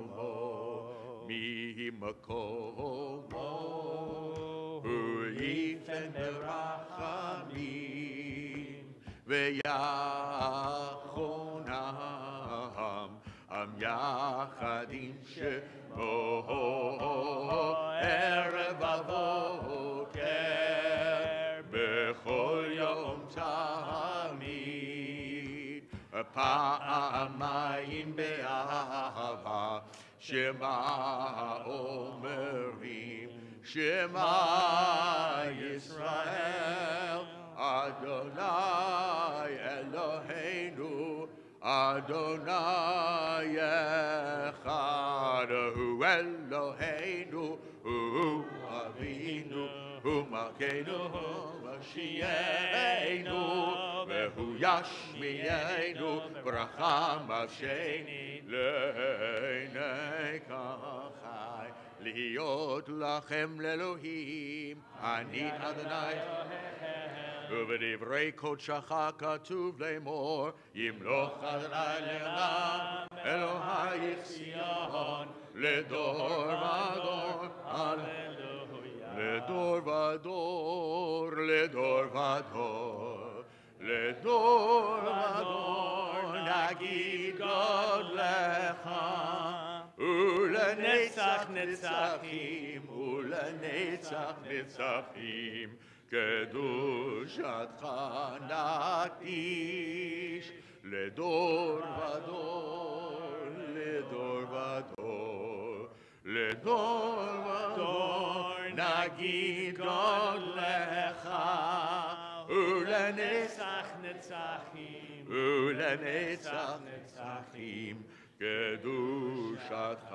S1: הוא יפן ברחמים ויחונם עם יחדים שמו ערב ובוקר בכל יום תמיד פעמיים באהבה שמה אומרים שמה ישראל אדוני אלוהינו אדוני אחד הוא אלוהינו הוא אבינו הוא מלכנו הוא משיענו והוא ישמיענו ברכה מבשני לעיני כחי להיות לכם לאלוהים אני אדוני ובדברי קודשך כתוב לאמור ימלוך אדוני לעולם אלוהי ציון לדור ודור לדור ודור לדור ודור לדור ודור נגיד גודלך ולנצח נצחים ולנצח נצחים קדושתך נקדיש לדור ודור לדור ודור לדור ודור נגיד גודלך ולנצח נצחים ולנצח נצחים קדושתך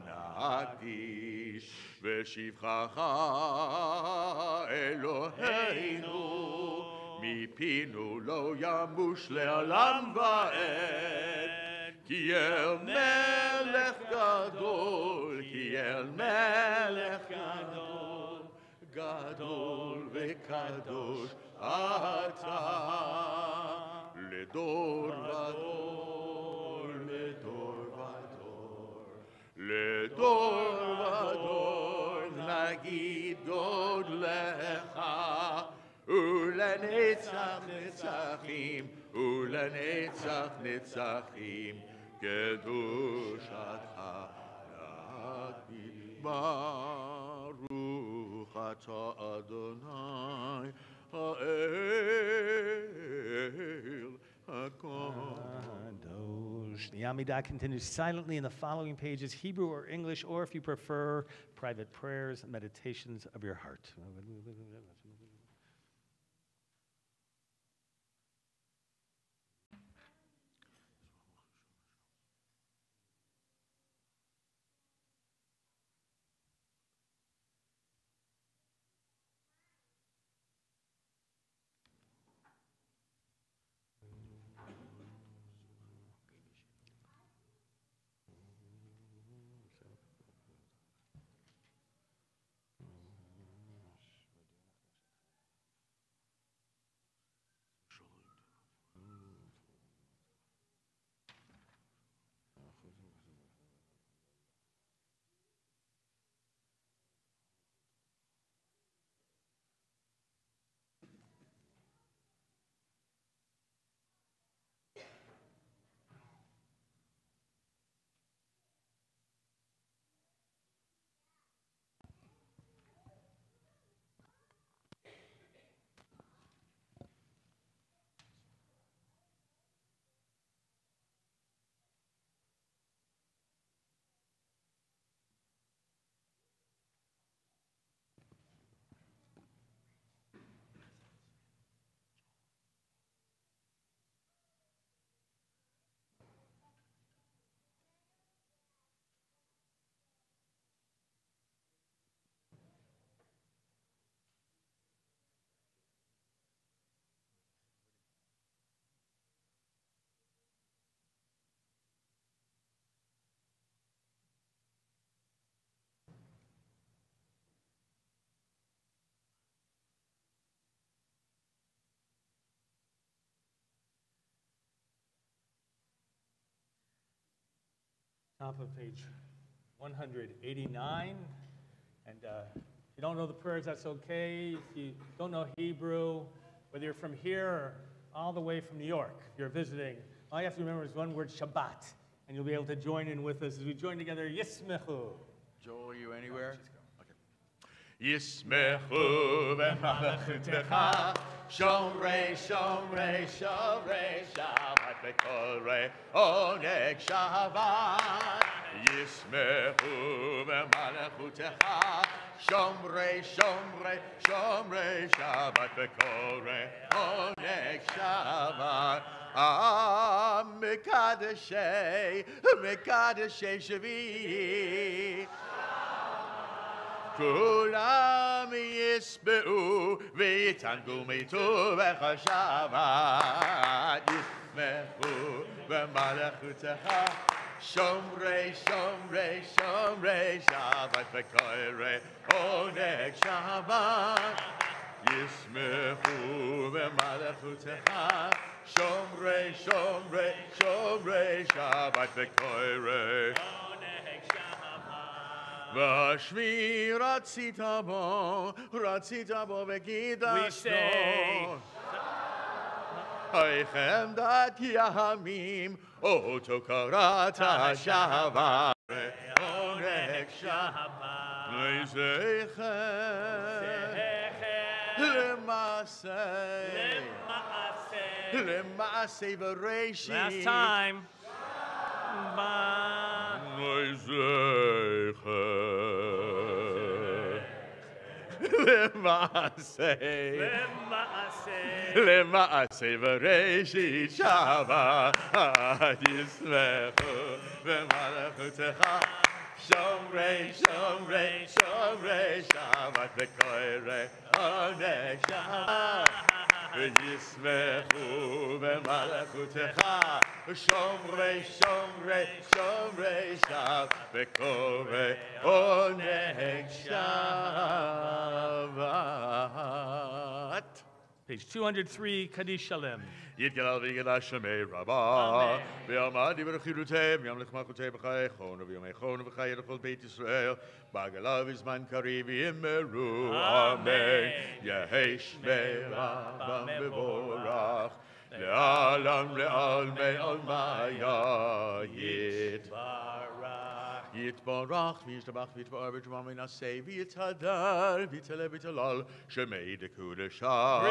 S1: נקדיש ושבחך אלוהינו מפינו לא ימוש לעולם ועד כי אל מלך גדול כי אל מלך גדול גדול וקדוש אתה לדור ודור לדור ודור דור ודור נגיד גודלך, ולנצח נצחים, ולנצח נצחים, קדושתך נגיד. ברוך אתה אדוני האל
S3: Kadosh. The Amidah continues silently in the following pages, Hebrew or English, or if you prefer, private prayers and meditations of your heart. Top of page 189. And if you don't know the prayers, that's okay. If you don't know Hebrew, whether you're from here or all the way from New York, if you're visiting, all you have to remember is one word, Shabbat. And you'll be able to join in with us as we join together, Yismechu.
S1: Joel, are you anywhere? Yismechu v'malachutecha, shomrei, shomrei, shomrei, Shabbat v'korei, oneg Shabbat. Yismechu v'malachutecha, shomrei, shomrei, shomrei, Shabbat v'korei, oneg Shabbat. Mekadeshei, Mekadeshei Shavi. כולם יסבעו ויתענגו מטובך שבת, ישמחו במלכותך, שומרי שומרי שומרי שבת וקורא עונג שבת, ישמחו במלכותך, שומרי שומרי שומרי שבת וקורא Vashmi ratzita bo v'kidashno. Oichem dat yamim, oto karata Shabbat. Oneg Shabbat. Lemasei. Lemasei v'reishi.
S3: Last time.
S1: למעשה בראשית שבת ישמחו במלכותך שומרי שומרי שומרי שבת וקורא עונג שבת וישמחו במלכותך שומרי שומרי שומרי שבת וקורא עונג שבת.
S3: Page 203, Kaddish Shalem.
S1: יתגלל ויגדל שמי רבה, ויעמד ברכילותם, וימלך מלכותם בחייכון, ובימיכון וחיי לכל בית ישראל, בעגלה בזמן קריב יאמרו, אמן. יהי שמי רבה מבורך, לעולם לעלמי עלמיה יתברך. יתברך וישתבח ויתפאר ותרומה מנשא ויתהדר ויתעלה ויתהלל שמי דקודשה.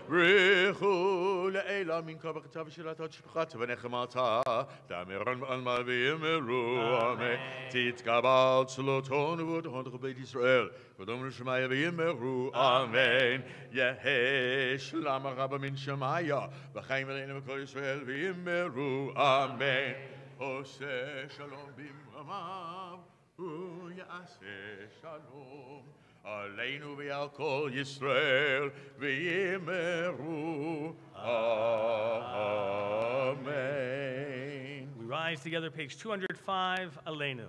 S1: ברכו לעילה מן כה ברכתה ושירתה ושפחתה ונחמתה תאמרן בעלמא ויאמרו אמן. תתקבל צלותו נבואתו לכל בית ישראל ודום לשמיה ויאמרו אמן. יהי שלום רבה מן שמיה וחיים עלינו וכל ישראל ויאמרו אמן. עושה שלום במרומיו ויעשה שלום עלינו ועל כל ישראל ויאמרו amen.
S3: We rise together, page 205, Aleinu.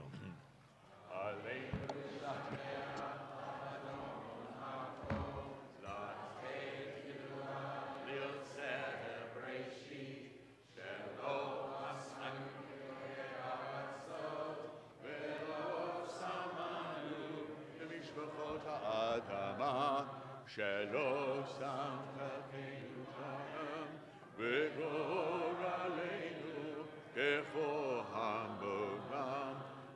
S1: שלא שם כפינו שם וגור עלינו כחוהם בוגם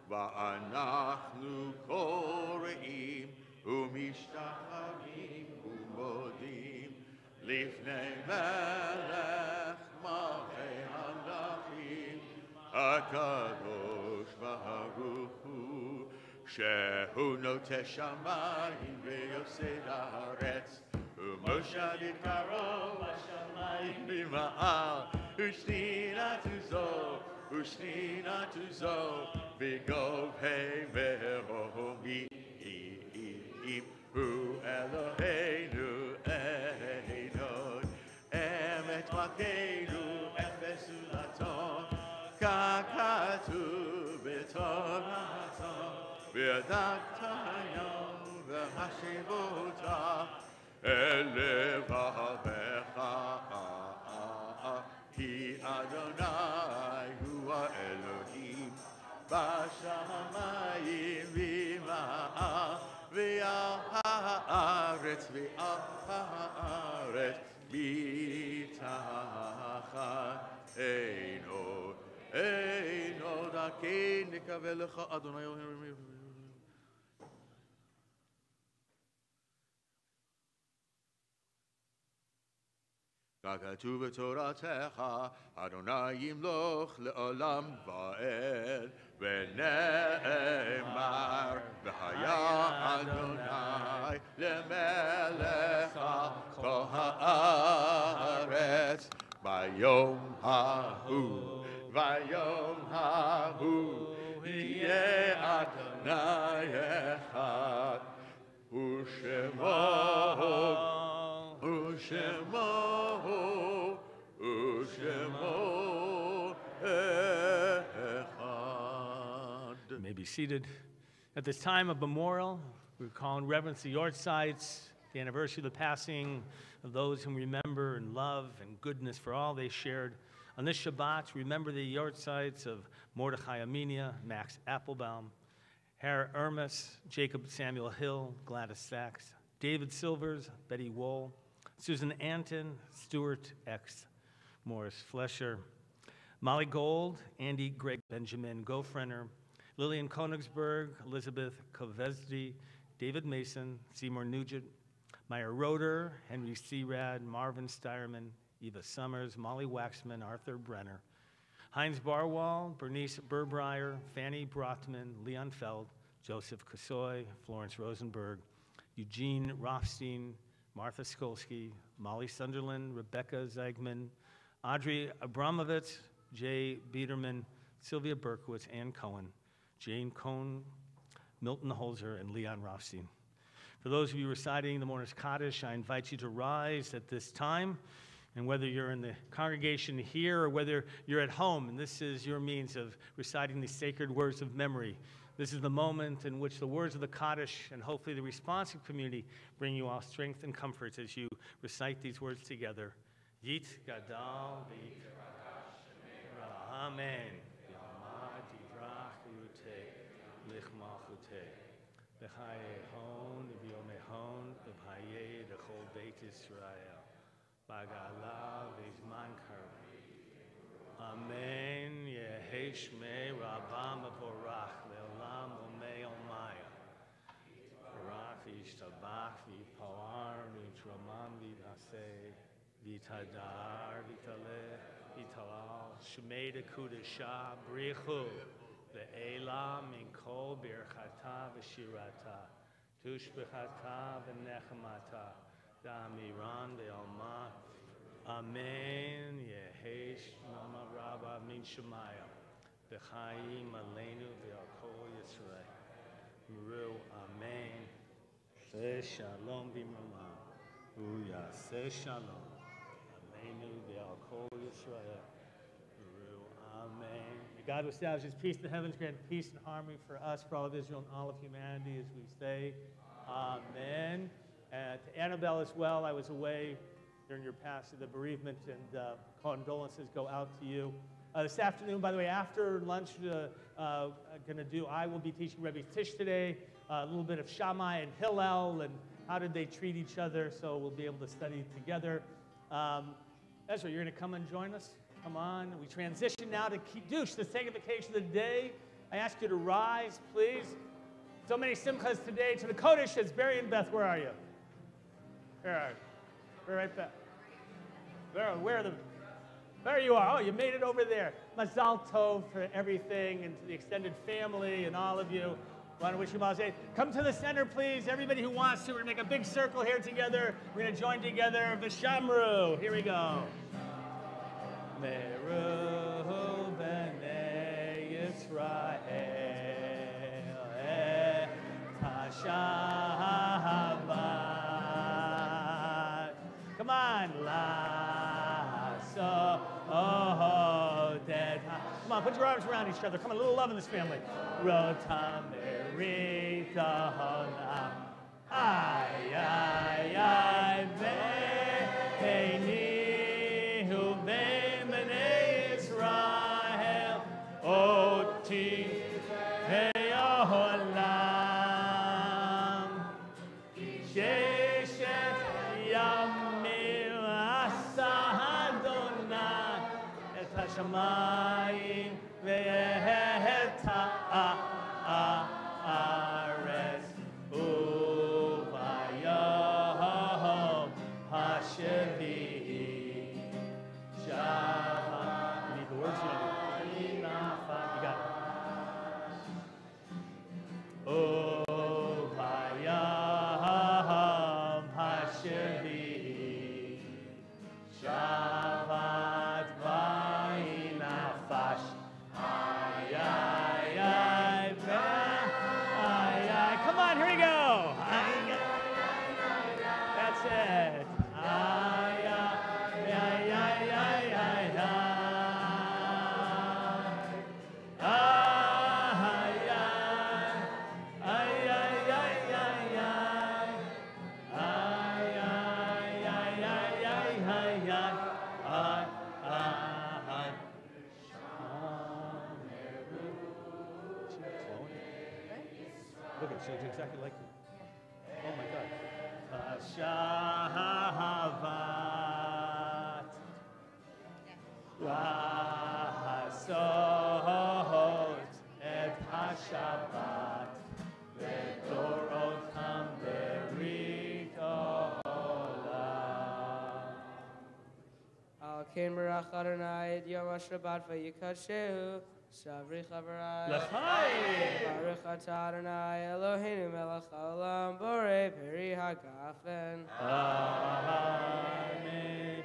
S1: ואנחנו קוראים ומשתחווים ומודים לפני מלך מלכי המלכים הקדוש ברוך הוא שהוא נוטה שמיים ויוסד הארץ ומושל קרוב השמיים במעל ושנינת זו בגובהי מרומים הוא אלוהינו עינון אמת מלכנו אפס ולטון ככתוב בתורתו וידעת היום והשיבותה אל לבבך כי אדוני הוא האלוהים בשמיים ומעל ועל הארץ מתחת אין עוד הכן נקווה לך אדוני ככתוב בתורתך, אדוני ימלוך לעולם ועד, ונאמר, והיה אדוני למלך על כל הארץ, ביום ההוא יהיה אדוני אחד, ושמו
S3: You may be seated. At this time of memorial, we recall in reverence the Yortzites, the anniversary of the passing of those whom we remember in love and goodness for all they shared. On this Shabbat, remember the Yortzites of Mordechai Aminia, Max Applebaum, Hera Ermis, Jacob Samuel Hill, Gladys Sachs, David Silvers, Betty Wohl, Susan Anton, Stuart X, Morris Flesher, Molly Gold, Andy Greg Benjamin Gofrenner, Lillian Konigsberg, Elizabeth Kovesdy, David Mason, Seymour Nugent, Meyer Roeder, Henry Searad, Marvin Steierman, Eva Summers, Molly Waxman, Arthur Brenner, Heinz Barwall, Bernice Burbreyer, Fanny Brotman, Leon Feld, Joseph Kasoy, Florence Rosenberg, Eugene Rothstein, Martha Skolsky, Molly Sunderland, Rebecca Zeigman, Audrey Abramovitz, Jay Biederman, Sylvia Berkowitz, Ann Cohen, Jane Cohn, Milton Holzer, and Leon Rothstein. For those of you reciting the Mourner's Kaddish, I invite you to rise at this time. And whether you're in the congregation here or whether you're at home, and this is your means of reciting the sacred words of memory, This is the moment in which the words of the Kaddish and hopefully the responsive community bring you all strength and comfort as you recite these words together. Yit Gadal Amen. B'chayehon, b'yomehon, b'chayeh d'chol Beit Yisrael. B'gala v'zman karev. Amen. Yehi shmei Rabbah mevorach le'olam umei omaya. Barach v'yishtabach v'yipoar v'yitramam v'yinaseh v'yitadar v'yitaleh v'yitalal shmei dekudesha brichu. Ve'ela min kol birchata v'shirata, tushbechata v'nechemata, da'amiran ve'alma. Amen. Yehesh mama rabba min shemaya, v'chaim aleinu ve'al kol Yisrael. Miru amen. Say shalom b'mama, u'yaseh shalom. Aleinu ve'al kol Yisrael. Miru amen. God will establish his peace in the heavens, grant peace and harmony for us, for all of Israel and all of humanity, as we say, amen. And to Annabelle as well, I was away during your passing, the bereavement, and condolences go out to you. This afternoon, by the way, after lunch, I will be teaching Rebbe Tish today, a little bit of Shammai and Hillel, and how did they treat each other, so we'll be able to study together. Ezra, you're going to come and join us? Come on. We transition now to Kiddush, the sanctification of the day. I ask you to rise, please. So many simchas today. To the Kodeshes, Barry and Beth, where are you? Where are you? We're right back. Where are the... There you are. Oh, you made it over there. Mazal Tov for everything, and to the extended family and all of you. I want to wish you Mazal. Come to the center, please. Everybody who wants to. We're going to make a big circle here together. We're going to join together. V'shamru. Here we go. Meru b'nei Yisrael et HaShabbat. Come on, la so come on, put your arms around each other. Come on, a little love in this family. Rotam merita honam. Ay ay ay ve'eni hu ve'menei Israel oti he'olam sheshet yamim asa Adonai et hashamayim ve'et ha'aretz uvayom hashevi Shabbat. You need the words, you got it. Uvayom hashevi Shabbat v'inafash. Ay, ay, ay, ay, ay. Come on, here we go. That's it. Ay, ay, ay, ay, ay, ay, ay. Ay, ay, ay, ay, ay, ay, ay. Ay, ay, ay, ay, ay, ay. Look at she looks exactly like you. Oh my God. Shahavat. Lahasot et hashabat. Vedorotam berit olam.
S12: Al Kain Barach Adonai et Yom HaShabbat v'yikadsheu Shavri Chavarai
S3: L'chaim.
S12: Baruch atah Adonai Eloheinu melech haolam borei peri hagafen.
S3: Amen.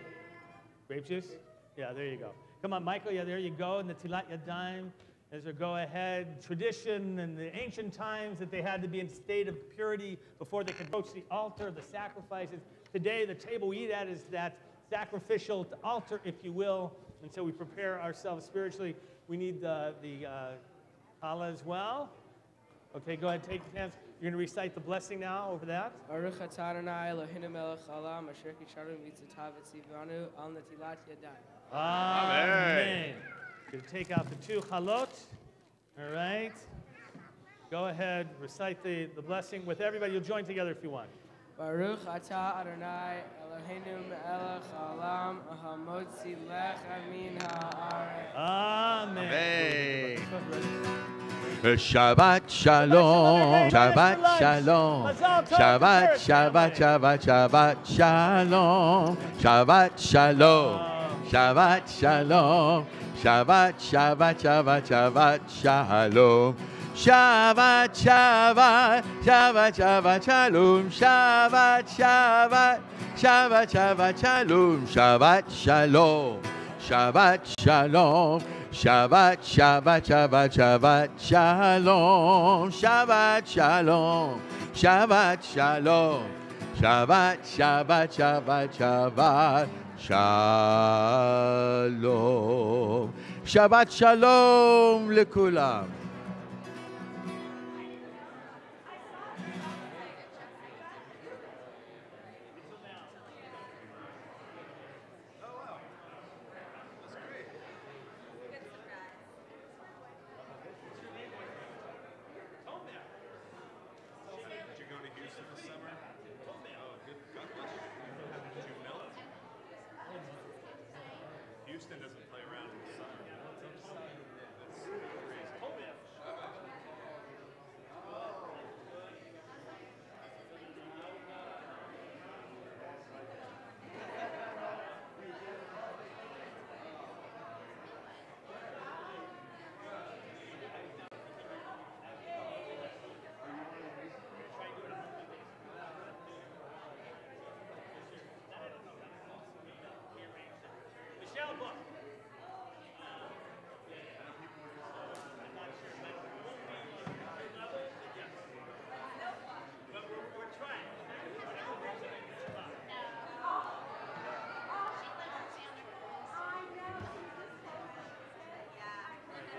S3: Grape juice? Yeah, there you go. Come on, Michael. Yeah, there you go. And the Tilat Yadayim, as we go ahead. Tradition in the ancient times that they had to be in state of purity before they could approach the altar, the sacrifices. Today, the table we eat at is that sacrificial altar, if you will. And so we prepare ourselves spiritually. We need the challah as well. Okay, go ahead, take your hands. You're going to recite the blessing now over that.
S12: Baruch atah Adonai Eloheinu melech haolam asher kisharu mitzvotav v'tzivanu al netilat yadayim.
S3: Amen. Going to take out the 2 chalot. All right. Go ahead, recite the blessing with everybody. You'll join together if you want.
S12: Baruch atah Adonai Eloheinu melech haolam hamotzi lecha min haaretz.
S3: Amen.
S1: Shabbat shalom, Shabbat shalom, Shabbat, Shabbat, Shabbat, Shabbat shalom, Shabbat shalom, Shabbat shalom, Shabbat, Shabbat, Shabbat, Shabbat shalom, Shabbat, Shabbat, Shabbat, Shabbat shalom, Shabbat, Shabbat, Shabbat, Shabbat shalom, Shabbat shalom, Shabbat shalom. Shabbat, Shabbat, Shabbat, Shabbat, Shalom. Shabbat, Shalom. Shabbat, Shalom. Shabbat, Shabbat, Shabbat, Shabbat, Shalom. Shabbat, Shalom lekulam.
S2: Houston doesn't play around in the summer. That's crazy.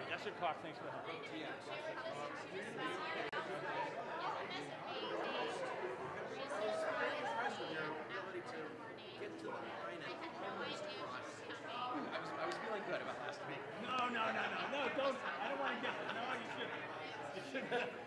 S3: Yes, Clark, thanks for the help.
S16: I was feeling good about last week.
S3: No, don't. I don't want to get it. No, you shouldn't. You shouldn't.